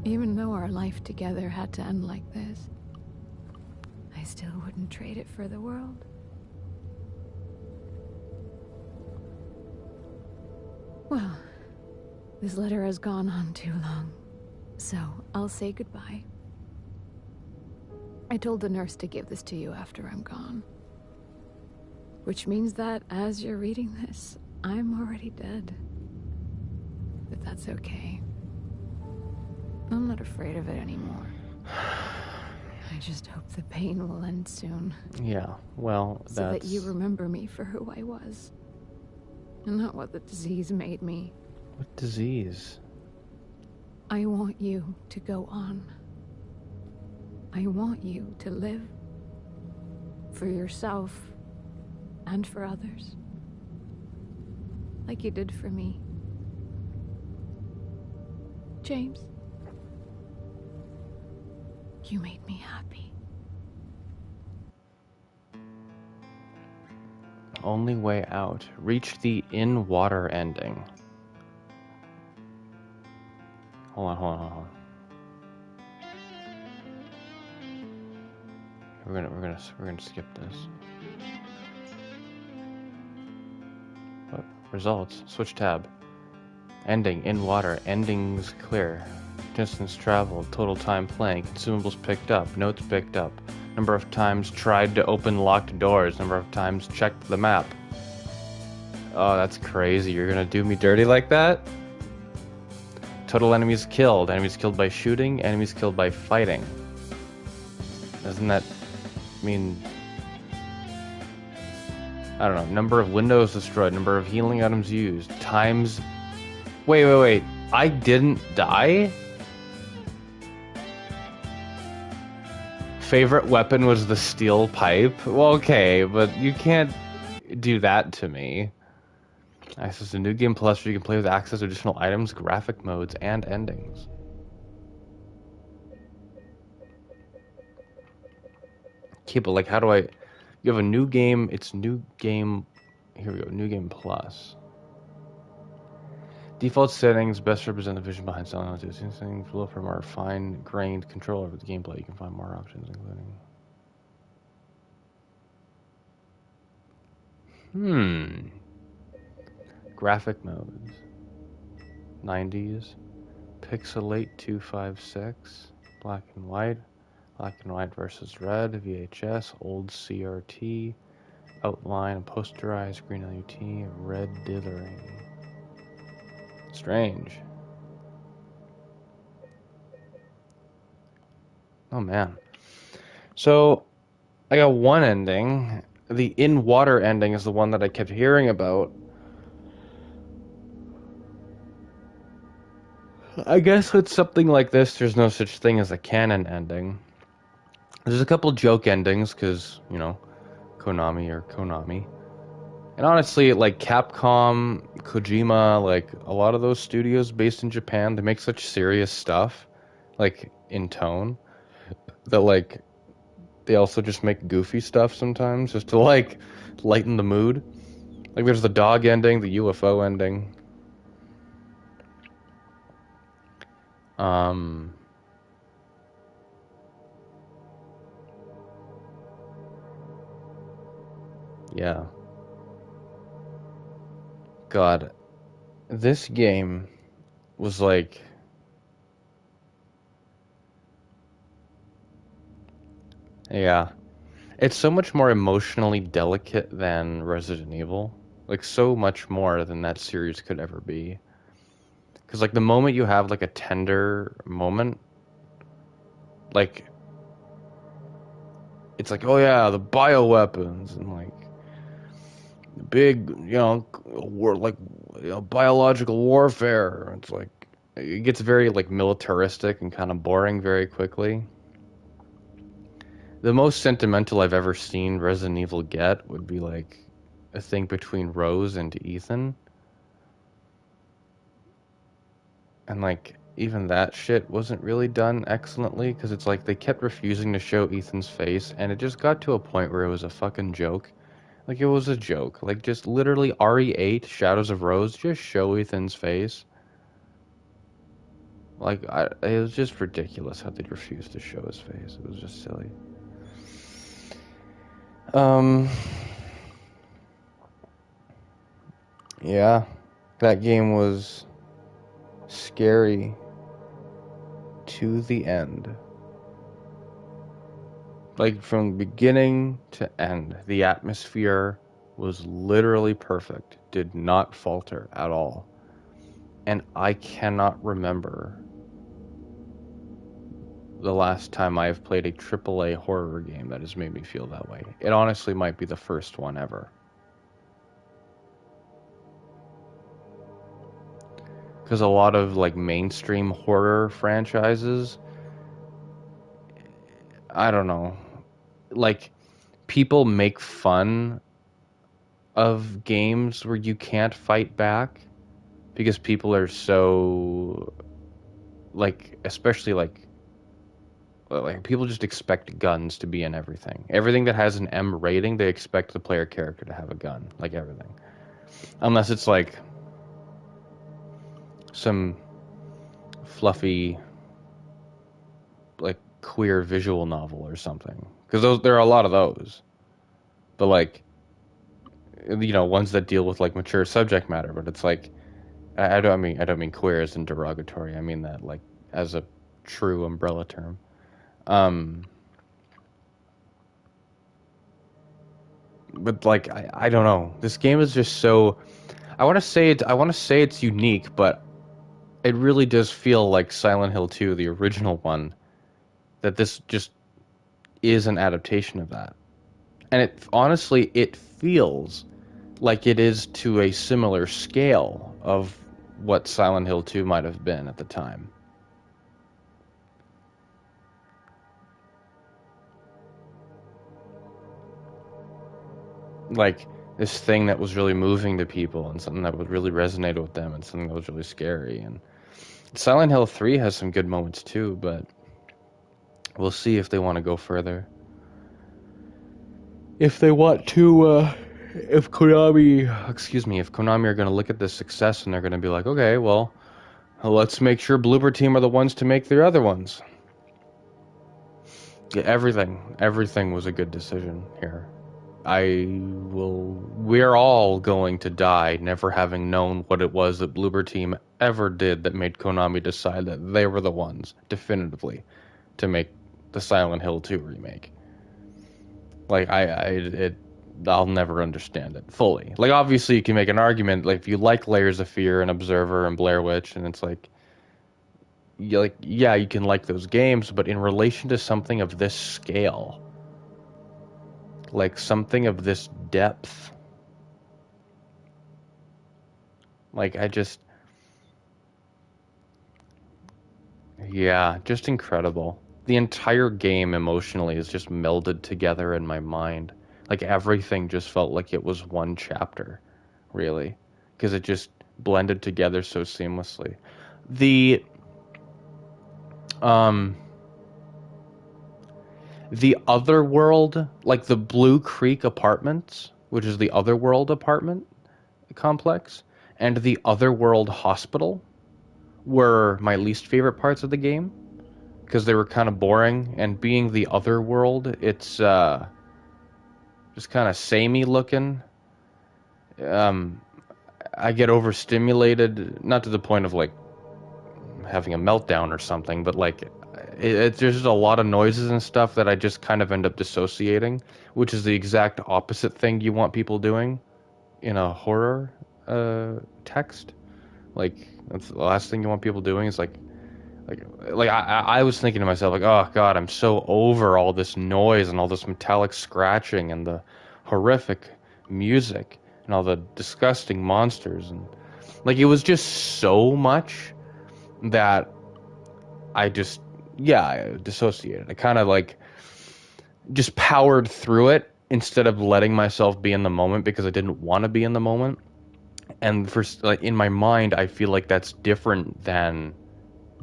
Even though our life together had to end like this, I still wouldn't trade it for the world. Well, this letter has gone on too long, so I'll say goodbye. I told the nurse to give this to you after I'm gone. Which means that as you're reading this, I'm already dead. But that's okay. I'm not afraid of it anymore. I just hope the pain will end soon. Yeah, well, so that you remember me for who I was. And not what the disease made me. What disease? I want you to go on. I want you to live. For yourself and for others. Like you did for me. James. You made me happy. Only way out. Reach the in-water ending. Hold on. We're gonna skip this. What? Results. Switch tab. Ending. In water. Endings clear. Distance traveled. Total time playing. Consumables picked up. Notes picked up. Number of times tried to open locked doors. Number of times checked the map. Oh, that's crazy. You're gonna do me dirty like that? Total enemies killed. Enemies killed by shooting. Enemies killed by fighting. Doesn't that mean... I don't know. Number of windows destroyed. Number of healing items used. Times... Wait. I didn't die? Favorite weapon was the steel pipe? Well, okay, but you can't do that to me. Access to New Game Plus where you can play with access to additional items, graphic modes, and endings. Okay, but like, how do I... You have a new game, it's new game... Here we go, New Game Plus. Default settings best represent the vision behind selling on settings below for more fine-grained control over the gameplay. You can find more options, including... Graphic modes. 90s. Pixelate 256. Black and white. Black and white versus red. VHS. Old CRT. Outline. Posterized. Green LUT. Red dithering. Strange. Oh man. So, I got one ending. The in-water ending is the one that I kept hearing about. I guess with something like this, there's no such thing as a canon ending. There's a couple joke endings, because, you know, Konami. And honestly, like Capcom, Kojima, like a lot of those studios based in Japan, they make such serious stuff, like in tone, that like they also just make goofy stuff sometimes just to like lighten the mood. Like there's the dog ending, the UFO ending. Yeah. God, this game was like... Yeah. It's so much more emotionally delicate than Resident Evil. Like, so much more than that series could ever be. Because, like, the moment you have, like, a tender moment, like, it's like, oh yeah, the bioweapons, and, like, the big, you know, biological warfare. It's like, it gets very, like, militaristic and kind of boring very quickly. The most sentimental I've ever seen Resident Evil get would be, like, a thing between Rose and Ethan. And, like, even that shit wasn't really done excellently, because it's like they kept refusing to show Ethan's face, and it just got to a point where it was a fucking joke. Like, it was a joke. Like, just literally RE8, Shadows of Rose, just show Ethan's face. Like, it was just ridiculous how they refused to show his face. It was just silly. Yeah. That game was scary to the end. Like, from beginning to end, the atmosphere was literally perfect. Did not falter at all. And I cannot remember the last time I've played a AAA horror game that has made me feel that way. It honestly might be the first one ever. because a lot of like mainstream horror franchises, I don't know, like people make fun of games where you can't fight back because people are so like, especially like people just expect guns to be in everything. Everything that has an M rating, they expect the player character to have a gun, like everything. Unless it's like some fluffy like queer visual novel or something. Because those there are a lot of those. But like ones that deal with like mature subject matter, but it's like I don't mean queer as in derogatory. I mean that like as a true umbrella term. Um but like I don't know. This game is just so I want to say it's unique, but it really does feel like Silent Hill 2, the original one, that this just is an adaptation of that. And it feels like it is to a similar scale of what Silent Hill 2 might have been at the time. Like this thing that was really moving to people and something that would really resonate with them and something that was really scary. And Silent Hill 3 has some good moments too, but we'll see if they want to go further. If they want to, if Konami are going to look at this success and they're going to be like, okay, well, let's make sure Bloober Team are the ones to make their other ones. Yeah, everything was a good decision here. We're all going to die never having known what it was that Bloober Team ever did that made Konami decide that they were the ones, definitively, to make the Silent Hill 2 remake. Like, I'll never understand it fully. Like, obviously you can make an argument, like, if you like Layers of Fear and Observer and Blair Witch, and it's like, yeah, you can like those games, but in relation to something of this scale, like something of this depth, like yeah, just incredible. The entire game emotionally is just melded together in my mind. Like everything just felt like it was one chapter, really, because it just blended together so seamlessly. The um the other world, like the Blue Creek Apartments, which is the Otherworld apartment complex, and the Otherworld Hospital were my least favorite parts of the game because they were kind of boring. And being the Otherworld, it's just kind of samey looking. Um, I get overstimulated, not to the point of like having a meltdown or something, but like there's just a lot of noises and stuff that I just kind of end up dissociating, which is the exact opposite thing you want people doing in a horror text. Like that's the last thing you want people doing is like I was thinking to myself like, oh god, I'm so over all this noise and all this metallic scratching and the horrific music and all the disgusting monsters, and like it was just so much that I dissociated. I kind of like just powered through it instead of letting myself be in the moment because I didn't want to be in the moment. And for like in my mind, I feel like that's different than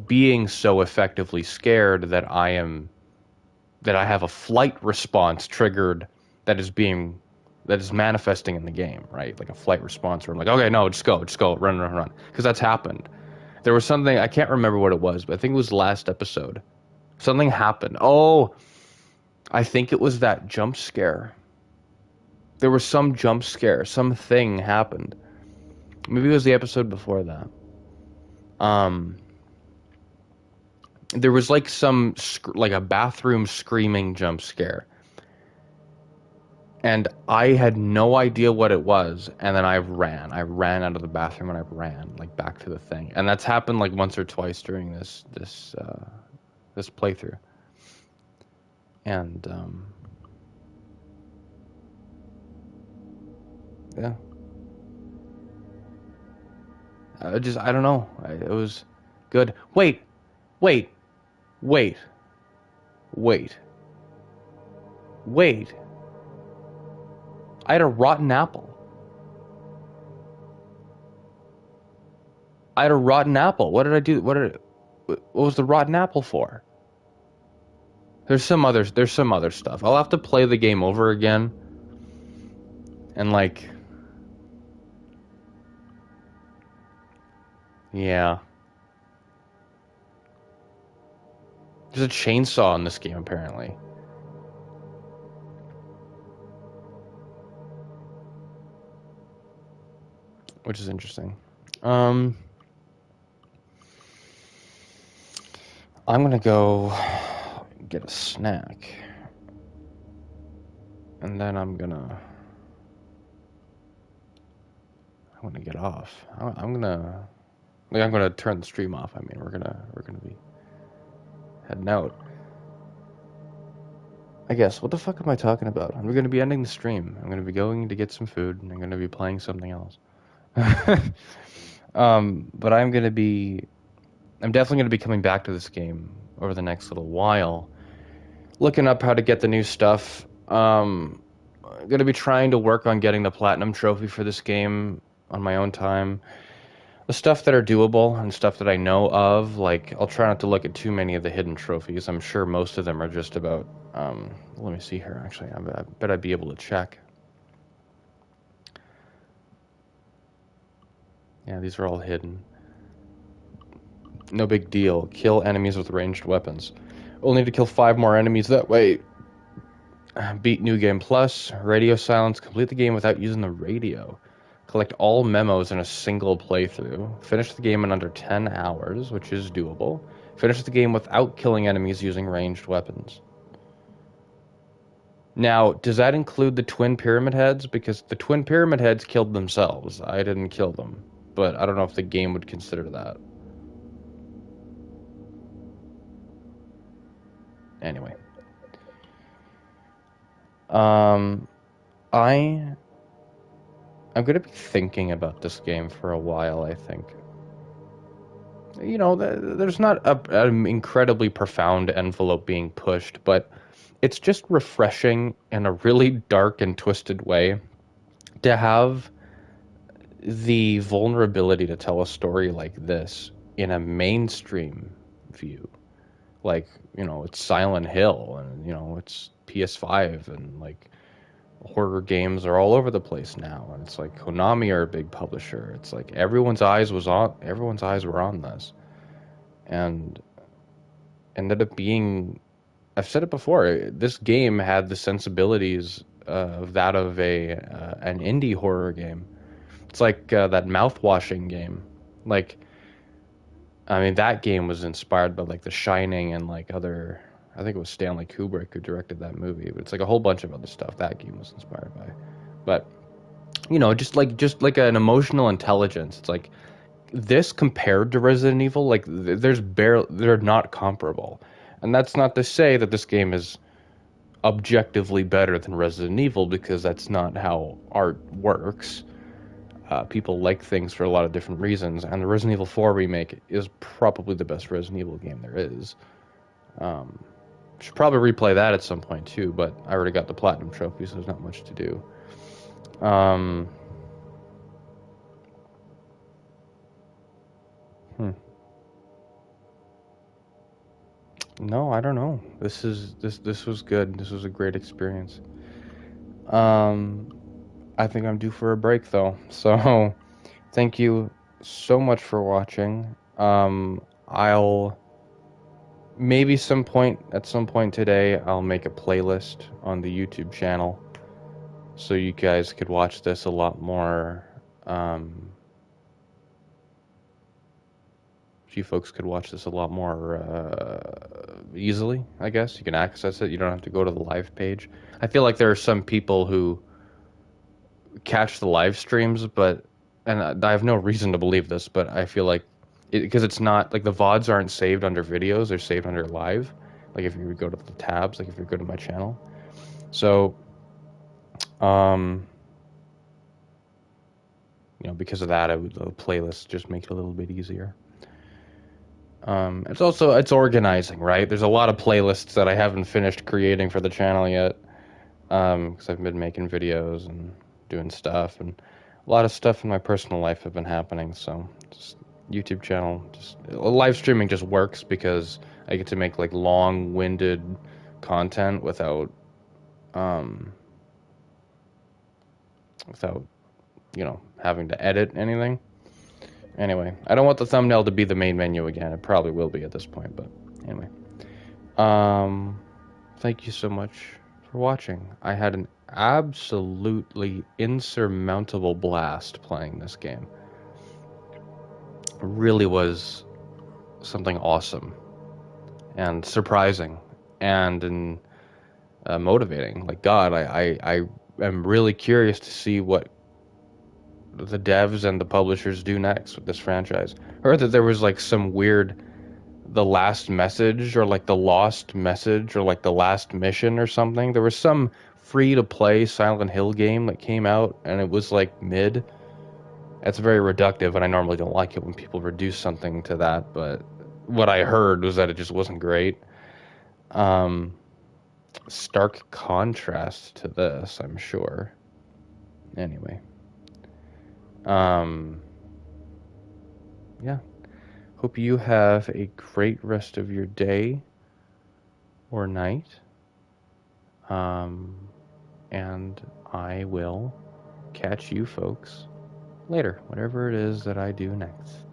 being so effectively scared that I have a flight response triggered that is manifesting in the game, right? Like a flight response where I'm like, okay, no, just go, run, because that's happened. There was something, I can't remember what it was, but I think it was last episode. Something happened. Oh, I think it was that jump scare. There was some jump scare. Something happened. Maybe it was the episode before that. There was like like a bathroom screaming jump scare. And I had no idea what it was, and then I ran out of the bathroom and I ran like back to the thing. And that's happened like once or twice during this playthrough. And yeah. I don't know. It was good. Wait, wait, wait, wait, wait. I had a rotten apple. I had a rotten apple. What did I do? What was the rotten apple for? There's some other stuff. I'll have to play the game over again and like, yeah. There's a chainsaw in this game apparently. Which is interesting. I'm gonna go get a snack. And then I'm gonna get off. I'm gonna turn the stream off. I mean, we're gonna be heading out. I guess. What the fuck am I talking about? I'm gonna be ending the stream. I'm gonna be going to get some food, and I'm gonna be playing something else. But I'm definitely gonna be coming back to this game over the next little while, looking up how to get the new stuff. I'm gonna be trying to work on getting the platinum trophy for this game on my own time. The stuff that are doable and stuff that I know of, like, I'll try not to look at too many of the hidden trophies. I'm sure most of them are just about, let me see here, actually. I bet I'd be able to check. Yeah, these are all hidden. No big deal. Kill enemies with ranged weapons. Only need to kill 5 more enemies that way. Beat New Game Plus. Radio silence. Complete the game without using the radio. Collect all memos in a single playthrough. Finish the game in under 10 hours, which is doable. Finish the game without killing enemies using ranged weapons. Now, does that include the twin pyramid heads? Because the twin pyramid heads killed themselves. I didn't kill them. But I don't know if the game would consider that. Anyway. I'm going to be thinking about this game for a while, I think. You know, there's not an incredibly profound envelope being pushed, but it's just refreshing in a really dark and twisted way to have the vulnerability to tell a story like this in a mainstream view. Like, you know, it's Silent Hill and, you know, it's PS5 and, like, horror games are all over the place now, and it's like Konami are a big publisher. It's like everyone's eyes were on this, and ended up being, I've said it before, this game had the sensibilities of that of an indie horror game. It's like that mouth-washing game. Like, I mean, that game was inspired by like The Shining and like other, I think it was Stanley Kubrick who directed that movie, but it's like a whole bunch of other stuff that game was inspired by. But, you know, just like an emotional intelligence. It's like this compared to Resident Evil, like they're not comparable. And that's not to say that this game is objectively better than Resident Evil, because that's not how art works. People like things for a lot of different reasons, and the Resident Evil 4 remake is probably the best Resident Evil game there is. Should probably replay that at some point too, but I already got the platinum trophy, so there's not much to do. No, I don't know. This was good. This was a great experience. I think I'm due for a break though. So thank you so much for watching. I'll maybe at some point today, I'll make a playlist on the YouTube channel so you guys could watch this a lot more. You folks could watch this a lot more easily, I guess. You can access it. You don't have to go to the live page. I feel like there are some people who catch the live streams, and I have no reason to believe this, but I feel like because it's not like the VODs aren't saved under videos, they're saved under live. Like if you go to the tabs, like if you go to my channel. So, because of that, the playlist just make it a little bit easier. It's organizing, right? There's a lot of playlists that I haven't finished creating for the channel yet, because I've been making videos and doing stuff, and a lot of stuff in my personal life have been happening. So, just YouTube channel, just live streaming just works because I get to make like long-winded content without having to edit anything. Anyway, I don't want the thumbnail to be the main menu again. It probably will be at this point, but anyway. Thank you so much for watching. I had an absolutely insurmountable blast playing this game. It really was something awesome and surprising and motivating. Like, God, I am really curious to see what the devs and the publishers do next with this franchise. I heard that there was like some weird the last message or like the lost message or like the last mission or something. There was some free to play Silent Hill game that came out and it was like mid. That's very reductive and I normally don't like it when people reduce something to that, but what I heard was that it just wasn't great. Stark contrast to this, I'm sure. Anyway. Yeah. Hope you have a great rest of your day or night. And I will catch you folks later, whatever it is that I do next.